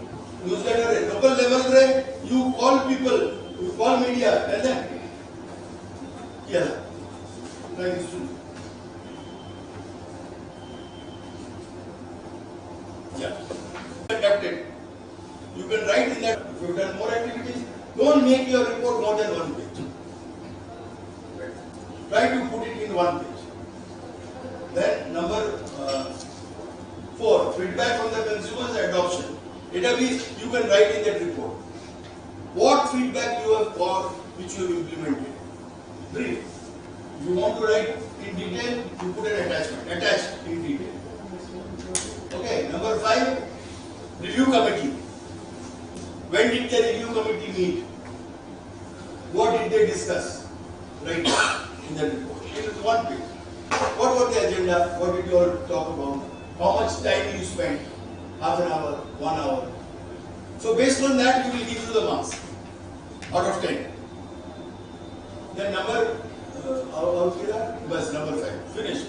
Newsletter, local level, you call people, you call media, tell them. Yeah. Like this. Yeah. Conducted. You can write in that. If you have done more activities, don't make your report more than 1 page. Try to put it in 1 page. Then number 4, feedback from the consumers, adoption. Database you can write in that report. what feedback you have got which you have implemented. Brief. If you want to write in detail, you put an attachment. Attached in detail. Okay. Number 5, review committee. When did the review committee meet? What did they discuss? Right in the report. It is one page. What was the agenda? What did you all talk about? How much time you spent? Half an hour, 1 hour. So based on that, we will give you the marks out of 10. Then number, number 5. Finished.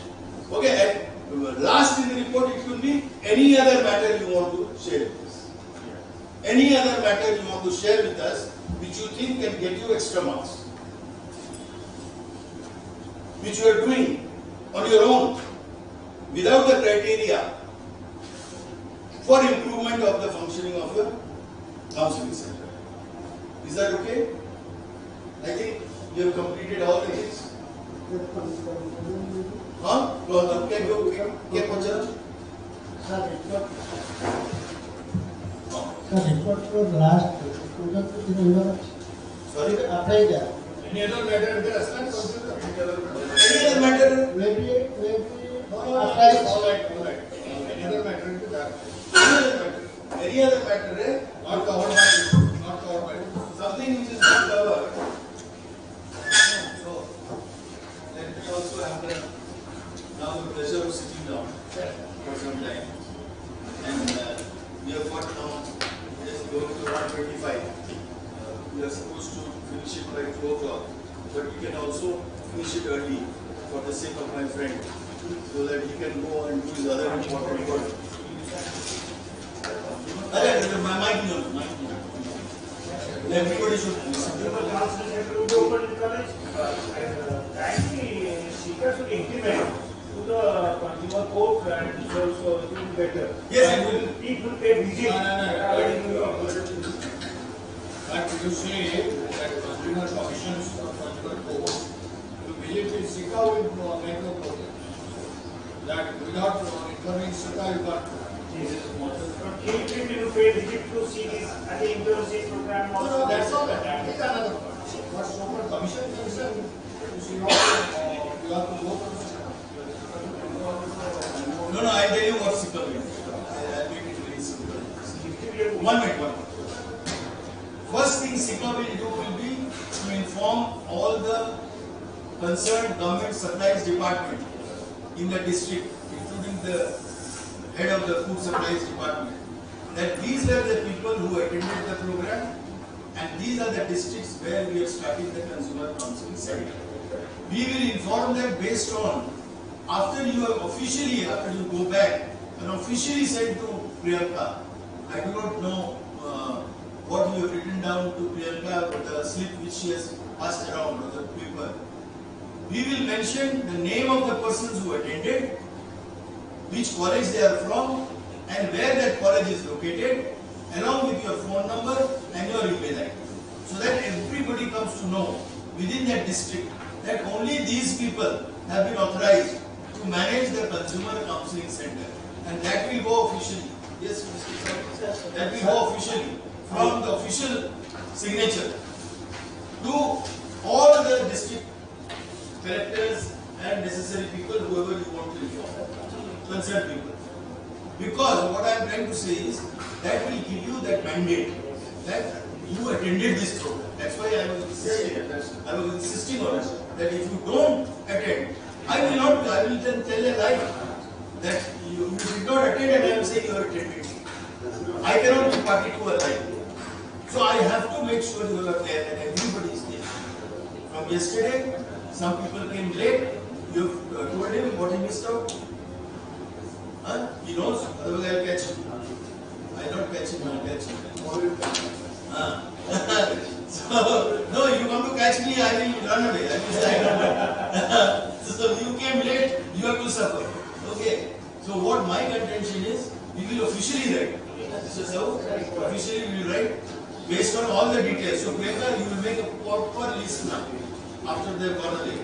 Okay. And last in the report, it could be any other matter you want to share with us. Any other matter you want to share with us, which you think can get you extra marks, which you are doing on your own, without the criteria for improvement of the functioning of your counseling center. Is that okay? I think you have completed all the things. Huh? क्या पूछा? Sorry? Any other matter? Any other matter? Maybe. All right. Any other matter? Any other matter? Not covered by something which is not covered. So let me also have the pleasure of sitting down for some time. And we have got now just going to 1:25. We are supposed to finish it by 2 o'clock, but we can also finish it early for the sake of my friend, so that he can go and do his other important work. My mic no. Everybody should listen. SICA should implement to the consumer court and so it will be better. Yes, it will. It will pay visit. But you say that consumer commissions or consumer court to visit in SICA will make no problem. That without informing SICA you can't. But he will pay visit to see this and the internship program also. No, that's all. That is another part. What so-called commission concern, you see not you have to go to No, I tell you what SICA will do. I'll make it very simple. 1 minute. First thing SICA will do will be to inform all the concerned government supplies department in the district, including the head of the food supplies department, that these are the people who attended the program and these are the districts where we are starting the consumer counseling center. We will inform them based on, after you have officially, after you go back and officially send to Priyanka. I do not know what you have written down to Priyanka, or the slip which she has passed around, or the paper. We will mention the name of the persons who attended, which college they are from, and where that college is located, along with your phone number and your email ID. So that everybody comes to know within that district that only these people have been authorized to manage the consumer counseling center. And that will go officially. Yes, Mr. Sir. That will go officially from the official signature to all the district collectors and necessary people, whoever you want to inform, concerned people. Because what I am trying to say is that will give you that mandate that you attended this program. That's why I was insisting on it, that if you don't attend, I will then tell a lie that you did not attend and I am saying you are attending. I cannot be party to a lie. So I have to make sure you are there and everybody is there. From yesterday, some people came late. You have told him what he missed out. Huh? He knows, otherwise I will catch him. I will not catch him, I will catch him. So, no, you come to catch me, I will run away. I will slide. So you came late, you have to suffer. Okay. So what my contention is, we will officially write. This is how officially we will write based on all the details. So Priyanka, you will make a proper list now after they have gone away.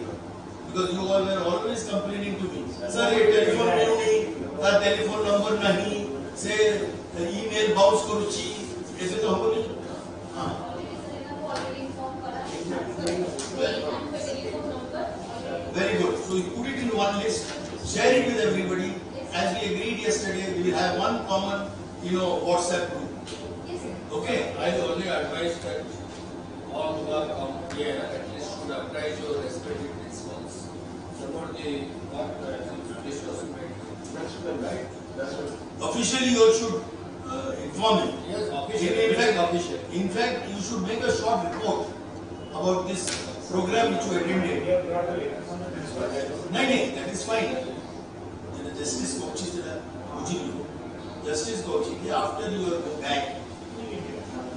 Because you all were always complaining to me. Sir, ये telephone नहीं, का telephone number नहीं, से email bounce करूँगी, ऐसे तो हमको नहीं. हाँ. one list, share it with everybody. As we agreed yesterday, we will have one common, WhatsApp group. Okay? I only advise that all who are come here at least should apply your respective principles. Support the discussion right? That's right. Officially, you all should inform him. Yes, official. In fact, you should make a short report about this program which you attended. No, that is fine. Justice Kochi, after you are back,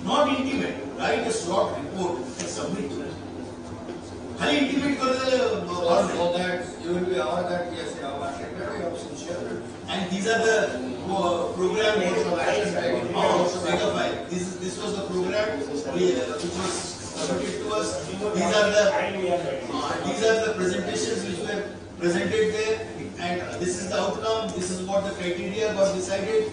not intimate, write a short report and submit to it. Only intimate so that you will be aware that yes, our secretary of sincere. And these are the program This was the program which was submitted to us. These are the presentations which were presented there, and this is the outcome. This is what the criteria got decided,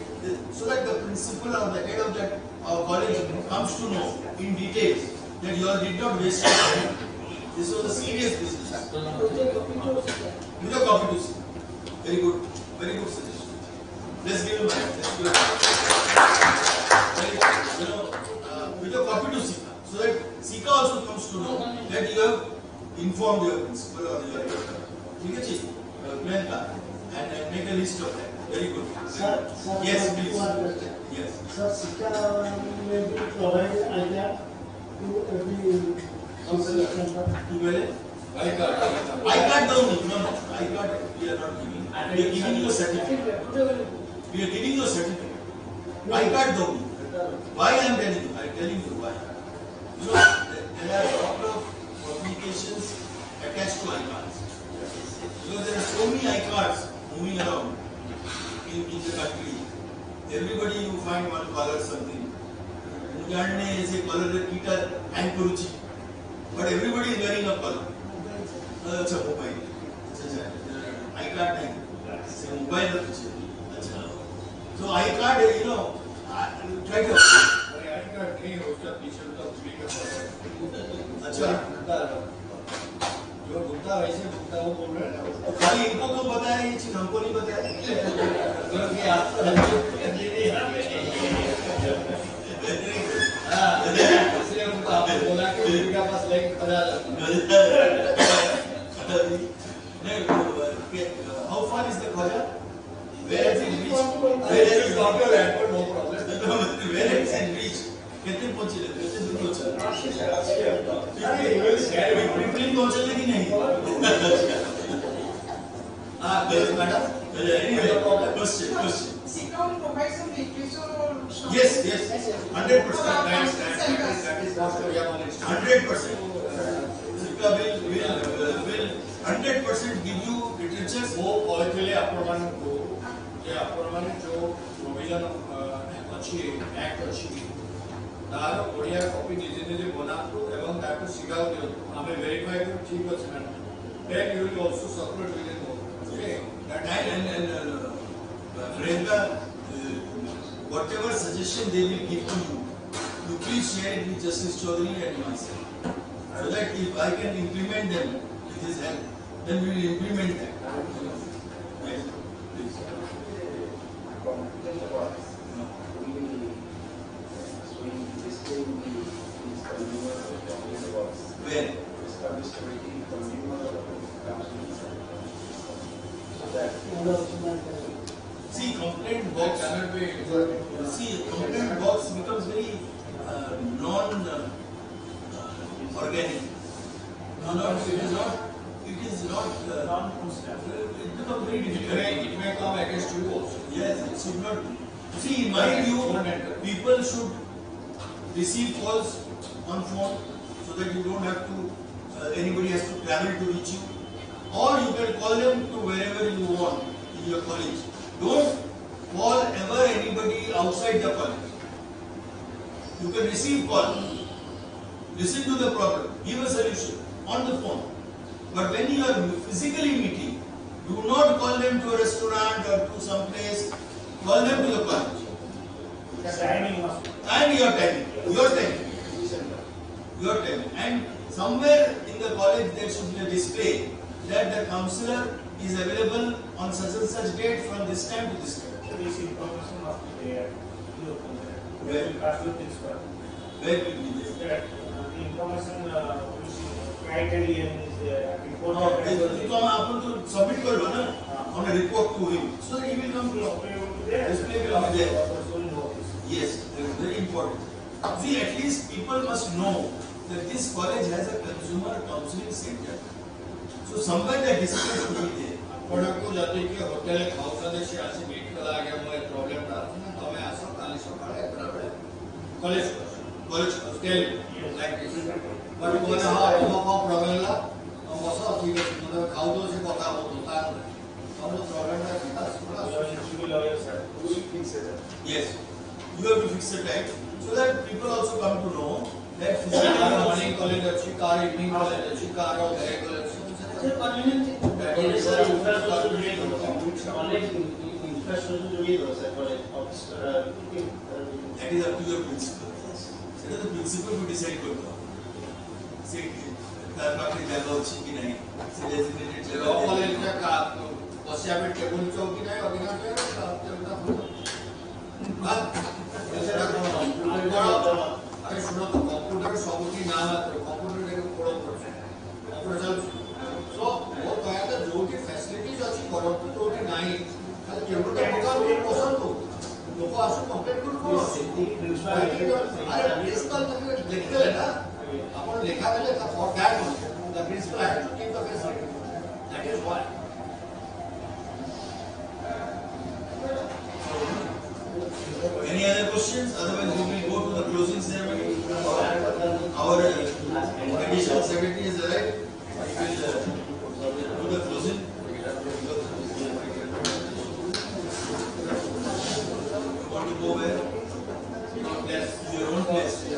so that the principal or the head of that college comes to know in details that you all did not waste time. This was a serious business. With a copy to see. Very good suggestion. Let's give him a hand. With a copy to SICA, so that SICA also comes to know that you have informed your principal or your and make a list of that. Very good. Sir, Yes, please. Yes. Sir, SICA may be provided idea to every counselor center. I can't do no. I can't. We are not giving. We are giving you a certificate. We are giving you a certificate. I can't do. Why I am telling you? I am telling you why. There are a lot of communications attached to iCards. Because there are so many iCards moving around in the country. Everybody you find one color something. But everybody is wearing a color. That's a mobile. iCard it's a mobile. So iCard, try to. iCard नहीं होता पीछे तो free का अच्छा जो भुगता वैसे भुगता वो बोल रहे हैं खाली इनको तो बताया ये चीज हमको नहीं बताया क्योंकि आप इसलिए उनको आपने बोला कि उनके पास like 50,000 How far is the Khwaja? Where has it reached? Where is Dr. Radford? No problem. Where has it reached? कितने पहुंचे? कितने दूर पहुंचा? 15 पहुंचे लेकिन नहीं. Madam. Anyway, question. SICA will provide some literature or Yes. 100%. That is what we have 100%. SICA will 100% give you literature. वो actually ଆପଣମାନଙ୍କୁ ଯେ ଆପଣମାନେ ଯୋଉ ପ୍ରୋଭିଜନ ଅଛି ଆକ୍ଟ ଅଛି ତାର ଓଡ଼ିଆ କପି ନିଜେ ବନାନ୍ତୁ ଏବଂ ତାକୁ ଶିଖାଉ ଦିଅନ୍ତୁ ଆମେ ଭେରିଫାଏ କରୁ ଠିକ ଅଛି ନା then you will also circulate within okay And Priyanka, whatever suggestion they will give to you, you please share it with Justice Chaudhary and myself, so that if I can implement them with his help, then we will implement that. Yes, please. Where? See, complaint box cannot be. See, complaint box becomes very non-organic. It is not. It becomes very difficult. It may come against you also. Yes, it should not. See, in my view, people should receive calls on phone so that you don't have to. Anybody has to travel to reach you, or you can call them to wherever you want in your college. Don't call ever anybody outside the college. You can receive call, listen to the problem, give a solution on the phone. But when you are physically meeting, do not call them to a restaurant or to some place. Call them to the college. And your timing. And somewhere in the college there should be a display that the councillor is available on such and such date from this time to this time. So this information must be there. Where? Will pass with this one. Where will be this? That the information which criterion is report. No, this come happen to submit करलो ना on a report to him. So he will come to Display will be there. display will be there. Also notice. Yes, very important. See, at least people must know that this college has a consumer counseling center. So somewhere the display should be there. ଆପଣଙ୍କୁ ଯଦି କି hotel ଖାଉଛନ୍ତି ସେ ଆସି meet କଲା ଆଜ୍ଞା ମୋ ଏ ପ୍ରୋବ୍ଲେମଟା ଅଛି ନା ତମେ ଆସ କାଲି ସକାଳେ ଏତେଟା ବେଳେ college College tell like this but କହିଲେ ହଁ ତମ କ'ଣ ପ୍ରୋବ୍ଲେମ ହେଲା ତମ ବସ ଠିକ୍ ଅଛି ମୁଁ ତମେ ଖାଉଥିବ ସେ କଥା ହେଉଥିବ ତା ତମର ପ୍ରୋବ୍ଲେମଟା କି Lawyer sir, who will fix it? Yes, you have to fix the time so that people also come to know that physical car morning college ଅଛି କାର ଇଭିନିଂ କଲେଜ ଅଛି କାର ଡେ କଲେଜ ଅଛି that is up to your principal. So the principal will decide what to do. Say, तार पाखे जगह अच्छी कि नहीं, से designated ଲ जगह କଲେଜଟା ବସିବା ପାଇଁ ଟେବୁଲ ଚୌକି ନାହିଁ ଅଧିକାଂଶ ଆରେ ଶୁଣନ୍ତୁ କମ୍ପ୍ୟୁଟର ସବୁଠି ନା ମାତ୍ର କମ୍ପ୍ୟୁଟର ଦେଖ କୋଡ଼ କରୁଛି କମ୍ପ୍ୟୁଟର ଚାଲୁଛି ସୋ ମୋ କହିବା କଥା ଯୋଉଠି ଫ୍ୟାସିଲିଟିଜ ଅଛି କରନ୍ତୁ ଯୋଉଠି ନାହିଁ ଖାଲି କେବୁଲଟା ପକାନ୍ତୁ ବସନ୍ତୁ ଲୋକ ଆସୁ କମ୍ପ୍ଲେନ୍ କରୁ କ'ଣ ଆରେ ପ୍ରିନ୍ସିପାଲ ତମେ ଲେଖିଦେଲେ ନା ଆପଣ ଲେଖା ଦେଲେ for that the principal has to keep the facility that is why Any other questions? Otherwise, we will go to the closing ceremony. Our additional secretary is arrived. We will do the closing. You want to go where? Yes, your own place. Do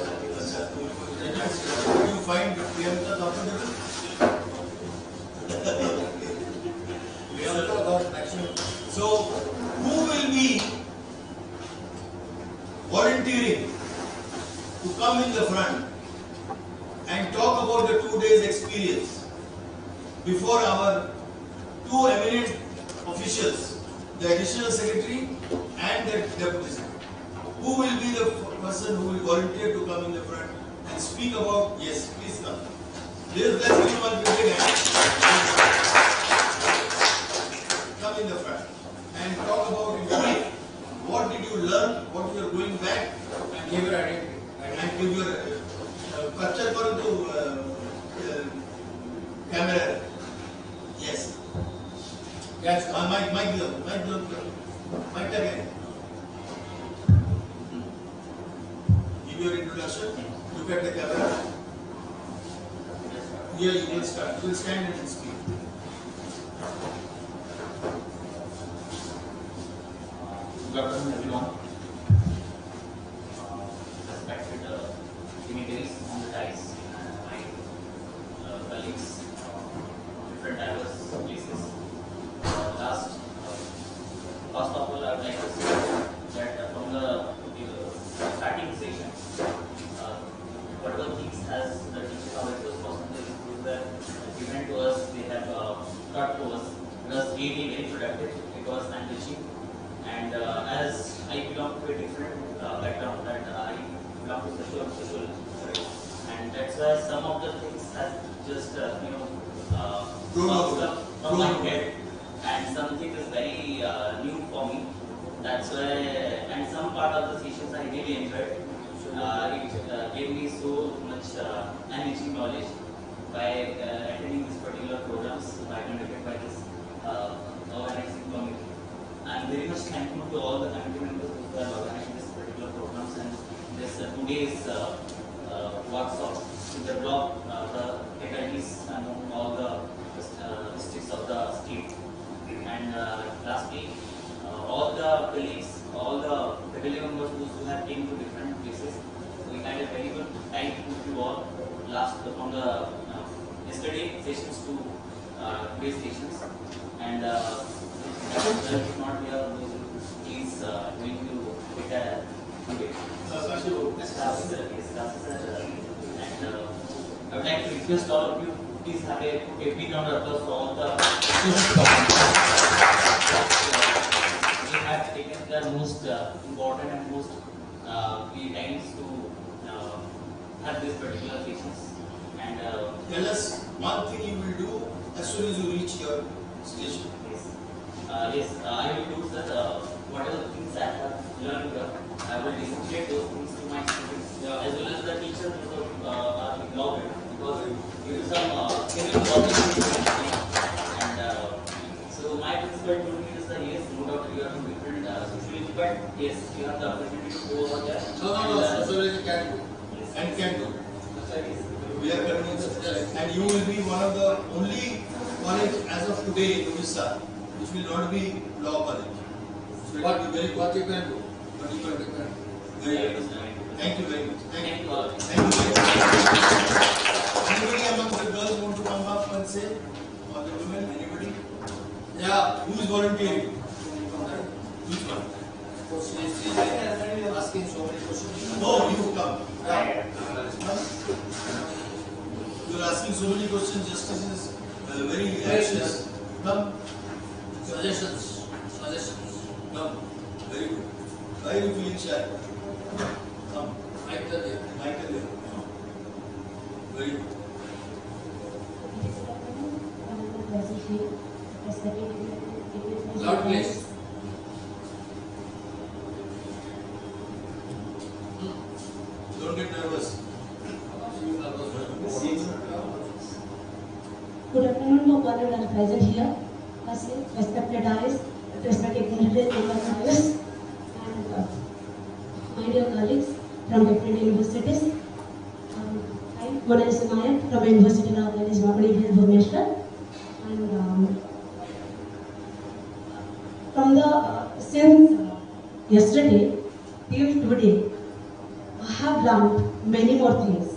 you find Priyanka comfortable? Priyanka got maximum. So, who will be volunteering to come in the front and talk about the 2 days experience before our two eminent officials, the additional secretary and the deputy secretary? Who will be the person who will volunteer to come in the front and speak about? Yes, please come. Let's give you one big hand. Come in the front and talk about in brief. What did you learn? What you are going back and give your identity and give your capture to camera. Yes. Yes. Mic again. Give your introduction. Look at the camera. Here you will start. You will stand and speak. Good afternoon, everyone. Respected dignitaries on the dais, my colleagues from different diverse places. First of all, I would like to say that from the starting session, whatever things has the teachers our resource percentage were given to us, they have taught to us. It was really very productive. It was enriching. And as I belong to a different background, that I belong to social, and that's why some of the things have just bounced up from my head, and something is very new for me. That's why, and some part of the sessions I really enjoyed. It gave me so much enriching knowledge by attending these particular programs conducted by this organizing committee. I'm very much thankful to all the committee members who are organizing this particular programs and this today's workshop to develop the faculties among all the districts of the state. And lastly, all the colleagues, all the faculty members who have came to different places, we had a very good time with you all. Last from the yesterday sessions to today's sessions, and if not here, please going to get a today. And I would like to request all of you please have a big round of applause for all the students. We have taken the most important and most key times to have this particular sessions. And tell us one thing you will do as soon as you reach your station. Yes, I will do, sir. Whatever things I have learned, I will disseminate those things to my students, as well as the teachers who are involved, because there is some and so my principal told me is that yes, no doubt you are from different sociology, but yes, you have the opportunity to go over there. No, sociology can do. Yes. And can do. We are convinced, and you will be one of the only college as of today in Odisha which will not be law college. So what you can do? What you can do? Very good. Thank you very much. Thank you all. Thank you very much. Anybody among the girls want to come up and say, or the women? Anybody? Yeah. Who is volunteering? Which one? Asking so many questions. Oh, you come. You are asking so many questions. Justice is very anxious. Come. Suggestions. Come. Very good. Why are you feeling shy? Come. Michael there. Very good. Loud please. Don't get nervous. Good afternoon to all that are present here. Firstly, respected eyes, respected individuals, and my dear colleagues from different universities. I'm Mona Nayak from University of College, Bhubaneswar, and from the since yesterday till today, I have learned many more things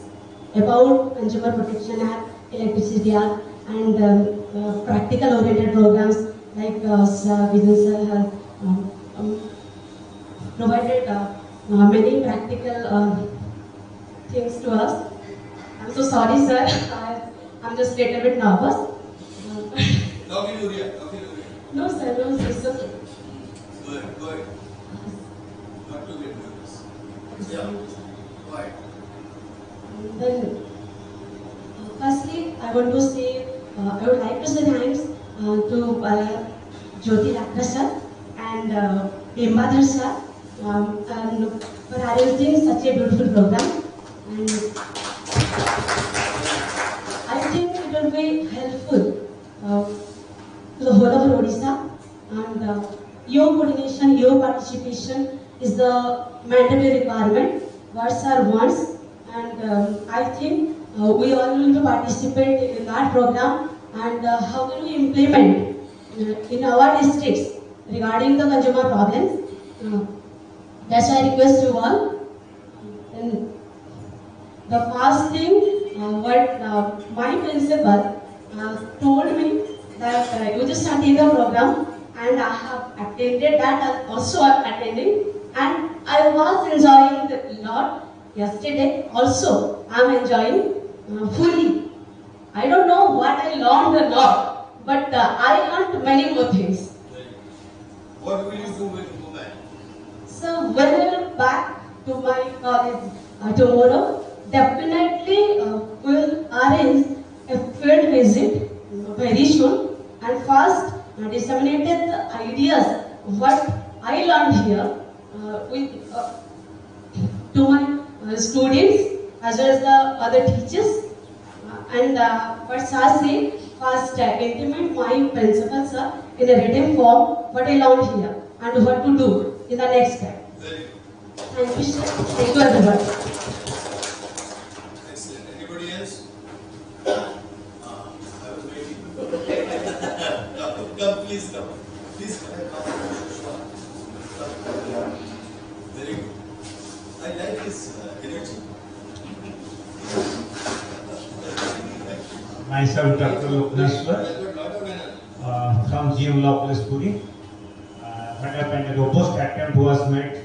about Consumer Protection Act, Electricity Act, and practical oriented programs like Vision Sir has provided many practical things to us. I'm so sorry, sir. I'm just a little bit nervous. No, sir, it's okay. Go ahead. Not to get nervous. Yeah. Go ahead. Then, firstly, I want to say, I would like to say thanks to Jyoti Lakra sir and Hembadhar sir and for arranging such a beautiful program. And I think it will be helpful to the whole of Odisha, and your coordination, your participation is the mandatory requirement. Words are words, and I think we all need to participate in that program, and how can we implement in our districts regarding the consumer problems. That's why I request you all. And the first thing, what my principal told me that you just attend the program, and I have attended that, and also attending, and I was enjoying a lot yesterday. Also, I am enjoying fully. I don't know what I learned a lot, but I learned many more things. What will you do when you go back? So when I will back to my college tomorrow, definitely will arrange a field visit very soon, and first disseminated the ideas what I learned here to my students as well as the other teachers, and what sir said, first intimate my principal sir in a written form what I learned here and what to do in the next step. Thank you, sir. Thank you, everybody. Excellent. Anybody else? I was waiting. Come, please come. Please come. Very good. I like this energy. Myself, Dr. Loknaswar, from Devlopment, Puri. What happened? A robust attempt was made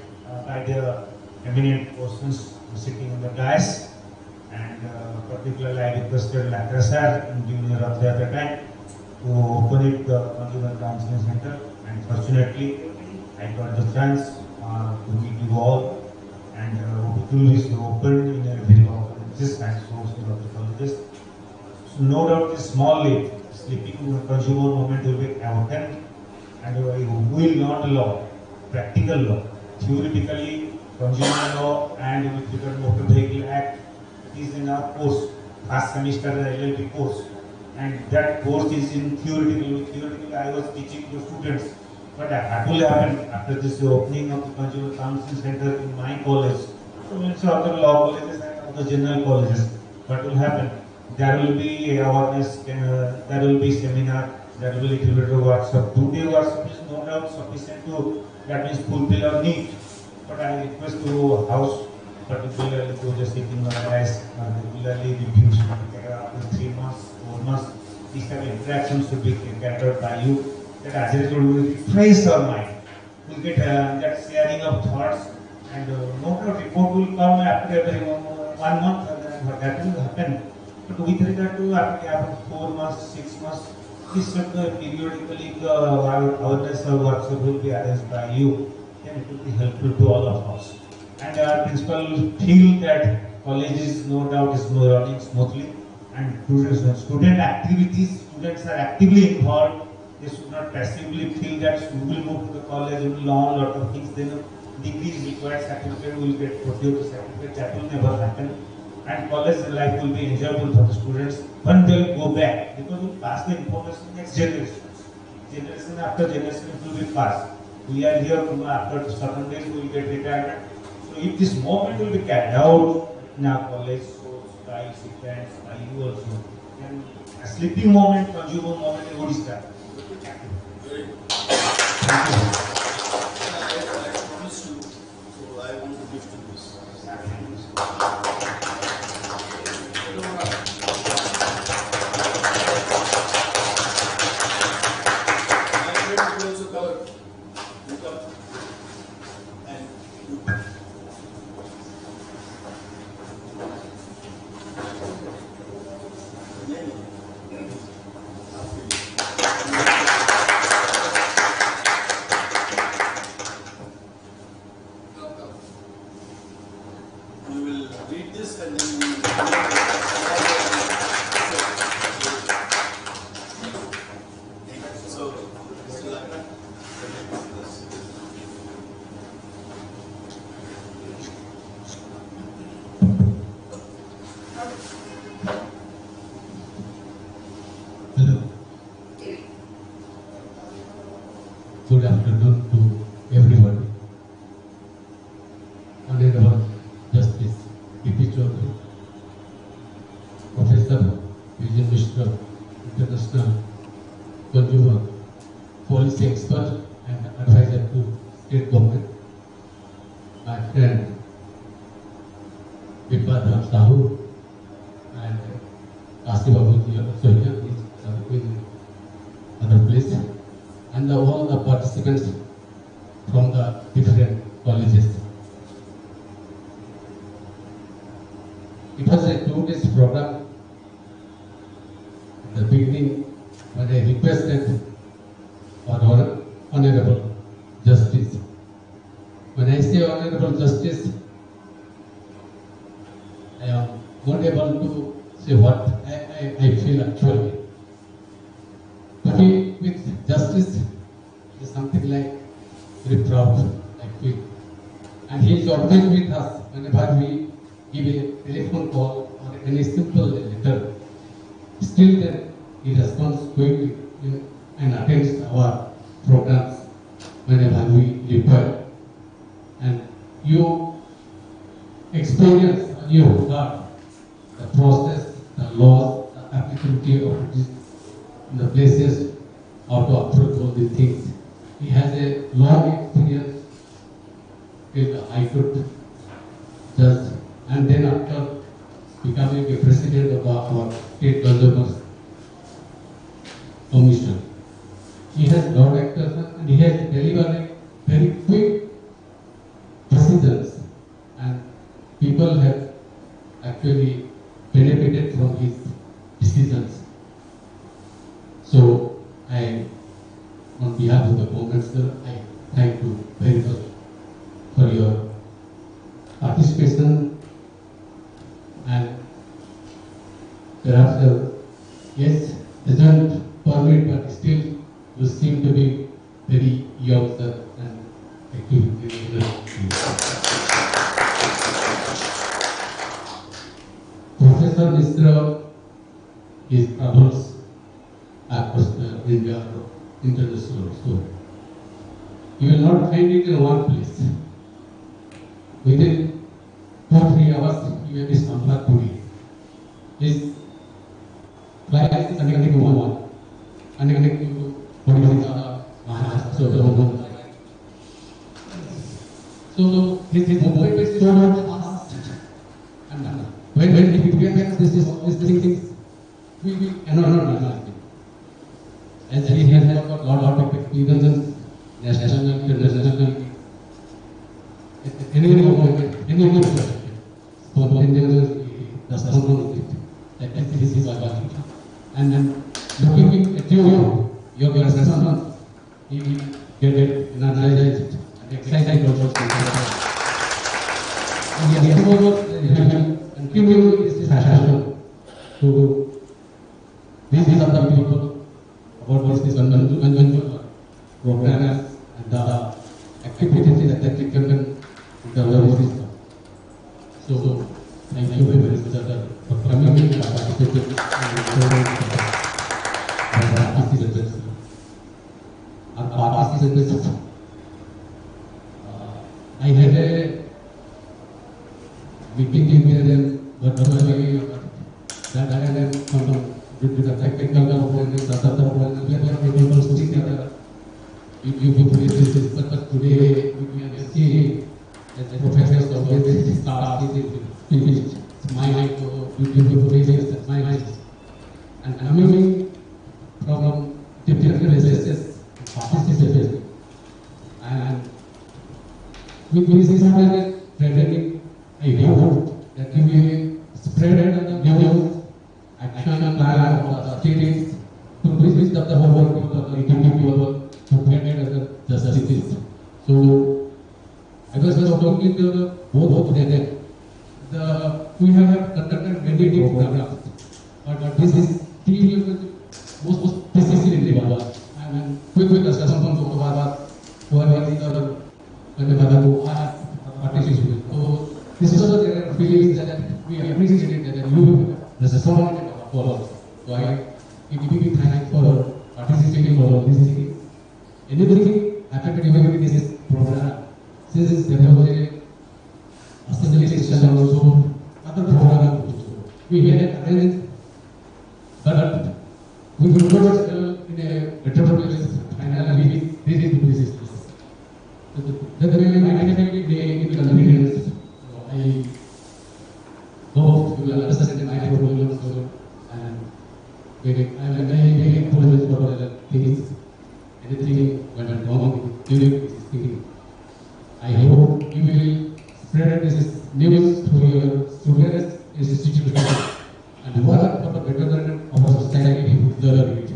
by the eminent persons sitting in the dais, and particularly I requested Lacra sir in junior of the other time to open it the Consumer Counseling Center, and fortunately I got the chance to meet you all, and it will be opened in a very long this and sourcing of the colleges. So no doubt this small leap, sleeping consumer movement will be awakened, and we will not allow practical law, theoretically consumer law and electrical motor vehicle act is in our course, first semester LLB course, and that course is in theoretical. Theoretically I was teaching the students, but what will happen after this opening of the Consumer Counseling Center in my college, so also other law colleges and other general colleges, what will happen? There will be awareness, there will be seminar, there will be little bit of workshop. 2-day workshop is no doubt sufficient to, that means fulfill our need. But I request to House, particularly to the sitting as regularly reviews after 3 months, 4 months, these kind of interactions should be carried by you. That as a result will refresh our mind. We'll get that sharing of thoughts, and no doubt report will come after every 1 month, and that will happen. But with regard to after 4 months, 6 months, this should periodically the awareness or workshop will be arranged by you. Then it will be helpful to all of us. And our principal feel that college is no doubt is running smoothly, and student activities, students are actively involved. They should not passively feel that we will move to the college, we will learn a lot of things, then degrees required, certificate will get produced, certificate, that will never happen. And college life will be enjoyable for the students when they will go back, because we will pass the information to next generation. Generation after generation it will be passed. We are here after 7 days we will get retirement. So if this movement will be carried out in our college, so by SICA, by you also, and a sleeping moment, consumer moment in Odisha. Very good. Thank you. I promise you, so I want to give to this. We will read this and then we will so, Mr. Lagna, Hello. Good afternoon to everybody. Honorable Justice P.P. Chaudhary, Professor Vijay Mishra, International Consumer Policy Expert and Advisor to State Government, my friend Vipadham Sahu and Asibabuji also here, is in other place, and all the participants from the different colleges. It was a 2 days program. At the beginning, when I requested our Honorable Justice, when I say Honorable Justice, I am not able to say what I feel actually. To be with justice is something like very proud, I feel. And he is always with us whenever we give a telephone call or any simple letter. Still then he responds quickly and attends our programs whenever we require. And you experience, you heard the process, the laws, the applicability of this in the places how to approach all these things. He has a long experience in the High Court judge, and then after becoming a president of our State Consumers Commission. He has broad experience and he has delivered very quick decisions, and people have actually decisions. So I, on behalf of the government, sir, I thank you very much for your participation and perhaps yes, doesn't permit, but still you seem to be very young, sir, and active. Professor Mishra is travels across India or international. So you will not find it in one place. Within 2-3 hours, you will be somewhere to be. His flight is connecting to one, and connecting to Odisha, Maharashtra. So his movement is so fast, and when he begins this thing, we cannot imagine. As he has got a lot of experience, national, international, any movement, any movement, spontaneous responsibility. That is his value. And looking at your response, he will get energized and excited about it. And he will continue this passion to these are the people about this conventional programs and the activities that we can develop system. So thank you very much, sir, for coming and participating in our participants. I had a meeting with them, but that time due to the technical problems, other problems, we are able to see that you this, but today we can see as a professor of this start is smiling to beautiful faces, smiling, and coming from different places, participating, and with this training, I hope that you will spread the news, action plan of the cities to reach the whole people, people to get the cities. So I was talking to both of them. We have conducted many programs, but this is still most specifically level. And quick discussion on whoever is the participate. So this is also the feelings that we appreciate it that you responded for us. So I give you thanks for participating for this thing. Anything happened during this program? Since there was a assembly session also, other program also. We had arranged, but we could not in a better place. Finally, we did this. The very magnificent day inconvenience. I hope you will understand my problem also, and I am very apologize for the things. Anything went wrong during this thing. I hope you will spread this news to your students, institutions, and work for the betterment of our society who deserve it.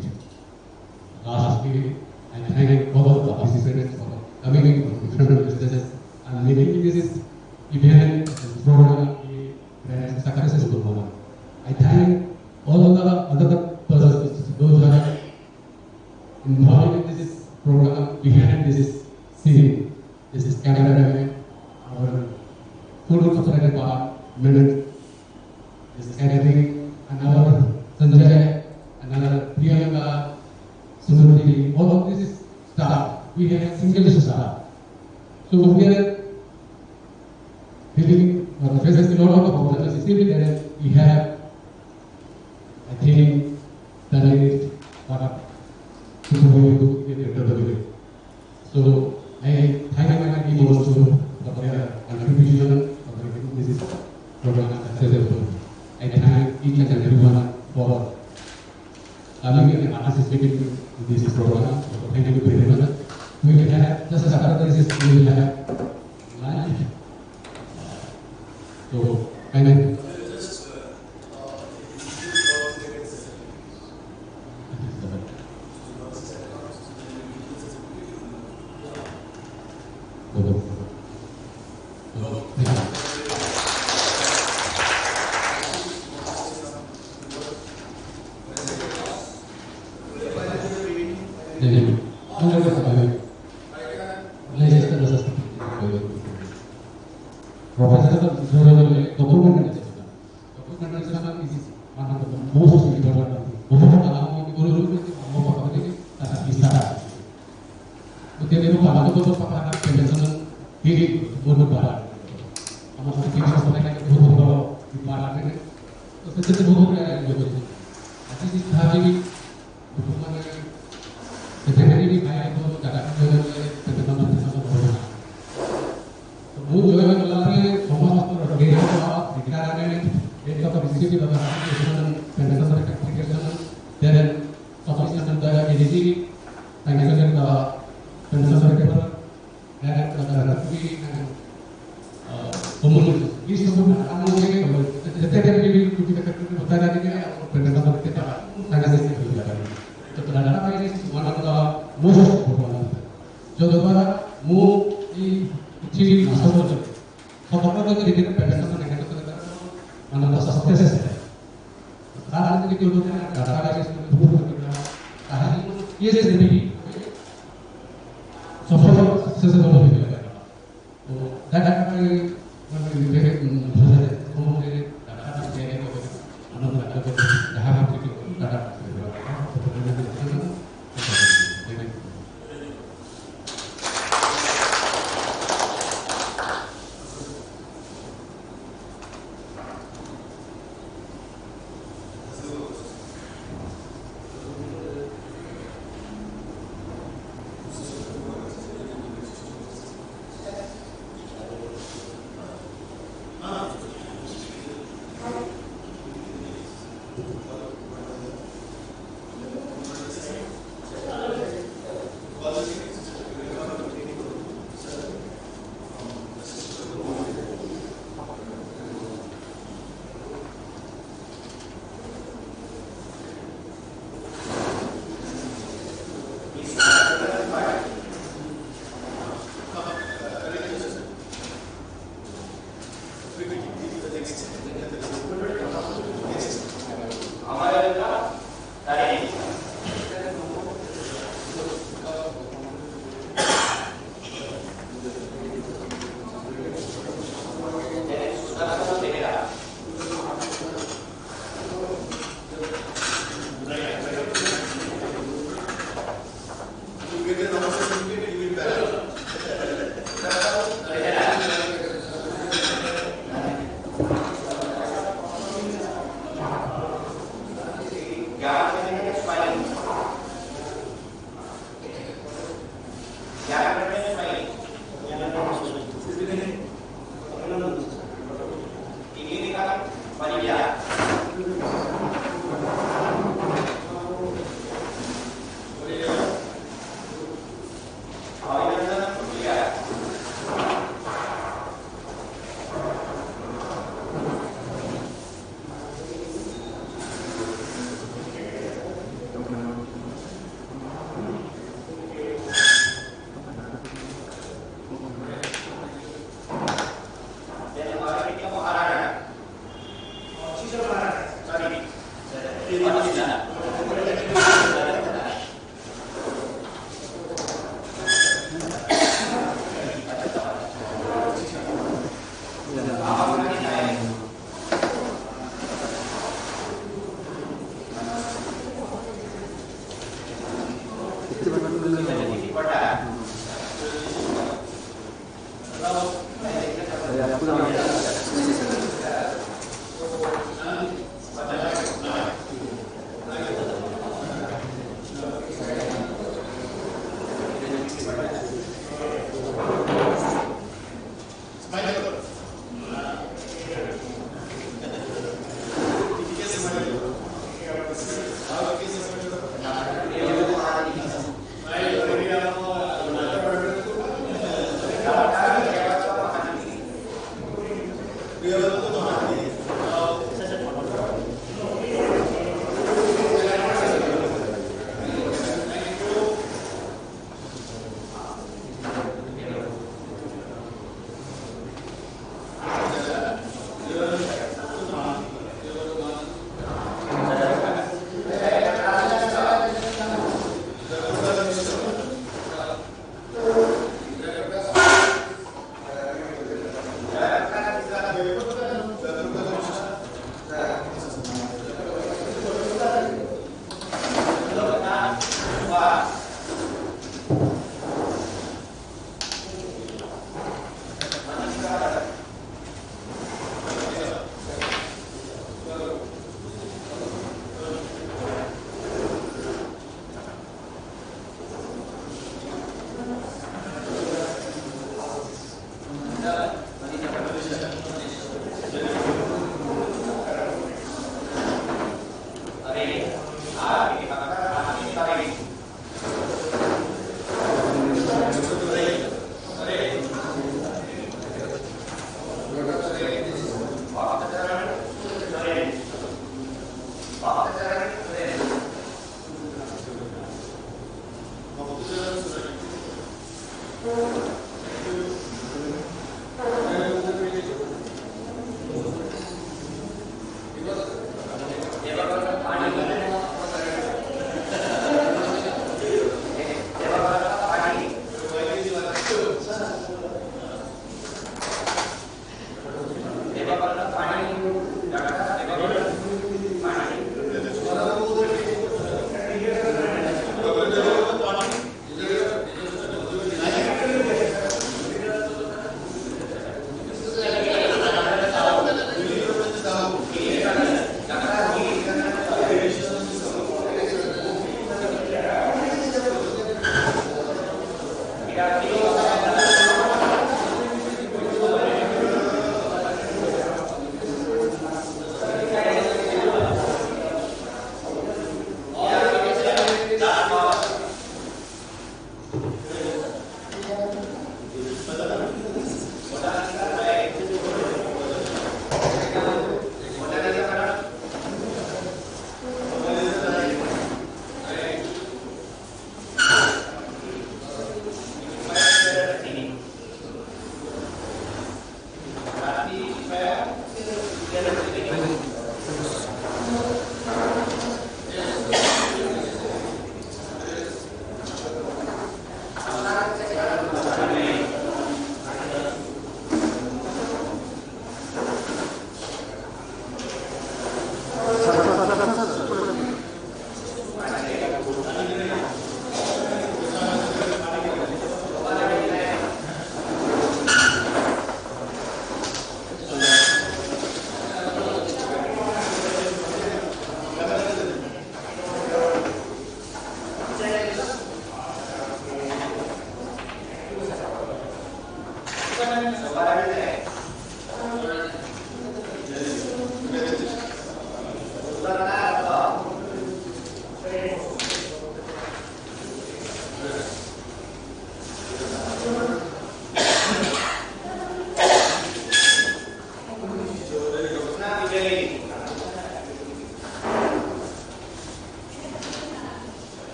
Lastly, I thank all the participants for coming from different businesses and making this event and program a successful one. I thank all the other persons, those who are involved in this program behind this scene. This is cameraman, our full operator department, this is catering, and our Sanjay, and our Priyanka, Sunati, all of this staff. We have single staff. So we are feeling facing a lot of problems. Still there we have, I think, done it what to do in a better way. So I thank my team also for their contribution for making this program successful. I thank each and everyone for coming and participating in this program. So thank you very much. We will have, just after this, we will have lunch. So, thank you.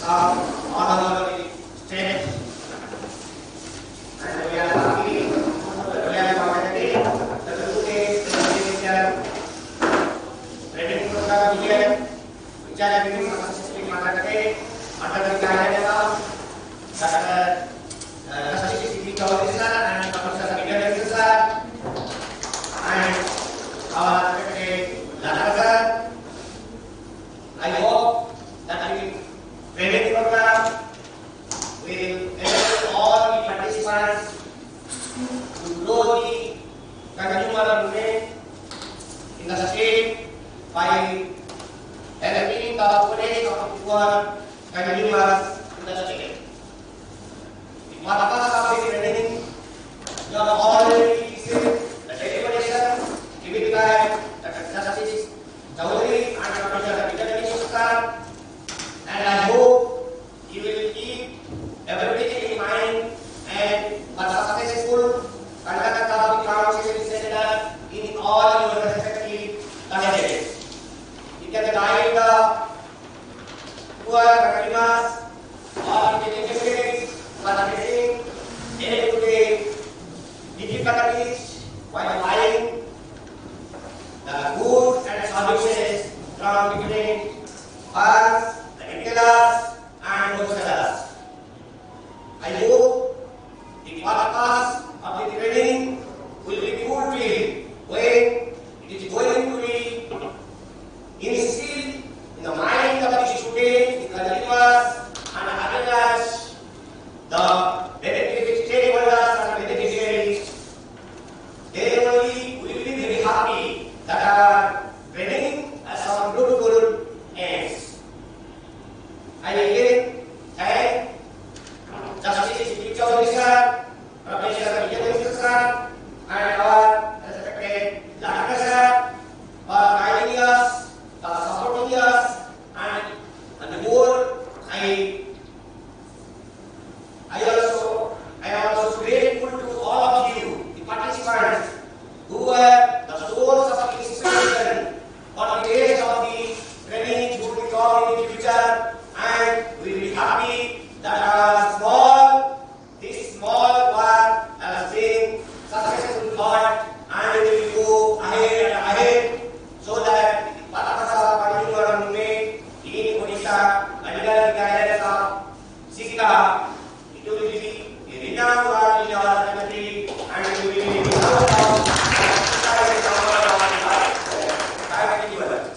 Honorary state, and we are happy to grow the consumer movement in the state by helping the operations of poor consumers in the state. The purpose of this training, you have already received the declaration given by Justice Chaudhary and Professor Vijay, and I hope you will keep everything in mind and for successful conduct of the conversation center in all your respective colleges. You can guide the poor consumers or the educators for facing day-to-day difficulties while buying the goods and services from different firms, retailers and wholesalers. I hope the purpose of the training will be fulfilled when it is going to be instilled in the mind of the students, the consumers and others, the benefit stakeholders and beneficiaries. They only will be very happy that our training has some fruitful ends. I again thank Justice Chaudhary sir, Professor Vijay sir, and our respected Doctor sir for guiding us, for supporting us, and more. I am also grateful to all of you, the participants, who were the source of inspiration for the rest of the training to be taught in the future, and we will be happy that this small work has been successful thought, and we will go ahead and ahead so that the purpose of consumer movement in Odisha under the guidance of SICA, it will be a renowned work in our country, and we will be proud of exercising our life. Thank you very much.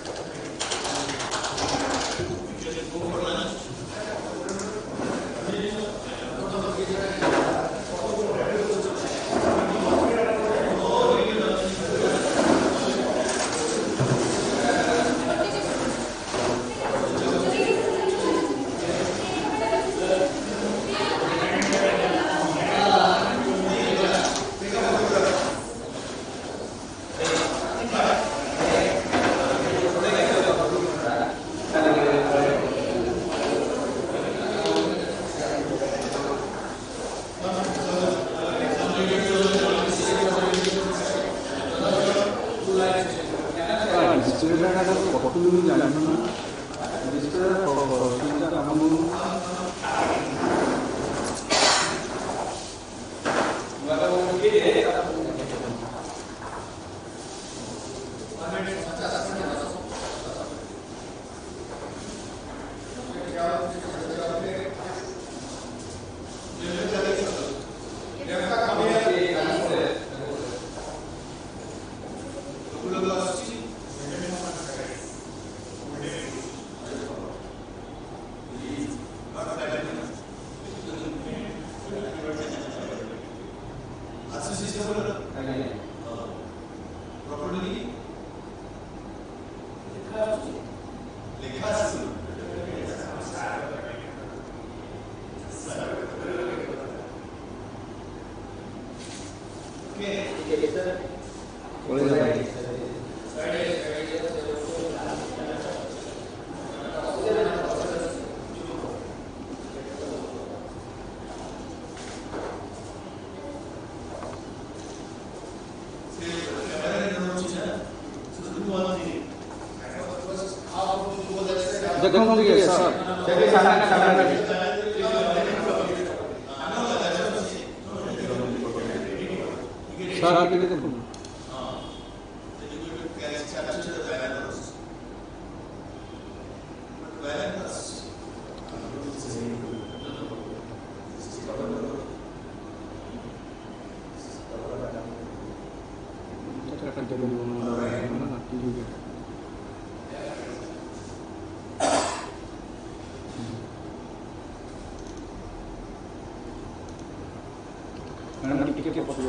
Madam टिके Bapak